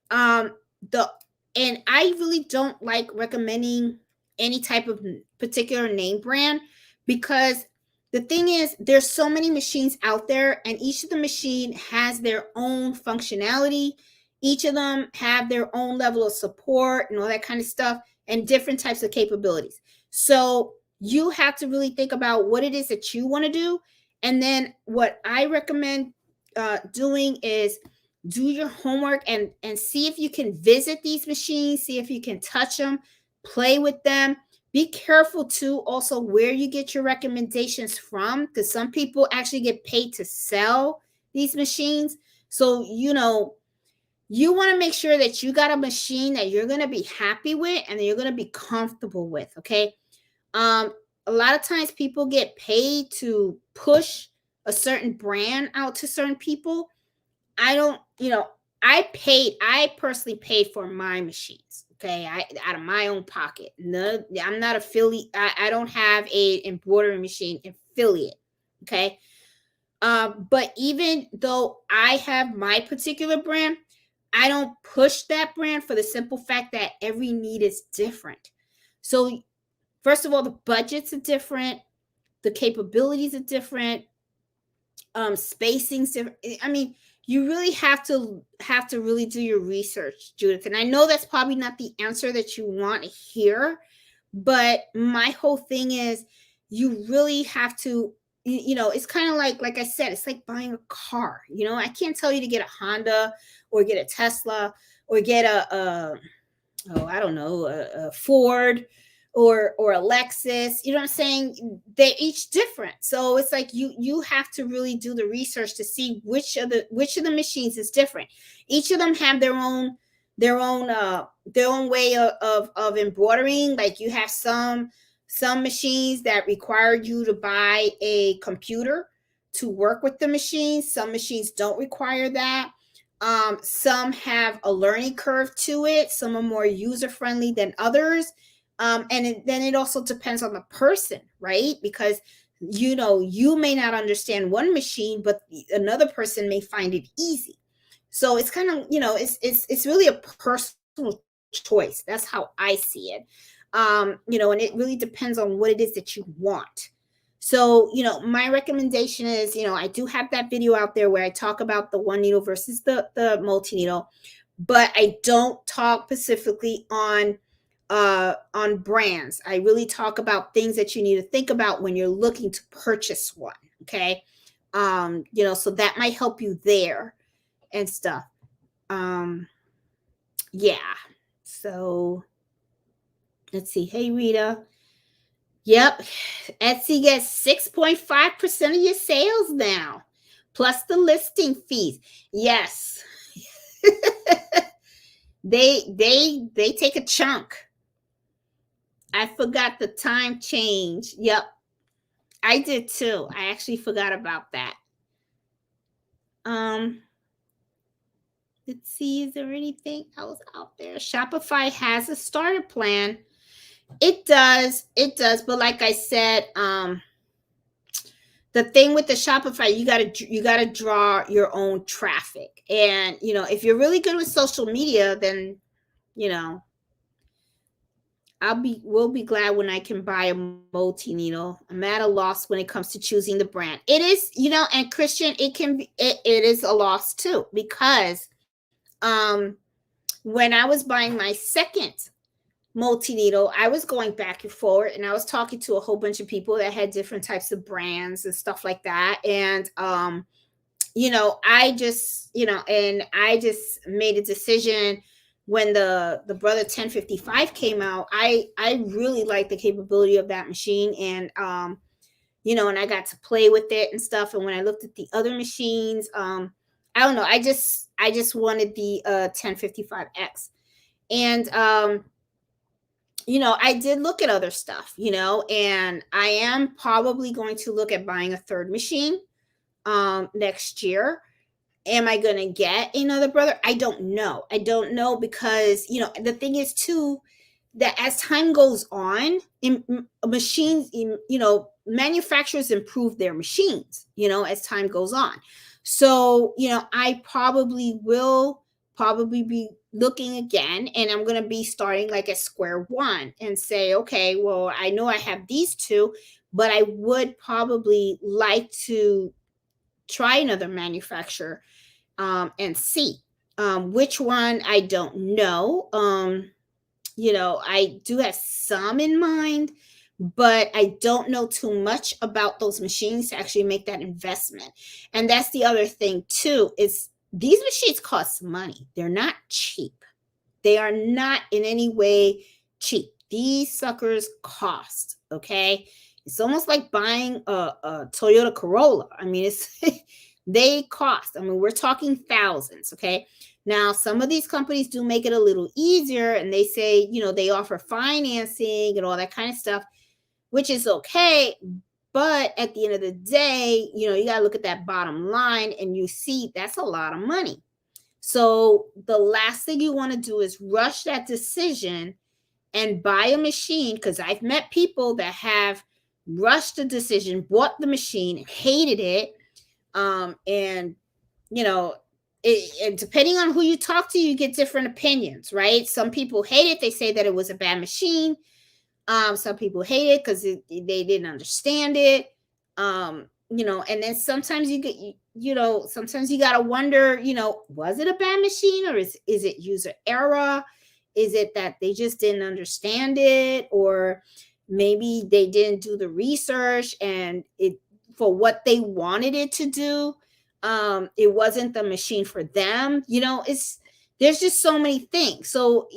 The and I really don't like recommending any type of particular name brand, because the thing is there's so many machines out there, and each of the machine has their own functionality. Each of them have their own level of support and all that kind of stuff, and different types of capabilities. So you have to really think about what it is that you want to do. And then what I recommend doing is do your homework and see if you can visit these machines, see if you can touch them, play with them. Be careful too also where you get your recommendations from, because some people actually get paid to sell these machines. So you want to make sure that you got a machine that you're going to be happy with and that you're going to be comfortable with, okay? A lot of times people get paid to push a certain brand out to certain people. I don't, I personally paid for my machines. Okay. Out of my own pocket. No, I'm not affiliate. I don't have a embroidery machine affiliate. Okay. But even though I have my particular brand, I don't push that brand for the simple fact that every need is different. So first of all, the budgets are different, the capabilities are different, spacing's different. I mean, you really have to really do your research, Judith. And I know that's probably not the answer that you want to hear, but my whole thing is you really have to, it's kind of like I said, it's like buying a car. I can't tell you to get a Honda or get a Tesla or get I don't know, a Ford or a Lexus. You know what I'm saying? They're each different. So it's like you have to really do the research to see which of the machines is different. Each of them have their own way of embroidering. Like you have some machines that require you to buy a computer to work with the machines. Some machines don't require that. Some have a learning curve to it. Some are more user friendly than others. And then it also depends on the person, right? Because you may not understand one machine, but another person may find it easy. So it's kind of it's really a personal choice. That's how I see it. And it really depends on what it is that you want. So, my recommendation is, I do have that video out there where I talk about the one needle versus the multi needle, but I don't talk specifically on brands. I really talk about things that you need to think about when you're looking to purchase one. Okay. So that might help you there and stuff. Yeah. So let's see. Hey, Rita. Yep. Etsy gets 6.5% of your sales now, plus the listing fees. Yes. they take a chunk. I forgot the time change. Yep. I did too. I actually forgot about that. Let's see, is there anything else out there? Shopify has a starter plan. It does. But like I said, the thing with the Shopify, you gotta draw your own traffic. And if you're really good with social media, then you know, we'll be glad when I can buy a multi-needle. I'm at a loss when it comes to choosing the brand. It is, and Christian, it is a loss too, because um when I was buying my second multi-needle, I was going back and forward, and I was talking to a whole bunch of people that had different types of brands and stuff like that. And I just made a decision when the brother 1055 came out. I really liked the capability of that machine, and and I got to play with it and stuff. And when I looked at the other machines, I don't know, I just wanted the 1055X. And I did look at other stuff, and I am probably going to look at buying a third machine next year. Am I going to get another brother? I don't know. I don't know, because the thing is too, that as time goes on, manufacturers improve their machines, as time goes on. So I probably will probably be looking again, and I'm going to be starting like at square one and say, okay, well, I know I have these two, but I would probably like to try another manufacturer, and see which one. I don't know. I do have some in mind, but I don't know too much about those machines to actually make that investment. And that's the other thing too, is these machines cost money. They're not cheap. They are not in any way cheap. These suckers cost, okay? It's almost like buying a Toyota Corolla. I mean, it's they cost. I mean, we're talking thousands, okay? Now, some of these companies do make it a little easier, and they say, they offer financing and all that kind of stuff, which is okay. But at the end of the day, you got to look at that bottom line, and you see that's a lot of money. So the last thing you want to do is rush that decision and buy a machine, because I've met people that have rushed the decision, bought the machine, hated it. And depending on who you talk to, you get different opinions, right? Some people hate it. They say that it was a bad machine. Some people hate it because they didn't understand it. And then sometimes you get, sometimes you got to wonder, was it a bad machine, or is it user error? Is it that they just didn't understand it, or maybe they didn't do the research, and it, for what they wanted it to do, it wasn't the machine for them. There's just so many things. So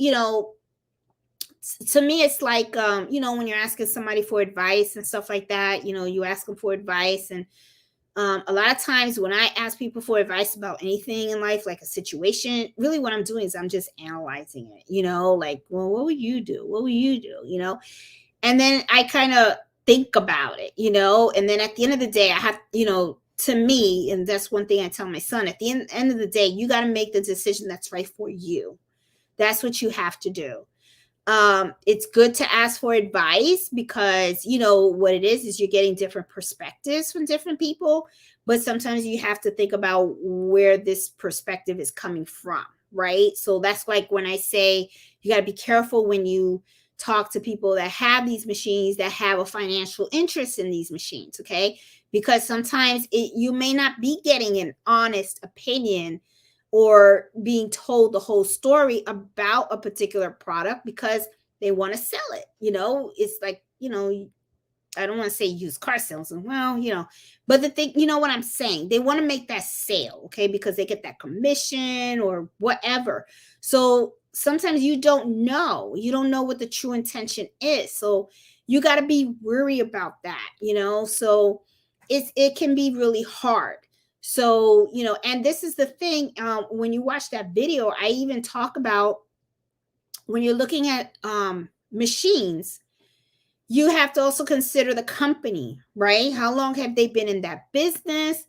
to me, it's like, when you're asking somebody for advice and stuff like that, you ask them for advice. And a lot of times when I ask people for advice about anything in life, like a situation, really what I'm doing is I'm just analyzing it, like, well, what would you do? What would you do? And then I kind of think about it, and then at the end of the day, I have, to me, and that's one thing I tell my son, at the end of the day, you got to make the decision that's right for you. That's what you have to do. It's good to ask for advice, because what it is you're getting different perspectives from different people, but sometimes you have to think about where this perspective is coming from, right? So that's like when I say you got to be careful when you talk to people that have these machines, that have a financial interest in these machines, okay? Because sometimes you may not be getting an honest opinion or being told the whole story about a particular product, because they want to sell it. It's like, I don't want to say used car salesman. Well, but the thing, what I'm saying, they want to make that sale, okay, because they get that commission or whatever. So sometimes you don't know what the true intention is. So you got to be worried about that, so it can be really hard. So, and this is the thing, when you watch that video, I even talk about when you're looking at machines, you have to also consider the company, right? How long have they been in that business?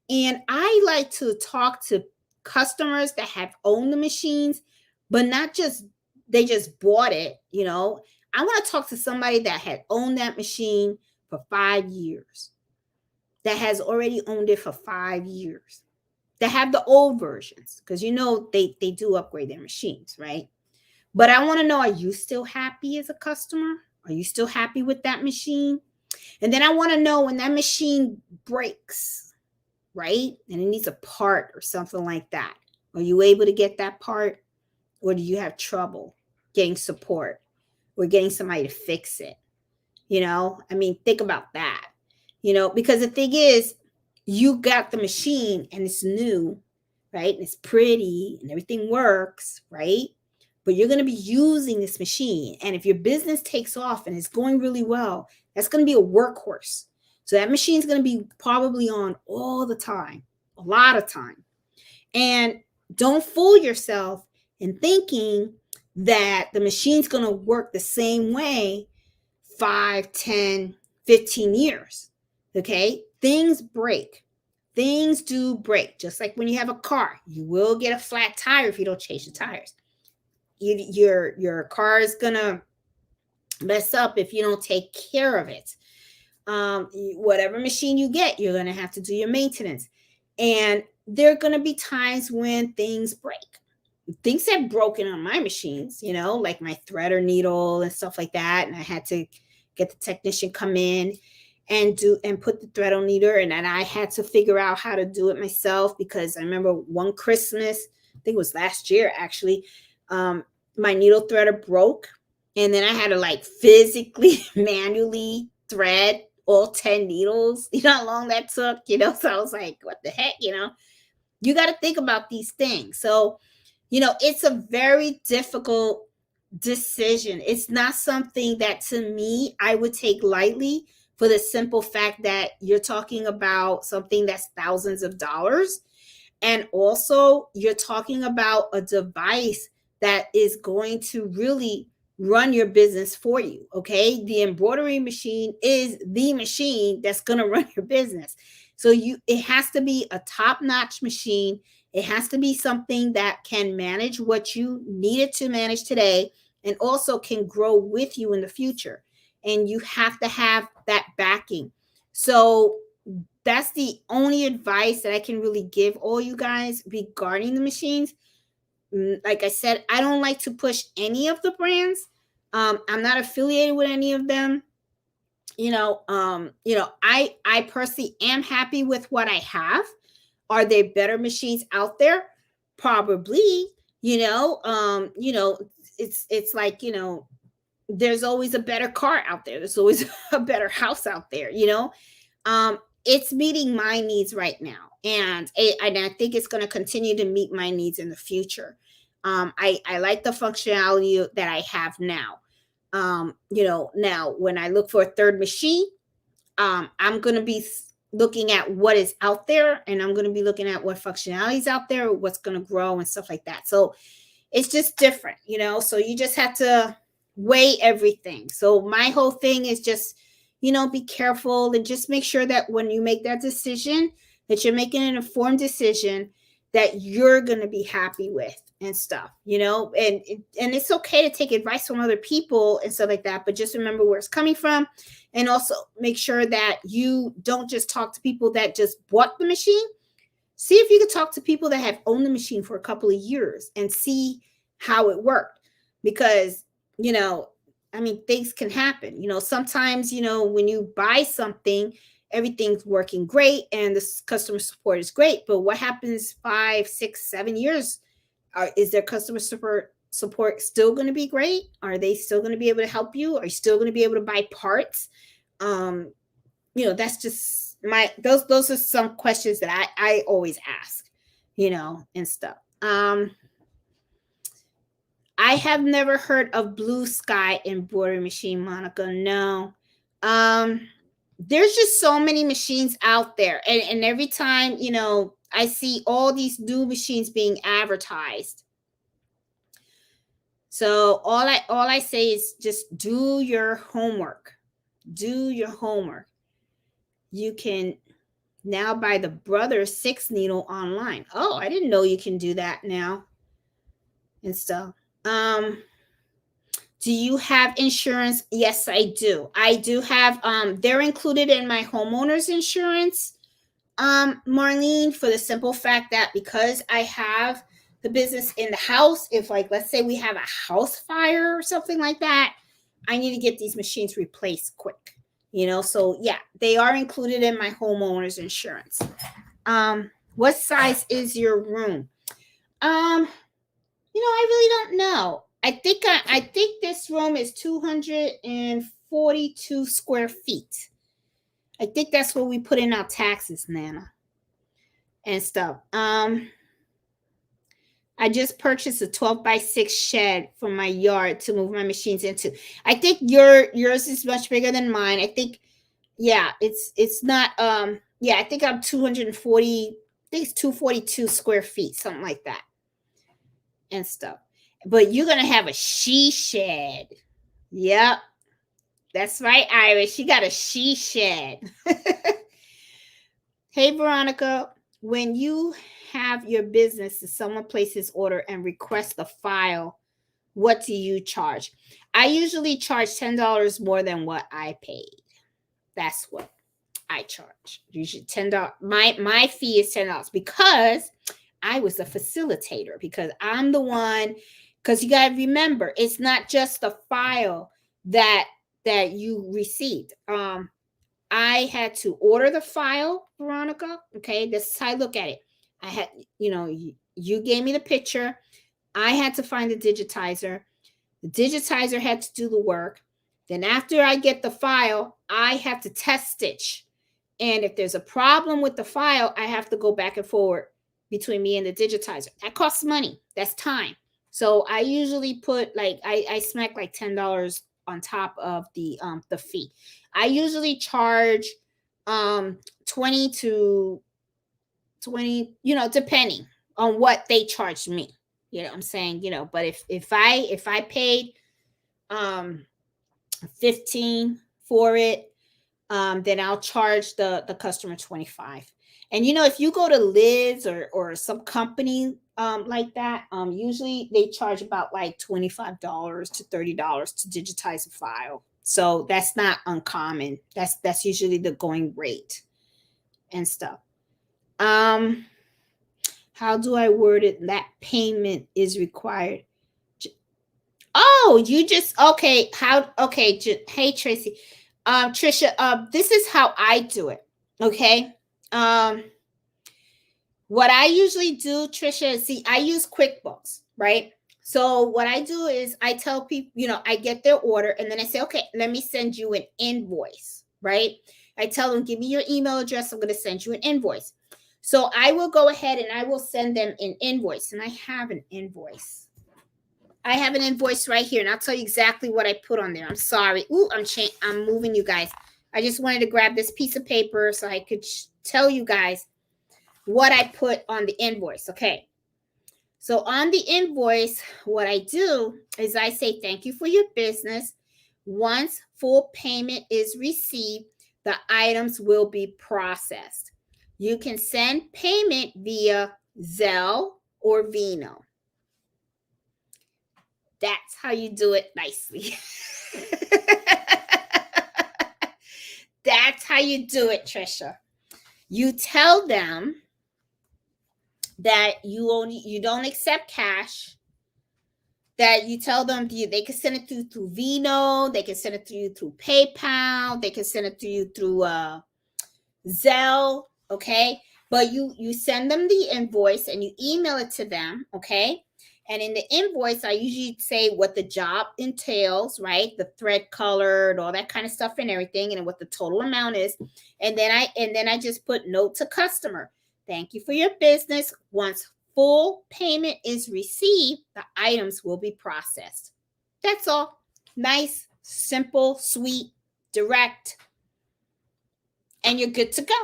And I like to talk to customers that have owned the machines, but not just they just bought it, I want to talk to somebody that had owned that machine for 5 years, that has already owned it for 5 years, that have the old versions, because they do upgrade their machines, right? But I want to know, are you still happy as a customer? Are you still happy with that machine? And then I want to know, when that machine breaks, right? And it needs a part or something like that. Are you able to get that part? Or do you have trouble getting support or getting somebody to fix it? Think about that. Because the thing is, you got the machine and it's new, right? And it's pretty and everything works, right? But you're going to be using this machine. And if your business takes off and it's going really well, that's going to be a workhorse. So that machine is going to be probably on all the time, a lot of time. And don't fool yourself in thinking that the machine's going to work the same way 5, 10, 15 years. Okay? Things break. Things do break. Just like when you have a car, you will get a flat tire if you don't change the tires. Your car is going to mess up if you don't take care of it. Whatever machine you get, you're going to have to do your maintenance. And there are going to be times when things break. Things have broken on my machines, like my threader needle and stuff like that. And I had to get the technician come in and put the thread on needle. And then I had to figure out how to do it myself, because I remember one Christmas, I think it was last year actually, my needle threader broke. And then I had to physically, manually thread all 10 needles. You know how long that took? So I was like, what the heck? You got to think about these things. So, it's a very difficult decision. It's not something that, to me, I would take lightly, for the simple fact that you're talking about something that's thousands of dollars. And also, you're talking about a device that is going to really run your business for you. Okay. The embroidery machine is the machine that's going to run your business. So it has to be a top-notch machine. It has to be something that can manage what you need it to manage today, and also can grow with you in the future. And you have to have that backing. So that's the only advice that I can really give all you guys regarding the machines. Like I said, I don't like to push any of the brands. I'm not affiliated with any of them. I personally am happy with what I have. Are there better machines out there? Probably. It's like, there's always a better car out there. There's always a better house out there. It's meeting my needs right now, and I think it's going to continue to meet my needs in the future. I like the functionality that I have now. Now when I look for a third machine, I'm going to be looking at what is out there, and I'm going to be looking at what functionality is out there, what's going to grow and stuff like that. So it's just different, so you just have to weigh everything. So my whole thing is just, be careful, and just make sure that when you make that decision, that you're making an informed decision that you're going to be happy with and stuff, and it's okay to take advice from other people and stuff like that, but just remember where it's coming from. And also make sure that you don't just talk to people that just bought the machine. See if you can talk to people that have owned the machine for a couple of years and see how it worked. Because, things can happen. Sometimes, when you buy something, everything's working great and the customer support is great. But what happens 5, 6, 7 years? Is their customer support still going to be great? Are they still going to be able to help you? Are you still going to be able to buy parts? That's just those are some questions that I always ask, and stuff. I have never heard of Blue Sky embroidery machine, Monica. No. There's just so many machines out there. And every time, I see all these new machines being advertised. So all I say is just do your homework. Do your homework. You can Now buy the Brothers 6 needle online. Oh, I didn't know you can do that now and stuff. Do you have insurance? Yes, I do. I do have, they're included in my homeowner's insurance, Marlene, for the simple fact that because I have the business in the house, if like, let's say we have a house fire or something like that, I need to get these machines replaced quick, so yeah, they are included in my homeowner's insurance. What size is your room? I really don't know. I think this room is 242 square feet. I think that's what we put in our taxes, Nana, and stuff. I just purchased a 12 by 6 shed for my yard to move my machines into. I think yours is much bigger than mine. I think, yeah, it's not, yeah, I think I'm 240, I think it's 242 square feet, something like that, and stuff. But you're gonna have a she shed. Yep, that's right, Iris. She got a she shed. Hey, Veronica, when you have your business and someone places order and requests the file, what do you charge? I usually charge $10 more than what I paid. That's what I charge. Usually $10. My fee is $10 because I was a facilitator, because I'm the one, because you got to remember, it's not just the file that you received. I had to order the file, Veronica. Okay, this is how I look at it. I had, you gave me the picture. I had to find the digitizer. The digitizer had to do the work. Then after I get the file, I have to test stitch. And if there's a problem with the file, I have to go back and forward between me and the digitizer. That costs money. That's time. So I usually put like, I smack like $10 on top of the fee. I usually charge 20 to 20, depending on what they charged me. You know what I'm saying? But if I paid 15 for it, then I'll charge the customer 25. And if you go to Liz or some company like that, usually they charge about like $25 to $30 to digitize a file. So that's not uncommon. That's usually the going rate and stuff. How do I word it? That payment is required. Oh, you just okay. Hey, Tracy. Trisha, this is how I do it. Okay. What I usually do, Trisha, is, see, I use QuickBooks, right? So what I do is I tell people, I get their order and then I say, okay, let me send you an invoice, right? I tell them, give me your email address. I'm going to send you an invoice. So I will go ahead and I will send them an invoice, and I have an invoice. I have an invoice right here, and I'll tell you exactly what I put on there. I'm sorry. Ooh, I'm moving, you guys. I just wanted to grab this piece of paper so I could tell you guys what I put on the invoice. Okay. So on the invoice, what I do is I say, thank you for your business. Once full payment is received, the items will be processed. You can send payment via Zelle or Vino. That's how you do it nicely. That's how you do it, Trisha. You tell them that you don't accept cash. That you tell them they can send it through Vino, they can send it to you through PayPal, they can send it to you through Zelle, okay? But you send them the invoice and you email it to them, okay? And in the invoice, I usually say what the job entails, right? The thread colored, all that kind of stuff and everything, and what the total amount is. And then I just put note to customer. Thank you for your business. Once full payment is received, the items will be processed. That's all. Nice, simple, sweet, direct, and you're good to go.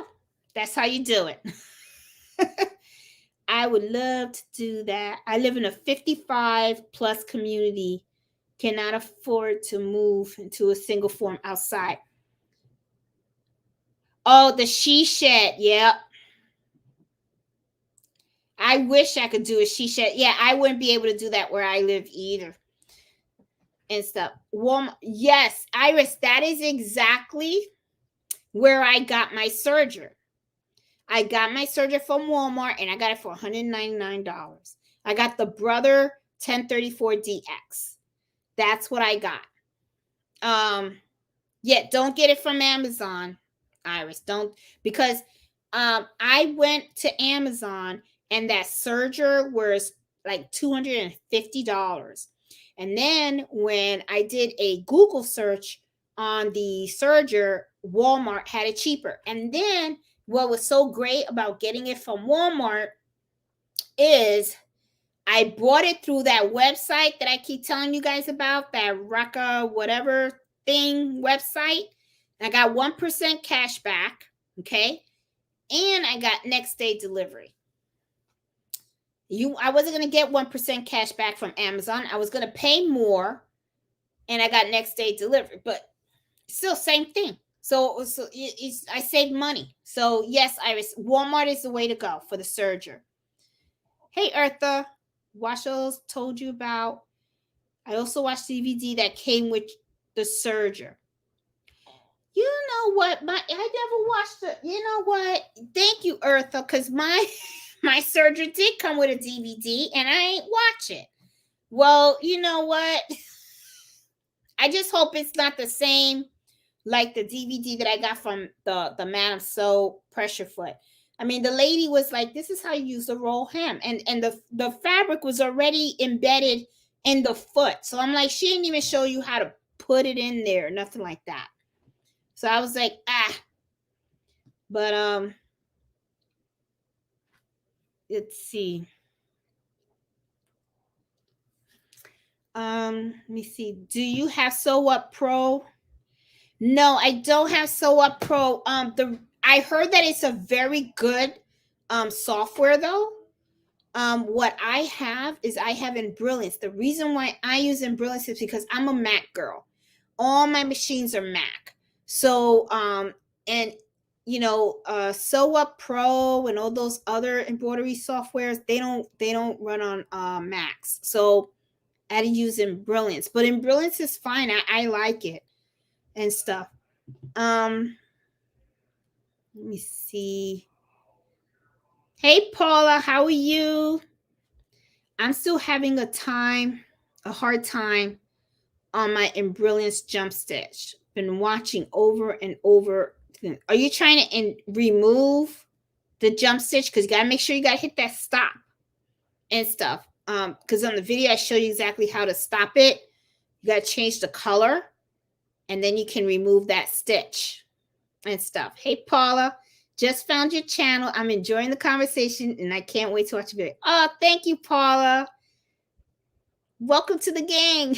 That's how you do it. I would love to do that. I live in a 55 plus community, cannot afford to move into a single form outside. Oh, the she shed. Yep. I wish I could do a she shed. Yeah, I wouldn't be able to do that where I live either. And stuff. Yes, Iris, that is exactly where I got my serger. I got my serger from Walmart and I got it for $199. I got the Brother 1034DX. That's what I got. Yeah, don't get it from Amazon, Iris. Don't, because I went to Amazon and that serger was like $250. And then when I did a Google search on the serger, Walmart had it cheaper. And then what was so great about getting it from Walmart is I bought it through that website that I keep telling you guys about, that Raka whatever thing website. I got 1% cash back, okay? And I got next day delivery. I wasn't going to get 1% cash back from Amazon. I was going to pay more and I got next day delivery, but still same thing. So I saved money. So yes, Iris, Walmart is the way to go for the serger. Hey, Eartha, Washos told you about. I also watched DVD that came with the serger. You know what? I never watched it. You know what? Thank you, Eartha, because my serger did come with a DVD and I ain't watch it. Well, you know what? I just hope it's not the same like the DVD that I got from the Man of Soul Pressure Foot. I mean, the lady was like, this is how you use the roll hem. And the fabric was already embedded in the foot. So I'm like, she didn't even show you how to put it in there, nothing like that. So I was like, but let's see. Let me see. Do you have Sew Up Pro? No, I don't have Sew Up Pro. I heard that it's a very good software though. What I have is I have Embrilliance. The reason why I use Embrilliance is because I'm a Mac girl. All my machines are Mac. So and you know, Sew Up Pro and all those other embroidery softwares, they don't run on Macs. So I had to use Embrilliance. But Embrilliance is fine. I like it and stuff. Let me see. Hey Paula, how are you? I'm still having a hard time on my Embrilliance jump stitch. Been watching over and over. Are you trying to remove the jump stitch? Because you gotta make sure you gotta hit that stop and stuff. Because on the video I show you exactly how to stop it. You gotta change the color, and then you can remove that stitch and stuff. Hey Paula, just found your channel. I'm enjoying the conversation and I can't wait to watch the video. Oh, thank you, Paula. Welcome to the gang.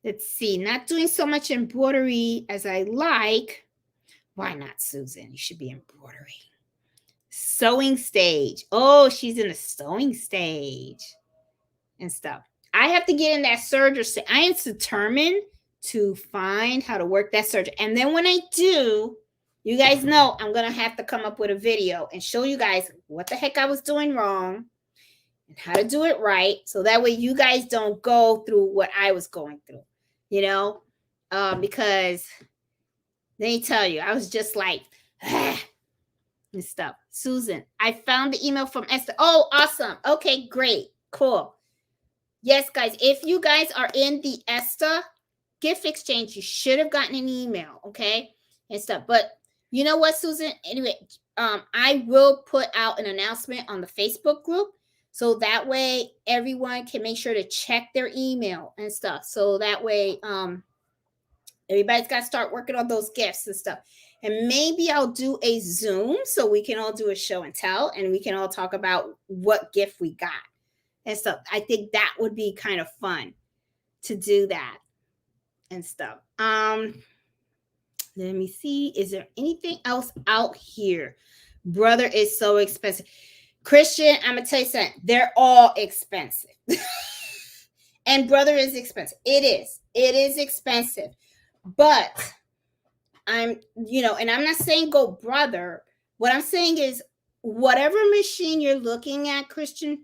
Let's see. Not doing so much embroidery as I like. Why not, Susan? You should be embroidery. Sewing stage. Oh, she's in the sewing stage and stuff. I have to get in that serger. I am determined to find how to work that serger. And then when I do, you guys know I'm going to have to come up with a video and show you guys what the heck I was doing wrong and how to do it right. So that way you guys don't go through what I was going through, you know, because let me tell you, I was just like, and stuff. Susan, I found the email from Esther. Oh, awesome. Okay, great. Cool. Yes, guys, if you guys are in the Esther gift exchange, you should have gotten an email, okay, and stuff. But you know what, Susan? Anyway, I will put out an announcement on the Facebook group, so that way everyone can make sure to check their email and stuff. So that way, everybody's got to start working on those gifts and stuff. And maybe I'll do a Zoom so we can all do a show and tell, and we can all talk about what gift we got and stuff. I think that would be kind of fun to do that and stuff. Let me see. Is there anything else out here? Brother is so expensive. Christian, I'm going to tell you something. They're all expensive. And Brother is expensive. It is. It is expensive. But and I'm not saying go brother. What I'm saying is whatever machine you're looking at, Christian,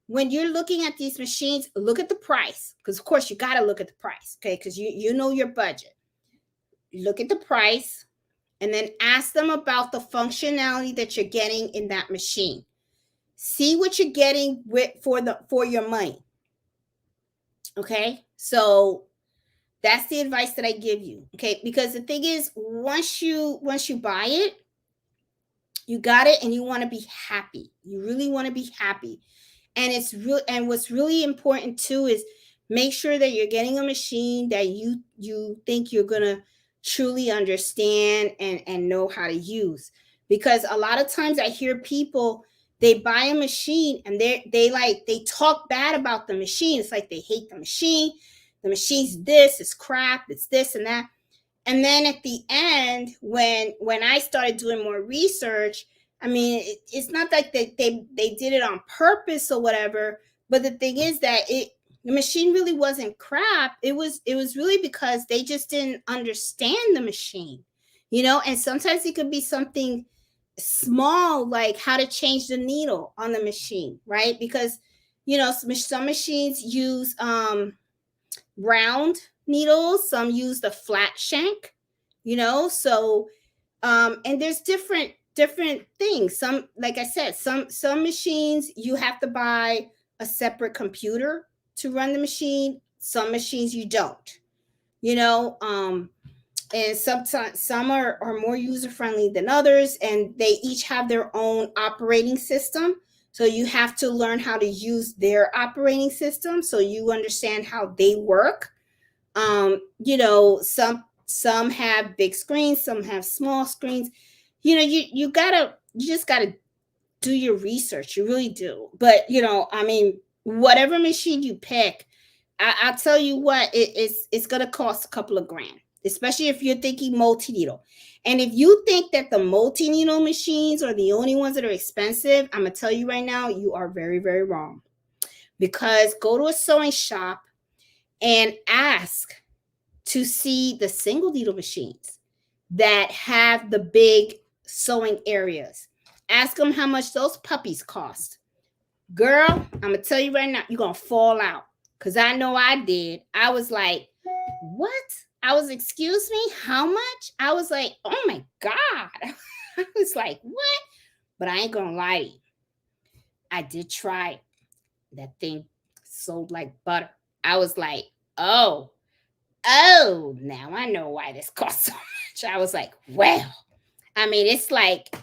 when you're looking at these machines, look at the price. Because of course you got to look at the price, okay? Because you know your budget. Look at the price and then ask them about the functionality that you're getting in that machine. See what you're getting for your money. Okay? So that's the advice that I give you. Okay? Because the thing is, once you buy it, you got it and you want to be happy. You really want to be happy. And what's really important too is make sure that you're getting a machine that you think you're gonna truly understand and know how to use. Because a lot of times I hear people, they buy a machine and they talk bad about the machine. It's like they hate the machine. The machine's this, it's crap, it's this and that. And then at the end, when I started doing more research, I mean, it's not like they did it on purpose or whatever. But the thing is that the machine really wasn't crap. It was really because they just didn't understand the machine, And sometimes it could be something small, like how to change the needle on the machine, right? Because some machines use round needles, some use the flat shank, so and there's different things. Some, like I said, some machines you have to buy a separate computer to run the machine. Some machines you don't, and sometimes some are more user friendly than others, and they each have their own operating system. So you have to learn how to use their operating system so you understand how they work. Some have big screens, some have small screens. You just gotta do your research. You really do. But whatever machine you pick, I'll tell you what, it's gonna cost a couple of grand, especially if you're thinking multi-needle. And if you think that the multi-needle machines are the only ones that are expensive, I'm gonna tell you right now, you are very, very wrong. Because go to a sewing shop and ask to see the single needle machines that have the big sewing areas. Ask them how much those puppies cost. Girl, I'm going to tell you right now, you're going to fall out. Because I know I did. I was like, what? Excuse me, how much? I was like, oh my God. I was like, what? But I ain't going to lie to you. I did try it. That thing sold like butter. I was like, oh, now I know why this costs so much. I was like, well, I mean, it's like,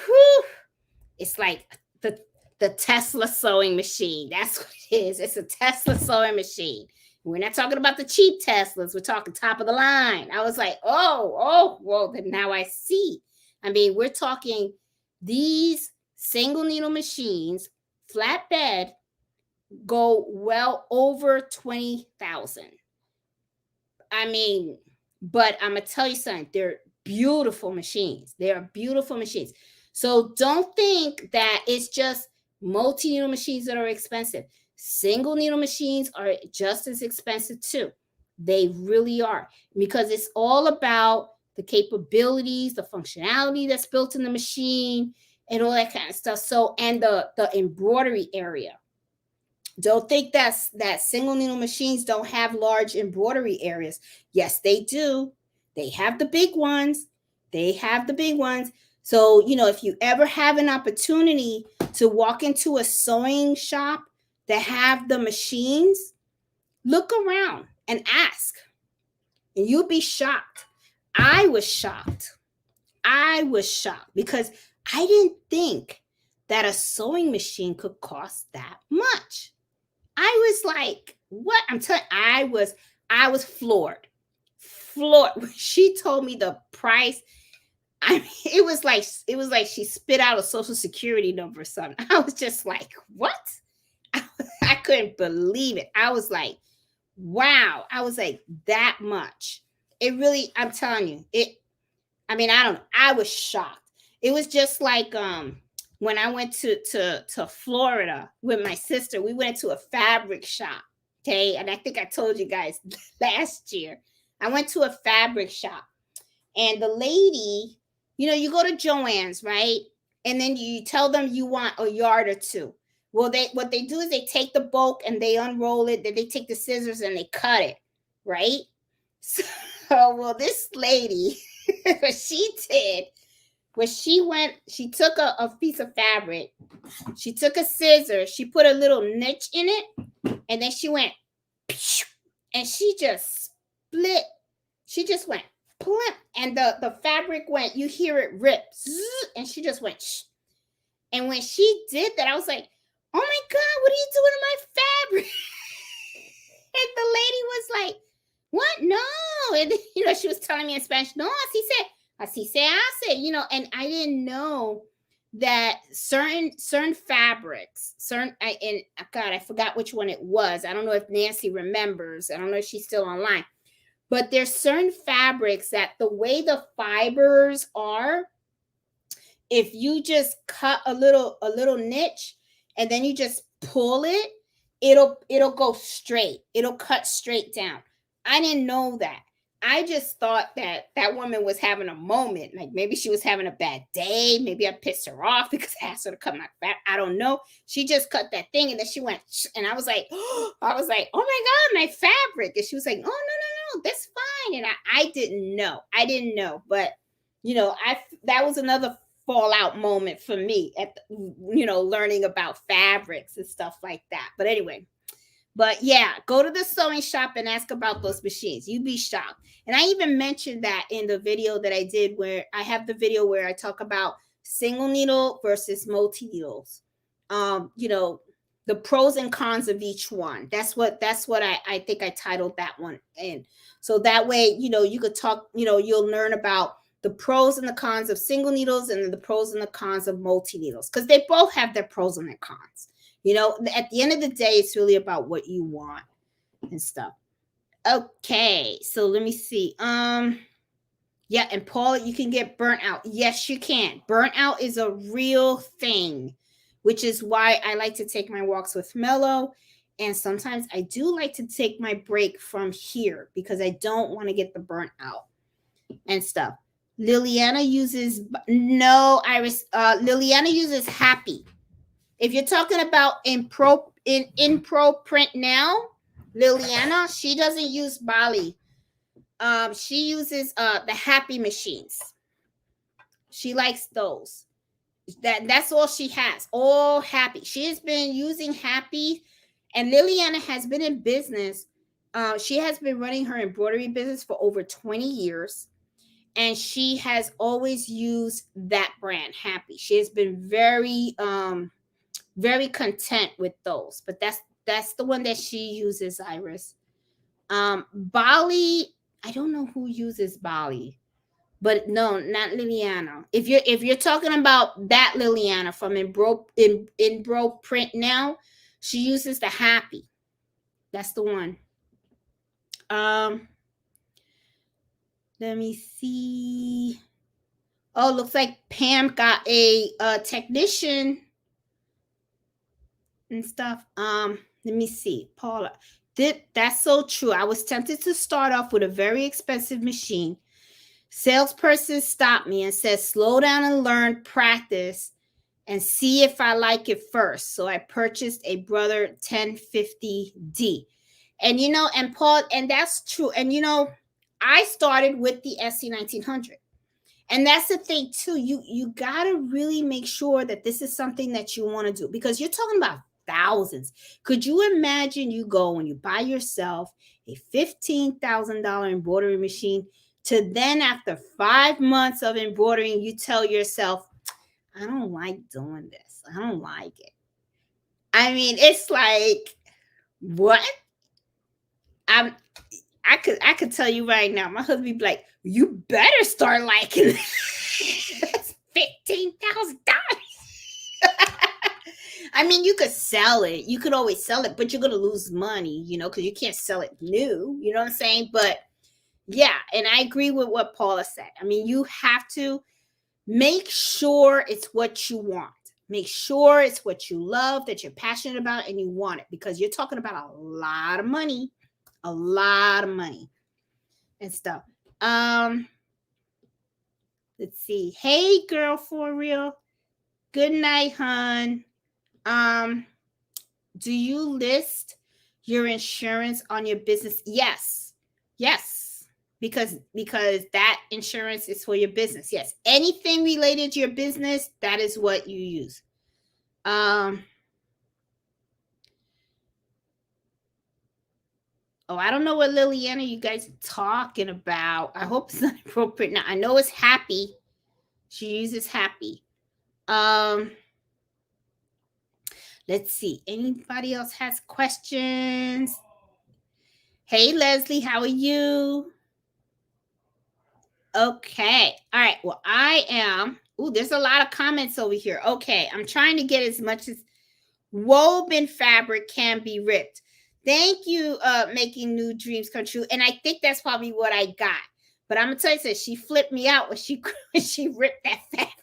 whew, it's like the Tesla sewing machine. That's what it is. It's a Tesla sewing machine. We're not talking about the cheap Teslas. We're talking top of the line. I was like, well, then now I see. I mean, we're talking these single needle machines, flatbed, go well over 20,000. I mean, but I'm going to tell you something. They're beautiful machines. They are beautiful machines. So don't think that it's just multi-needle machines that are expensive. Single needle machines are just as expensive too. They really are, because it's all about the capabilities, the functionality that's built in the machine and all that kind of stuff. So, and the embroidery area. Don't think that single needle machines don't have large embroidery areas. Yes, they do. They have the big ones. So, if you ever have an opportunity to walk into a sewing shop that have the machines, look around and ask. And you'll be shocked. I was shocked because I didn't think that a sewing machine could cost that much. I was like, what? I'm telling you, I was floored. When she told me the price, I mean, it was like she spit out a social security number or something. I was just like, what? I couldn't believe it. I was like, wow. I was like, that much. It really, I'm telling you, I don't know. I was shocked. It was just like, when I went to Florida with my sister, we went to a fabric shop. Okay. And I think I told you guys last year, I went to a fabric shop, and the lady, you go to Joann's, right? And then you tell them you want a yard or two. Well, what they do is they take the bulk and they unroll it. Then they take the scissors and they cut it, right? So, well, this lady, what she did was she took a piece of fabric, she took a scissor, she put a little niche in it, and then she went, and she just split. She just went plump, and the fabric went. You hear it rip, and she just went. Shh. And when she did that, I was like, "Oh my God, what are you doing to my fabric?" And the lady was like, "What? No!" And she was telling me in Spanish, "No, así se hace," and I didn't know that certain fabrics, and God, I forgot which one it was. I don't know if Nancy remembers. I don't know if she's still online. But there's certain fabrics that the way the fibers are, if you just cut a little niche and then you just pull it, it'll go straight. It'll cut straight down. I didn't know that. I just thought that woman was having a moment. Like maybe she was having a bad day. Maybe I pissed her off because I asked her to cut my fat. I don't know. She just cut that thing and then she went, and I was like, oh my God, my fabric. And she was like, oh, no, that's fine. And I didn't know. But, that was another fallout moment for me at, learning about fabrics and stuff like that. But anyway. But yeah, go to the sewing shop and ask about those machines. You'd be shocked. And I even mentioned that in the video that I did, where I have the video where I talk about single needle versus multi needles. The pros and cons of each one. That's what I think I titled that one in. So that way, you could talk, you'll learn about the pros and the cons of single needles and the pros and the cons of multi needles, because they both have their pros and their cons. At the end of the day, it's really about what you want and stuff. Okay, so let me see. Yeah, and Paul, you can get burnt out. Yes, you can. Burnt out is a real thing, which is why I like to take my walks with Mello. And sometimes I do like to take my break from here because I don't want to get the burnt out and stuff. Liliana uses Happy. If you're talking about in pro print now, Liliana, she doesn't use Bali. She uses the Happy machines. She likes those. That's all she has. All Happy. She has been using Happy, and Liliana has been in business. She has been running her embroidery business for over 20 years. And she has always used that brand, Happy. She has been very content with those, but that's the one that she uses, Iris. Bali, I don't know who uses Bali, but no, not Liliana. If you're talking about that Liliana from Embro Print now, she uses the Happy. That's the one. Let me see. Oh, looks like Pam got a technician and stuff. Let me see. Paula, that's so true. I was tempted to start off with a very expensive machine. Salesperson stopped me and said, slow down and learn, practice, and see if I like it first. So I purchased a Brother 1050D. And and Paul, and that's true. And I started with the SC1900. And that's the thing too. You gotta really make sure that this is something that you want to do, because you're talking about thousands. Could you imagine you go and you buy yourself a $15,000 embroidery machine, to then after 5 months of embroidering, you tell yourself, I don't like doing this. I don't like it. I mean, it's like, what? I could tell you right now, my husband would be like, you better start liking it. That's $15,000. I mean, you could sell it. You could always sell it, but you're going to lose money, because you can't sell it new. You know what I'm saying? But yeah, and I agree with what Paula said. I mean, you have to make sure it's what you want. Make sure it's what you love, that you're passionate about, and you want it, because you're talking about a lot of money and stuff. Let's see. Hey, girl, for real. Good night, hun. Do you list your insurance on your business? Yes. Because that insurance is for your business. Yes. Anything related to your business, that is what you use. Oh, I don't know what Liliana you guys are talking about. I hope it's not appropriate. Now I know it's happy. She uses happy. Let's see. Anybody else has questions? Hey, Leslie, how are you? Okay. All right. Well, I am. Ooh, there's a lot of comments over here. Okay. I'm trying to get as much as woven fabric can be ripped. Thank you, making new dreams come true. And I think that's probably what I got. But I'm gonna tell you something. She flipped me out when she ripped that fabric.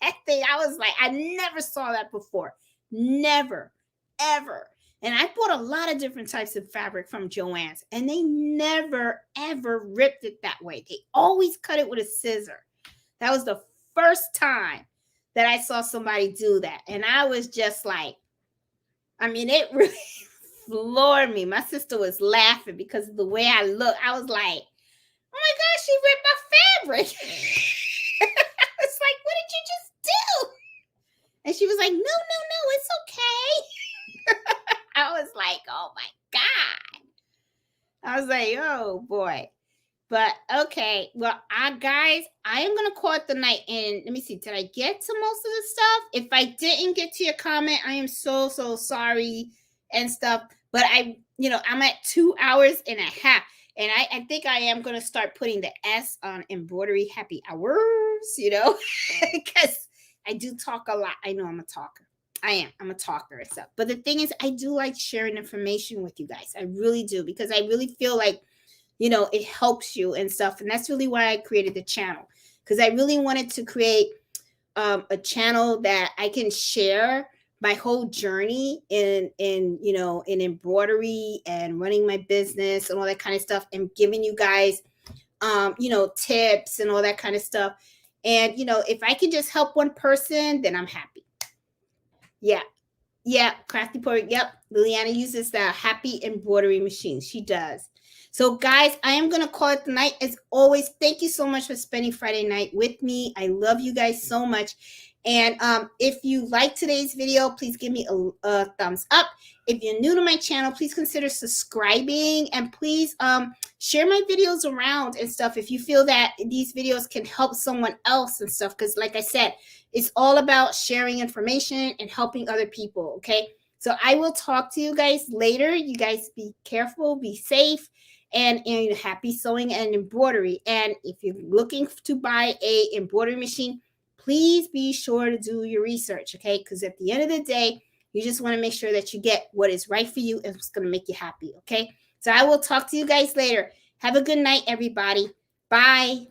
That thing. I was like, I never saw that before. Never, ever. And I bought a lot of different types of fabric from Joann's, and they never, ever ripped it that way. They always cut it with a scissor. That was the first time that I saw somebody do that. And I was just like, I mean, it really floored me. My sister was laughing because of the way I look. I was like, oh my gosh, she ripped my fabric. I was like, what did you just do? And she was like, no, it's okay. I was like, oh my God. I was like, oh boy. But okay. Well, guys, I am going to call it the night. And let me see. Did I get to most of the stuff? If I didn't get to your comment, I am so sorry and stuff. But I'm at 2 hours and a half. And I think I am going to start putting the S on Embroidery Happy Hours, because I do talk a lot. I know I'm a talker. I'm a talker and stuff. But the thing is, I do like sharing information with you guys. I really do, because I really feel like, it helps you and stuff. And that's really why I created the channel, because I really wanted to create a channel that I can share my whole journey in embroidery and running my business and all that kind of stuff, and giving you guys, tips and all that kind of stuff. And, if I can just help one person, then I'm happy. Yeah. Crafty Pork. Yep. Liliana uses the Happy embroidery machine. She does. So, guys, I am going to call it the night. As always, thank you so much for spending Friday night with me. I love you guys so much. And if you like today's video, please give me a thumbs up. If you're new to my channel, please consider subscribing, and please share my videos around and stuff if you feel that these videos can help someone else and stuff. Because like I said, it's all about sharing information and helping other people. Okay. So I will talk to you guys later. You guys be careful, be safe, and happy sewing and embroidery. And if you're looking to buy a embroidery machine, please be sure to do your research, okay? Because at the end of the day, you just want to make sure that you get what is right for you and what's going to make you happy, okay? So I will talk to you guys later. Have a good night, everybody. Bye.